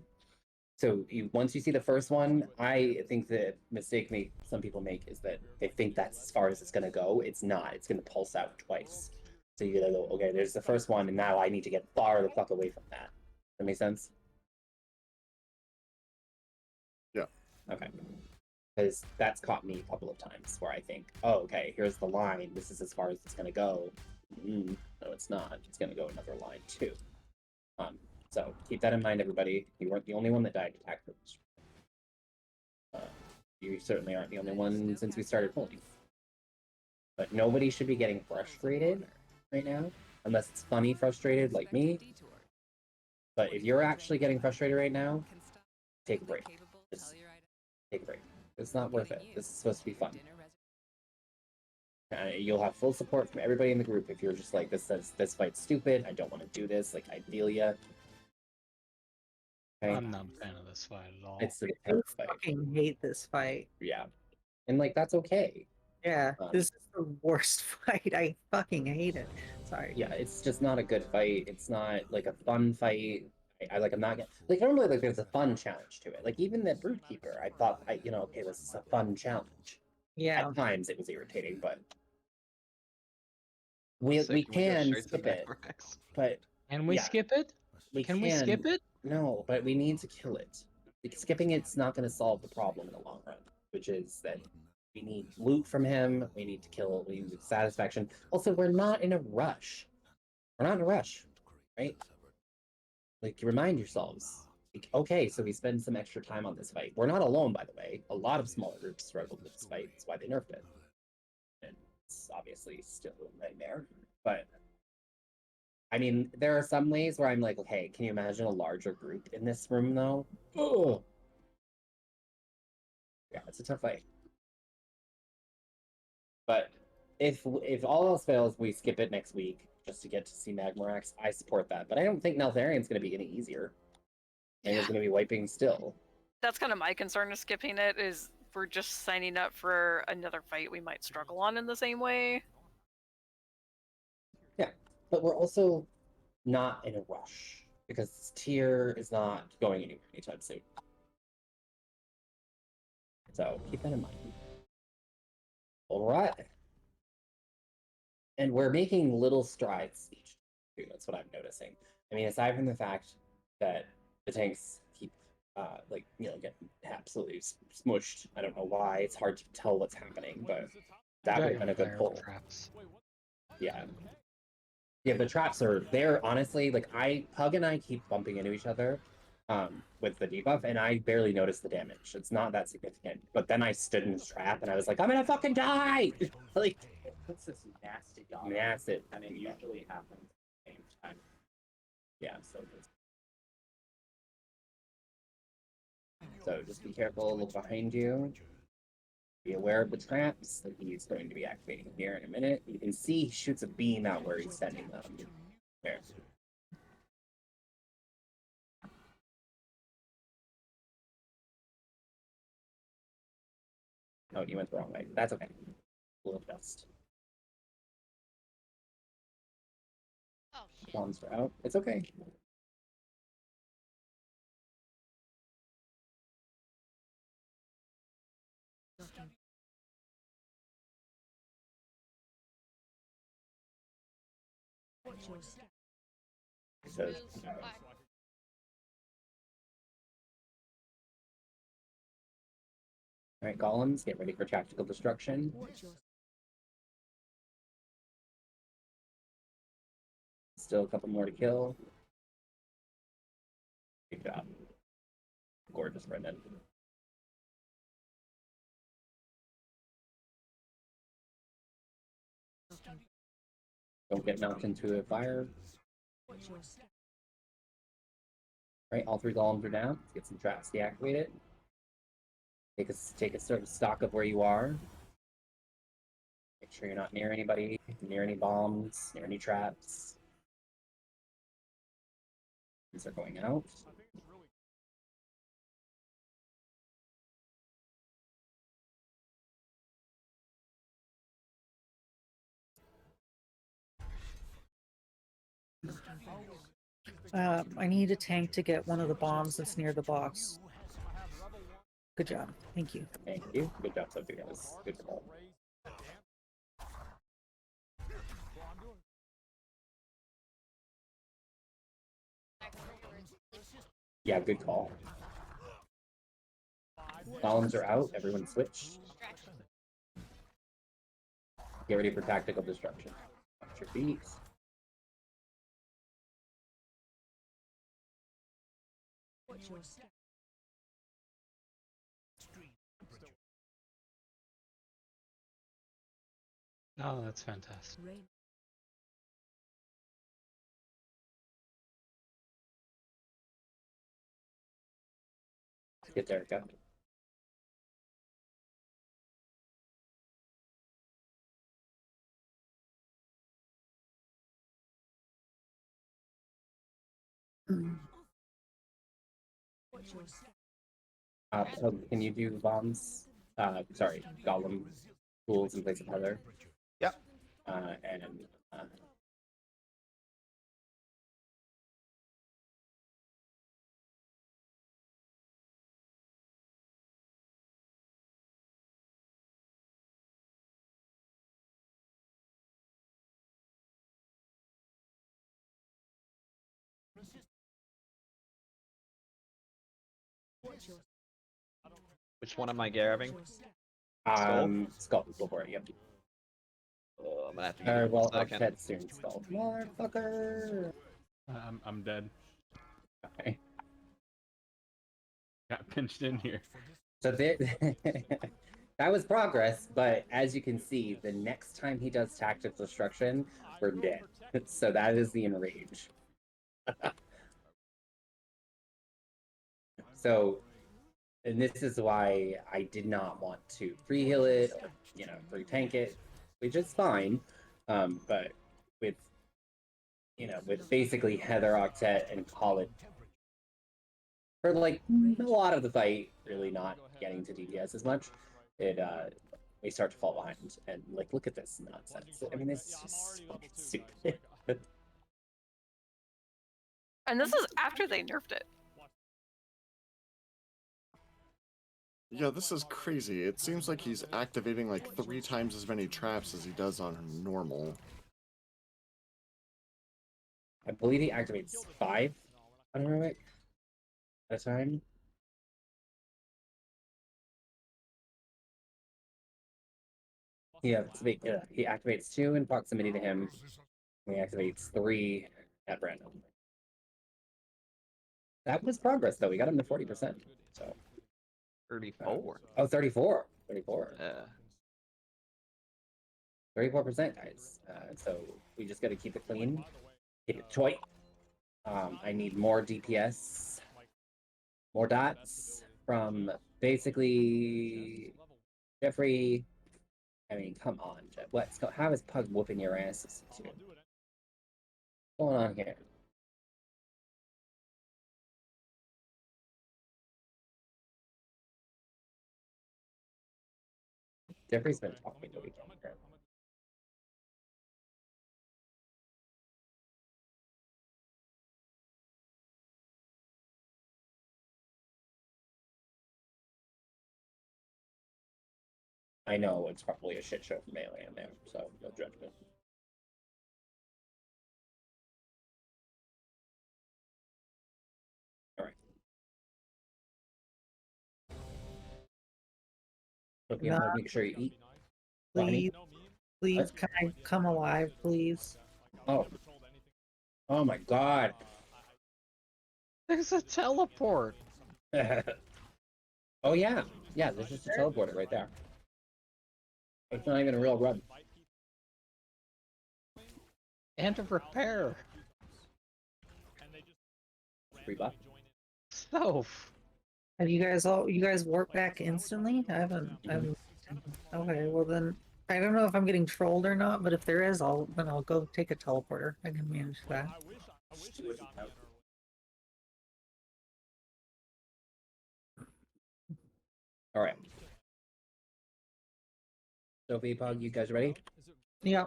So once you see the first one, I think the mistake some people make is that they think that's as far as it's going to go. It's not. It's going to pulse out twice. So you gotta go, okay, there's the first one, and now I need to get far the fuck away from that. That make sense? Yeah. Okay. Because that's caught me a couple of times where I think, oh, okay, here's the line. This is as far as it's going to go. No, it's not. It's going to go another line, too. So keep that in mind, everybody. You weren't the only one that died to tactical destruction. You certainly aren't the only one since we started pulling. But nobody should be getting frustrated right now, unless it's funny frustrated like me. But if you're actually getting frustrated right now, take a break. Just take a break. It's not worth it. This is supposed to be fun. You'll have full support from everybody in the group if you're just like, this fight's stupid, I don't want to do this, like, I feel ya. Okay? I'm not a fan of this fight at all. It's the I fucking hate this fight. Yeah. And, like, that's okay. Yeah, this is the worst fight. I fucking hate it. Sorry. Yeah, it's just not a good fight. It's not, like, a fun fight. I'm not getting... Like, normally, like, there's a fun challenge to it. Like, even the Brute Keeper, I thought, okay, this is a fun challenge. Yeah. At times, it was irritating, but... We Can we go can straight to skip it, Aberrus? but... Can we yeah, skip it? Can we skip it? No, but we need to kill it. Like, skipping it's not going to solve the problem in the long run, which is that we need loot from him, we need to kill, we need satisfaction. Also, we're not in a rush. We're not in a rush, right? Like, remind yourselves. Like, okay, so we spend some extra time on this fight. We're not alone, by the way. A lot of smaller groups struggled with this fight. That's why they nerfed it. And it's obviously still a nightmare, but... I mean, there are some ways where I'm like, okay, can you imagine a larger group in this room, though? Oh! Yeah, it's a tough fight. But if all else fails, we skip it next week just to get to see Magmorax. I support that. But I don't think Neltharian's going to be any easier. I think it's going to be wiping still. That's kind of my concern of skipping it, is we're just signing up for another fight we might struggle on in the same way. Yeah, but we're also not in a rush because this tier is not going anywhere anytime soon. So keep that in mind. All right. And we're making little strides each time. That's what I'm noticing. I mean, aside from the fact that the tanks keep, getting absolutely smushed. I don't know why. It's hard to tell what's happening, but that would have been a good pull. Yeah. Yeah, the traps are there. Honestly, like Pug and I keep bumping into each other with the debuff, and I barely noticed the damage. It's not that significant. But then I stood in this trap, and I was like, I'm gonna fucking die! Like, That's this nasty dog. massive. And it usually happens at the same time. Yeah, so just be careful, look behind you. Be aware of the traps that he's going to be activating here in a minute. You can see he shoots a beam out where he's sending them. There. Oh, you went the wrong way. That's okay. We'll adjust. Oh, shit. Bombs are out. It's okay. So, alright, golems, get ready for tactical destruction. Still a couple more to kill. Good job. Gorgeous, Brendan. Don't get knocked into a fire. Right, all 3 golems are down. Let's get some traps deactivated. Take a sort of stock of where you are. Make sure you're not near anybody, near any bombs, near any traps. These are going out. I need a tank to get one of the bombs that's near the boss. Good job. Thank you. Thank you. Good job, Sophie. That was good call. Yeah, good call. Golems are out. Everyone switch. Get ready for tactical destruction. Watch your feet. Oh, that's fantastic. Get there, go. So can you do bombs? Sorry, golem tools in place of Heather. Yep. And Which one am I grabbing? Skull. Go for it. Yep. Oh, I'm gonna have to give it Well, a second. Architect soon. Skull. Motherfucker. I'm dead. Okay. Got pinched in here. So there, that was progress, but as you can see, the next time he does tactical destruction, we're dead. So that is the enrage. So, and this is why I did not want to pre-heal it, or, pre-tank it, which is fine. But with, with basically Heather Octet and Call it for like a lot of the fight, really not getting to DPS as much, we start to fall behind. And like, look at this nonsense. I mean, it's just fucking stupid. And this is after they nerfed it. Yeah, this is crazy. It seems like he's activating like 3 times as many traps as he does on normal. I believe he activates 5 on heroic at a time. He activates 2 in proximity to him. And he activates 3 at random. That was progress, though. We got him to 40%. So 34. 34. 34. Yeah. 34%, guys. So we just got to keep it clean. Keep it tight. I need more DPS. More dots from basically Jeffrey. I mean, come on, Jeff. How is Pug whooping your asses? What's going on here? Jeffrey's been talking to weekend. I know it's probably a shit show for Melee in there, so no judgment. All right. So you have to make sure you eat. Please, please, can I come alive, please? Oh my god. There's a teleport. Oh yeah. Yeah, there's just a teleporter right there. It's not even a real run. And to repair. Free buff. So. Have you guys warp back instantly? I haven't. Okay, well then, I don't know if I'm getting trolled or not, but if there is, then I'll go take a teleporter. I can manage that. All right. Sophie, Pug, you guys ready? Yeah.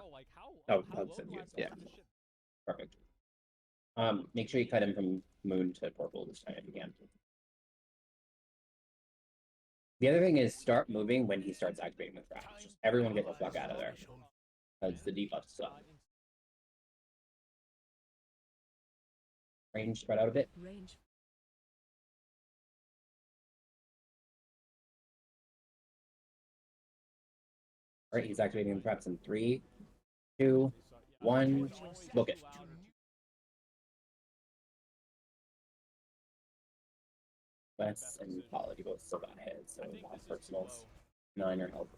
Oh, Pug said you. Yeah. Perfect. Make sure you cut him from moon to purple this time if you can. The other thing is start moving when he starts activating the traps. Just everyone get the fuck out of there. Because the debuff suck. Range spread out a bit. Alright, he's activating the traps in 3, 2, 1. Book it. Wes and Quality both still got hit, so lost personals. 9 are health.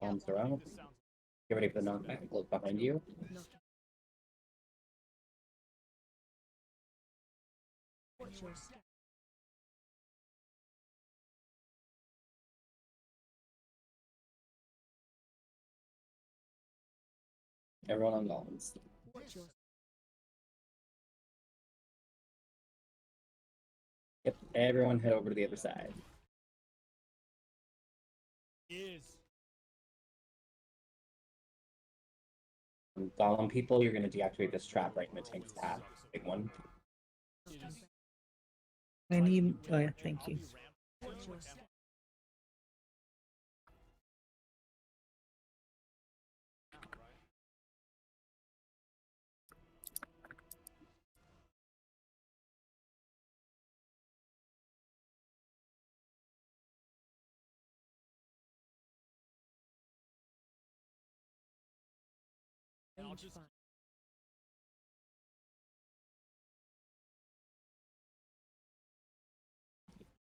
Bombs around. Get ready for the knockback. Look behind you. Everyone on golems. Yep, everyone head over to the other side. Golem people, you're going to deactivate this trap right in the tank's path. Big one. I need. Oh yeah, thank you.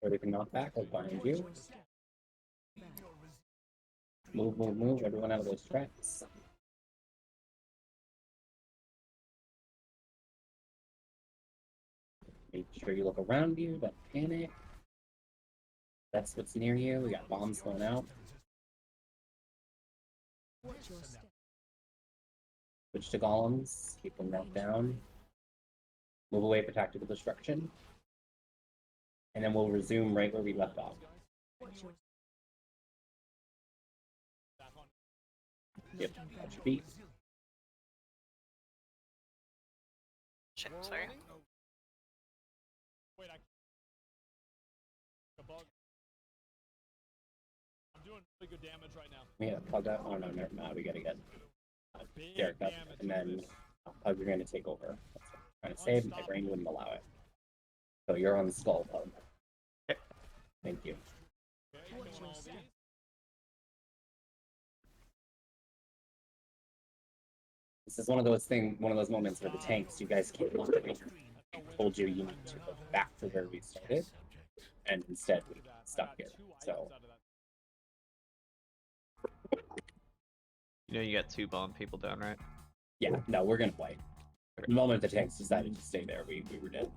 Everything knocked back, look behind you. Move, move, move, everyone out of those traps. Make sure you look around you, don't panic. That's what's near you. We got bombs going out. Switch to golems, keep them knocked down. Move away for tactical destruction. And then we'll resume right where we left off. Yep, that should be. Shit, sorry. Wait, I'm doing really good damage right now. Yeah, plug out. Oh no, never mind. We gotta get Derek up, and then Pug, you're gonna take over. That's what I'm trying to save. My brain wouldn't allow it. So you're on the skull, Pug. Thank you. This is one of those moments where the tanks, you guys can't look at me. I told you need to go back to where we started, and instead we stuck here. So You know you got 2 bomb people down, right? yeah, no, we're gonna play. The moment the tanks decided to stay there, we were dead.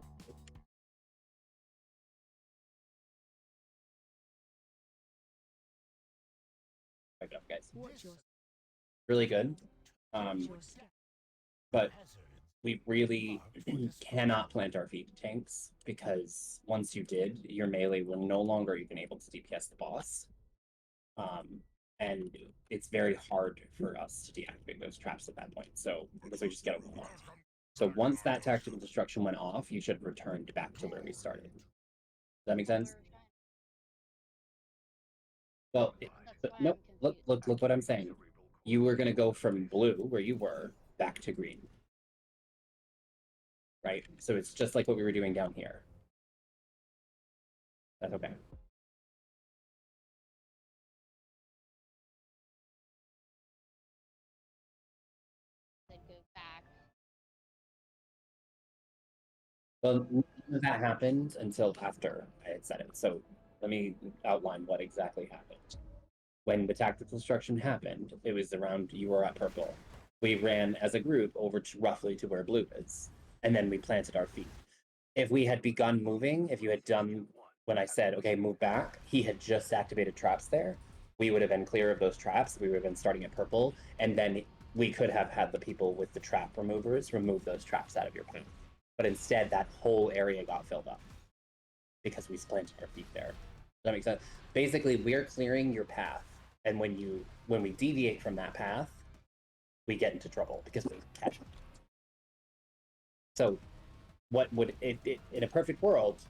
Back up, guys. Really good. But we really cannot plant our feet in tanks, because once you did, your melee will no longer even able to DPS the boss. And it's very hard for us to deactivate those traps at that point. So because we just get overwhelmed. So once that tactical destruction went off, you should have returned back to where we started. Does that make sense? Well, nope. Look what I'm saying. You were gonna go from blue, where you were, back to green. Right? So it's just like what we were doing down here. That's okay. Then go back. Well, that happened until after I had said it. So let me outline what exactly happened. When the tactical destruction happened, it was around you were at purple. We ran as a group over to roughly to where blue is, and then we planted our feet. If we had begun moving, if you had done when I said, okay, move back, he had just activated traps there. We would have been clear of those traps. We would have been starting at purple, and then we could have had the people with the trap removers remove those traps out of your path. But instead, that whole area got filled up because we planted our feet there. Does that make sense? Basically, we're clearing your path, and when we deviate from that path, we get into trouble because we catch them. So, what would it in a perfect world?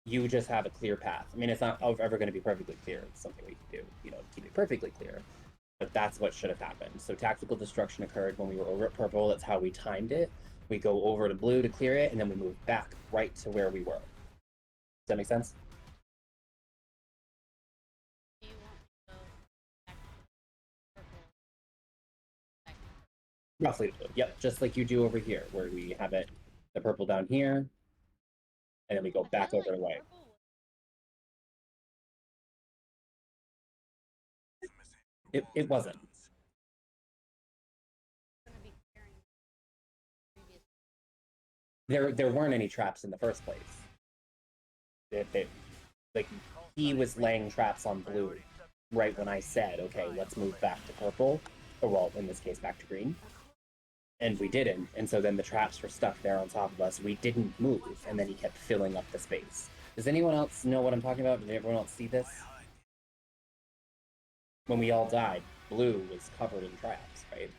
You just have a clear path. I mean, it's not ever going to be perfectly clear. It's something we can do, keep it perfectly clear. But that's what should have happened. So tactical destruction occurred when we were over at purple. That's how we timed it. We go over to blue to clear it, and then we move back right to where we were. Does that make sense? Roughly blue. Yep, just like you do over here, where we have it, the purple down here, and then we go back over the way. It wasn't. There weren't any traps in the first place. Like he was laying traps on blue right when I said, okay, let's move back to purple, or well, in this case, back to green. And we didn't, and so then the traps were stuck there on top of us. We didn't move, and then he kept filling up the space. Does anyone else know what I'm talking about? Did everyone else see this? When we all died, blue was covered in traps, right?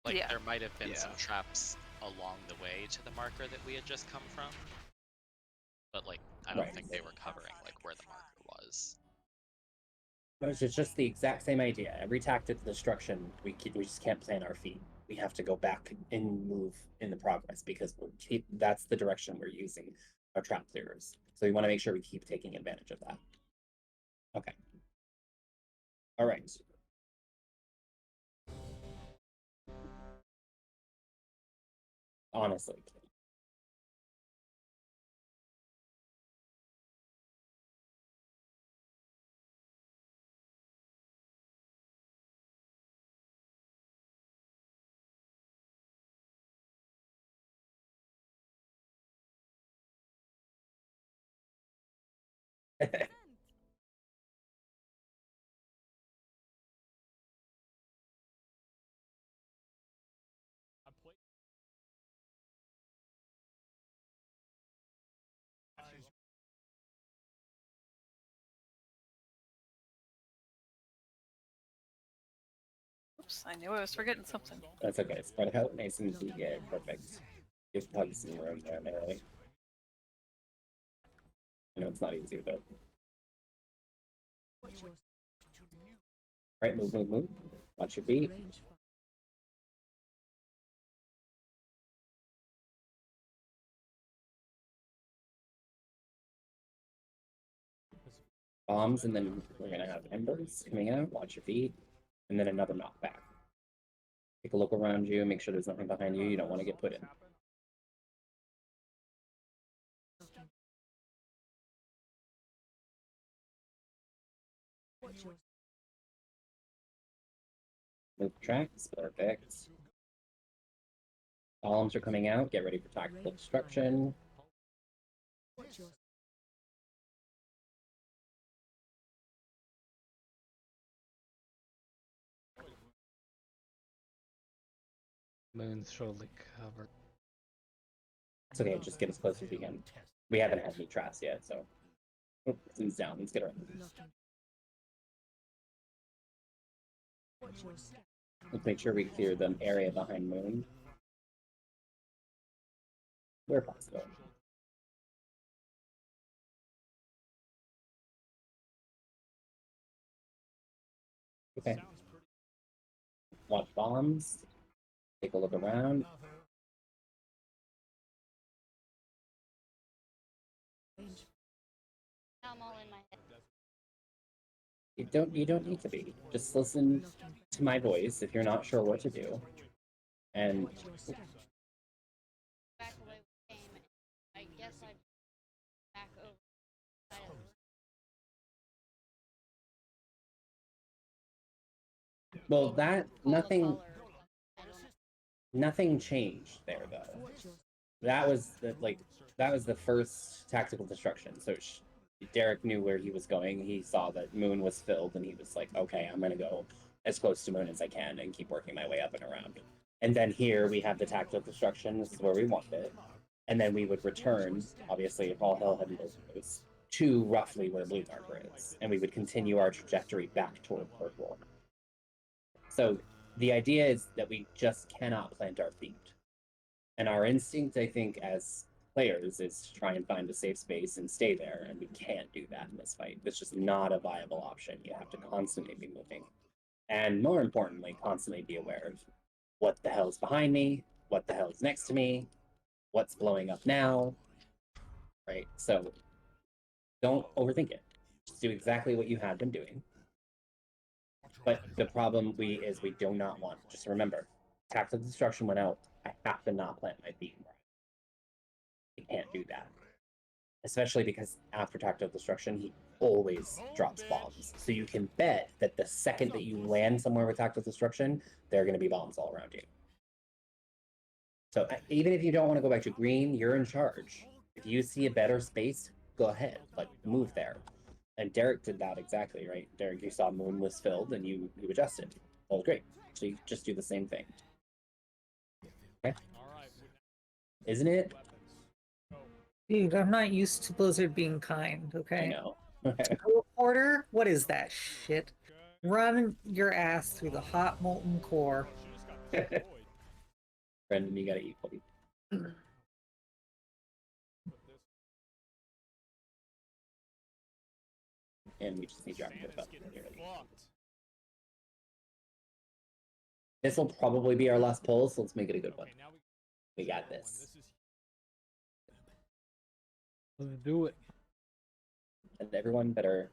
Like there might have been some traps along the way to the marker that we had just come from, but like I don't think they were covering like where the marker was. It's just the exact same idea. Every tactical destruction, we just can't plant our feet. We have to go back and move in the progress because that's the direction we're using our trap clearers. So we want to make sure we keep taking advantage of that. Okay. All right. Honestly. Oops, I knew I was forgetting something. That's okay. Spread it out nice and easy. Yeah, perfect. Give Pug some room there, Mary. I know it's not easy, but. Right, move, move, move. Watch your feet. Bombs, and then we're gonna have embers coming out. Watch your feet, and then another knockback. Take a look around you. Make sure there's nothing behind you. You don't want to get put in. Move tracks. Perfect. Columns are coming out. Get ready for tactical destruction. Moon's totally covered. It's okay, just get as close as you can. We haven't had any traps yet, so. Oh, zooms down. Let's get around. Let's make sure we clear the area behind Moon. Where possible. Okay. Watch bombs. Take a look around. I'm all in my head. You don't need to be. Just listen to my voice if you're not sure what to do. And Back away we came. I guess I Well, that nothing changed there though. That was the first tactical destruction. So Derek knew where he was going. He saw that Moon was filled, and he was like, "Okay, I'm gonna go as close to Moon as I can and keep working my way up and around." And then here we have the tactical destruction. This is where we want it. And then we would return, obviously, if all hell hadn't broken loose, to roughly where Blue Marker is, and we would continue our trajectory back toward purple. So the idea is that we just cannot plant our feet. And our instinct, I think, as players, is to try and find a safe space and stay there, and we can't do that in this fight. It's just not a viable option. You have to constantly be moving. And more importantly, constantly be aware of what the hell's behind me, what the hell's next to me, what's blowing up now, right? So don't overthink it. Just do exactly what you had been doing. But the problem is we do not want, just remember, tactical destruction went out. I have to not plant my feet. You can't do that. Especially because after tactical destruction, he always drops bombs. So you can bet that the second that you land somewhere with tactical destruction, there are going to be bombs all around you. So even if you don't want to go back to green, you're in charge. If you see a better space, go ahead, like move there. And Derek did that exactly, right? Derek, you saw Moon was filled and you adjusted. That was great. So you just do the same thing. Okay? Isn't it? Dude, I'm not used to Blizzard being kind, okay? I know. Reporter, what is that shit? Run your ass through the hot molten core. Brendan, you gotta eat, buddy. And we just need to put up. This will probably be our last poll, so let's make it a good one. We got this. Let's do it. And everyone better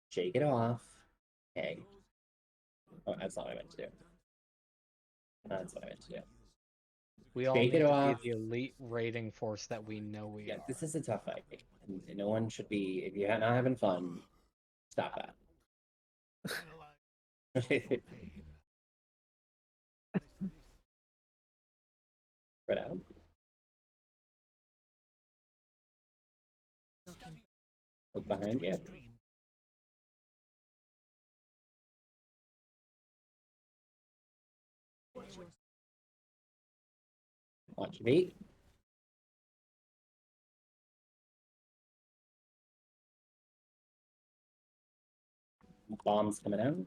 shake it off. Okay. Oh, that's not what I meant to do. That's what I meant to do. We all Shake need it to off. be the elite raiding force that we know we are. This is a tough fight. And no one should be, if you're not having fun, stop that. Spread out. Look behind you. Watch your feet. Bombs coming out.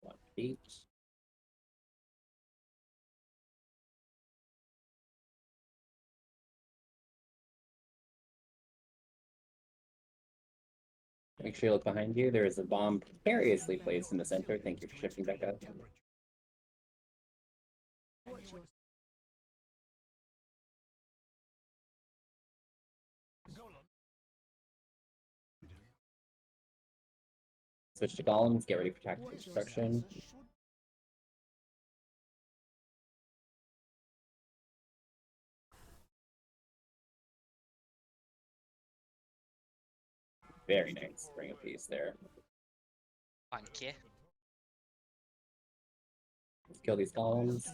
Watch your feet. Make sure you look behind you. There is a bomb precariously placed in the center. Thank you for shifting back up. Switch to golems. Get ready for tactical destruction. Very nice. Bring a piece there. Thank you. Let's kill these golems.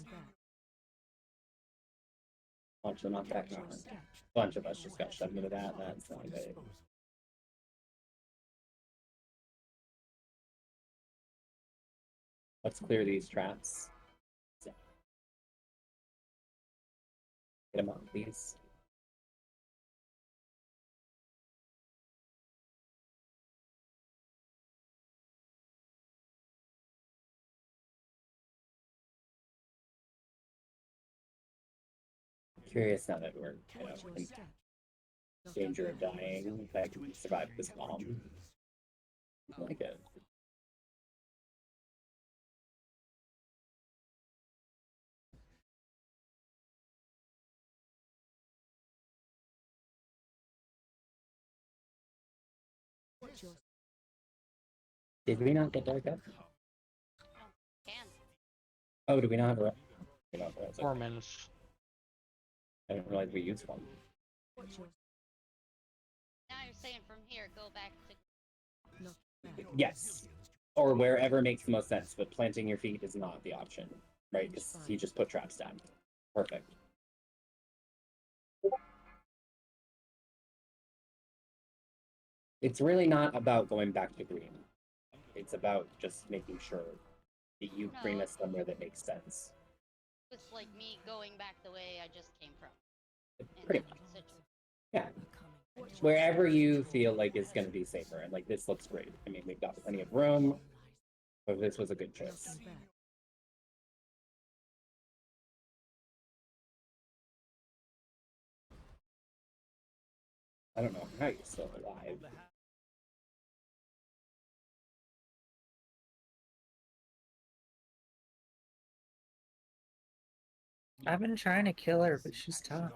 Launch them off back on. A bunch of us just got shoved into that. That's not good. Let's clear these traps. Get them out, please. Curious now that we're in danger of dying, if I can survive this bomb. I like it. Did we not get dark up? Oh, do we not have a... 4 minutes. I didn't realize we used one. Now you're saying from here, go back to. Yes. Or wherever makes the most sense, but planting your feet is not the option, right? Because he just put traps down. Perfect. It's really not about going back to green. It's about just making sure that you bring us somewhere that makes sense. It's like me going back the way I just came from. Pretty much. Yeah. Wherever you feel like it's going to be safer. And like this looks great. I mean, we've got plenty of room. So this was a good choice. I don't know how you're still alive. I've been trying to kill her, but she's tough.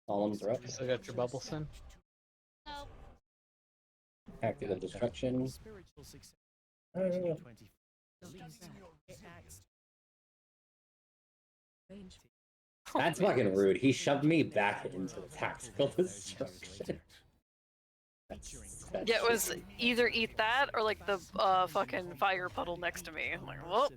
Columns are up. You still got your bubble sim? No. Active of destruction. That's fucking rude. He shoved me back into the tactical destruction. That's Yeah, it was either eat that or like the fucking fire puddle next to me. I'm like, well.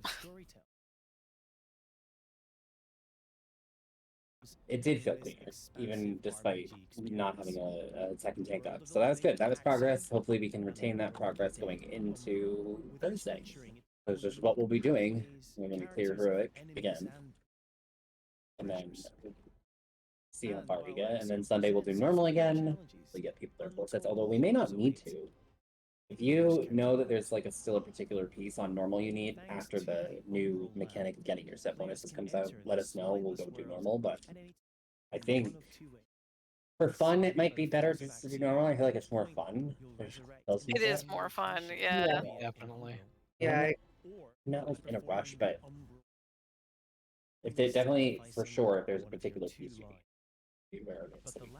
It did feel cleaner, even despite not having a second tank up. So that was good. That was progress. Hopefully we can retain that progress going into Thursday. Because this is what we'll be doing. We're going to clear heroic again. And then see how far we get. And then Sunday we'll do normal again. We get people their full sets, although we may not need to. If you know that there's like still a particular piece on normal you need after the new mechanic of getting your set bonuses comes out, let us know. We'll go do normal. But I think for fun, it might be better just to do normal. I feel like it's more fun. It is more fun, yeah. Definitely. Yeah. Not like in a rush, but if they definitely for sure if there's a particular piece you need, be aware of it.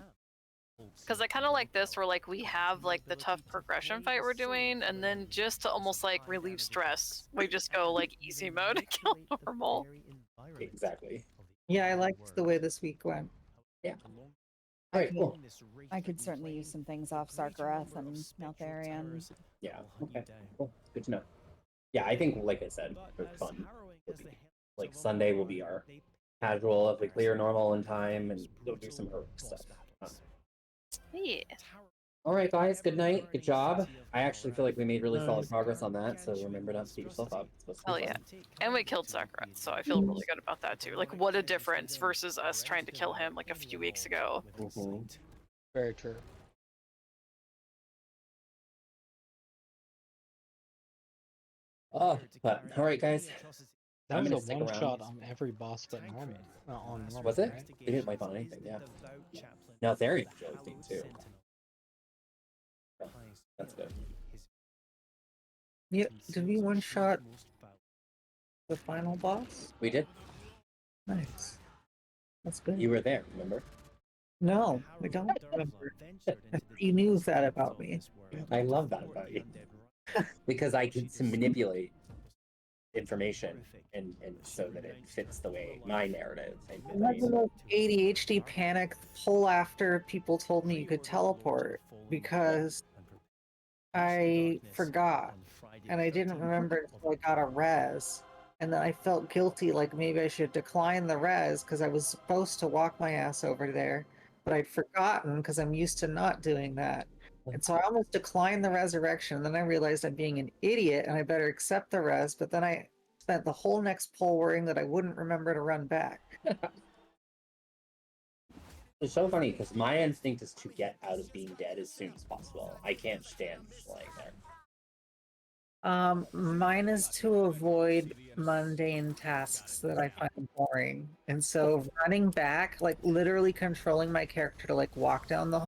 Because I kind of like this where like we have like the tough progression fight we're doing, and then just to almost like relieve stress, we just go like easy mode and kill normal. Exactly. Yeah, I liked the way this week went. Yeah. All right, cool. I could certainly use some things off Sarkareth and Maltharion. Yeah. Okay. Cool. Good to know. Yeah, I think like I said, for fun, like Sunday will be our casual if we clear normal in time and go do some heroic stuff. Yeah. All right, guys. Good night. Good job. I actually feel like we made really solid progress on that. So remember not to beat yourself up. It's supposed to be Hell yeah. fun. And we killed Sakura, so I feel really good about that too. Like, what a difference versus us trying to kill him like a few weeks ago. Very true. Oh, but all right, guys. That I'm was gonna a stick one around. shot on every boss but normal. On normal, Was it? right? They didn't wipe on anything. Yeah. Now Therian's really clean too. Oh, that's good. Yeah, did we one shot the final boss? We did. Nice. That's good. You were there, remember? No, I don't remember. You knew that about me. I love that about you. Because I can manipulate information and so that it fits the way my narrative. I had the most ADHD panic pull after people told me you could teleport because I forgot and I didn't remember until I got a res. And then I felt guilty, like maybe I should decline the res because I was supposed to walk my ass over there, but I'd forgotten because I'm used to not doing that. And so I almost declined the resurrection. And then I realized I'm being an idiot and I better accept the res. But then I spent the whole next pull worrying that I wouldn't remember to run back. It's so funny because my instinct is to get out of being dead as soon as possible. I can't stand just laying there. Mine is to avoid mundane tasks that I find boring. And so running back, like literally controlling my character to like walk down the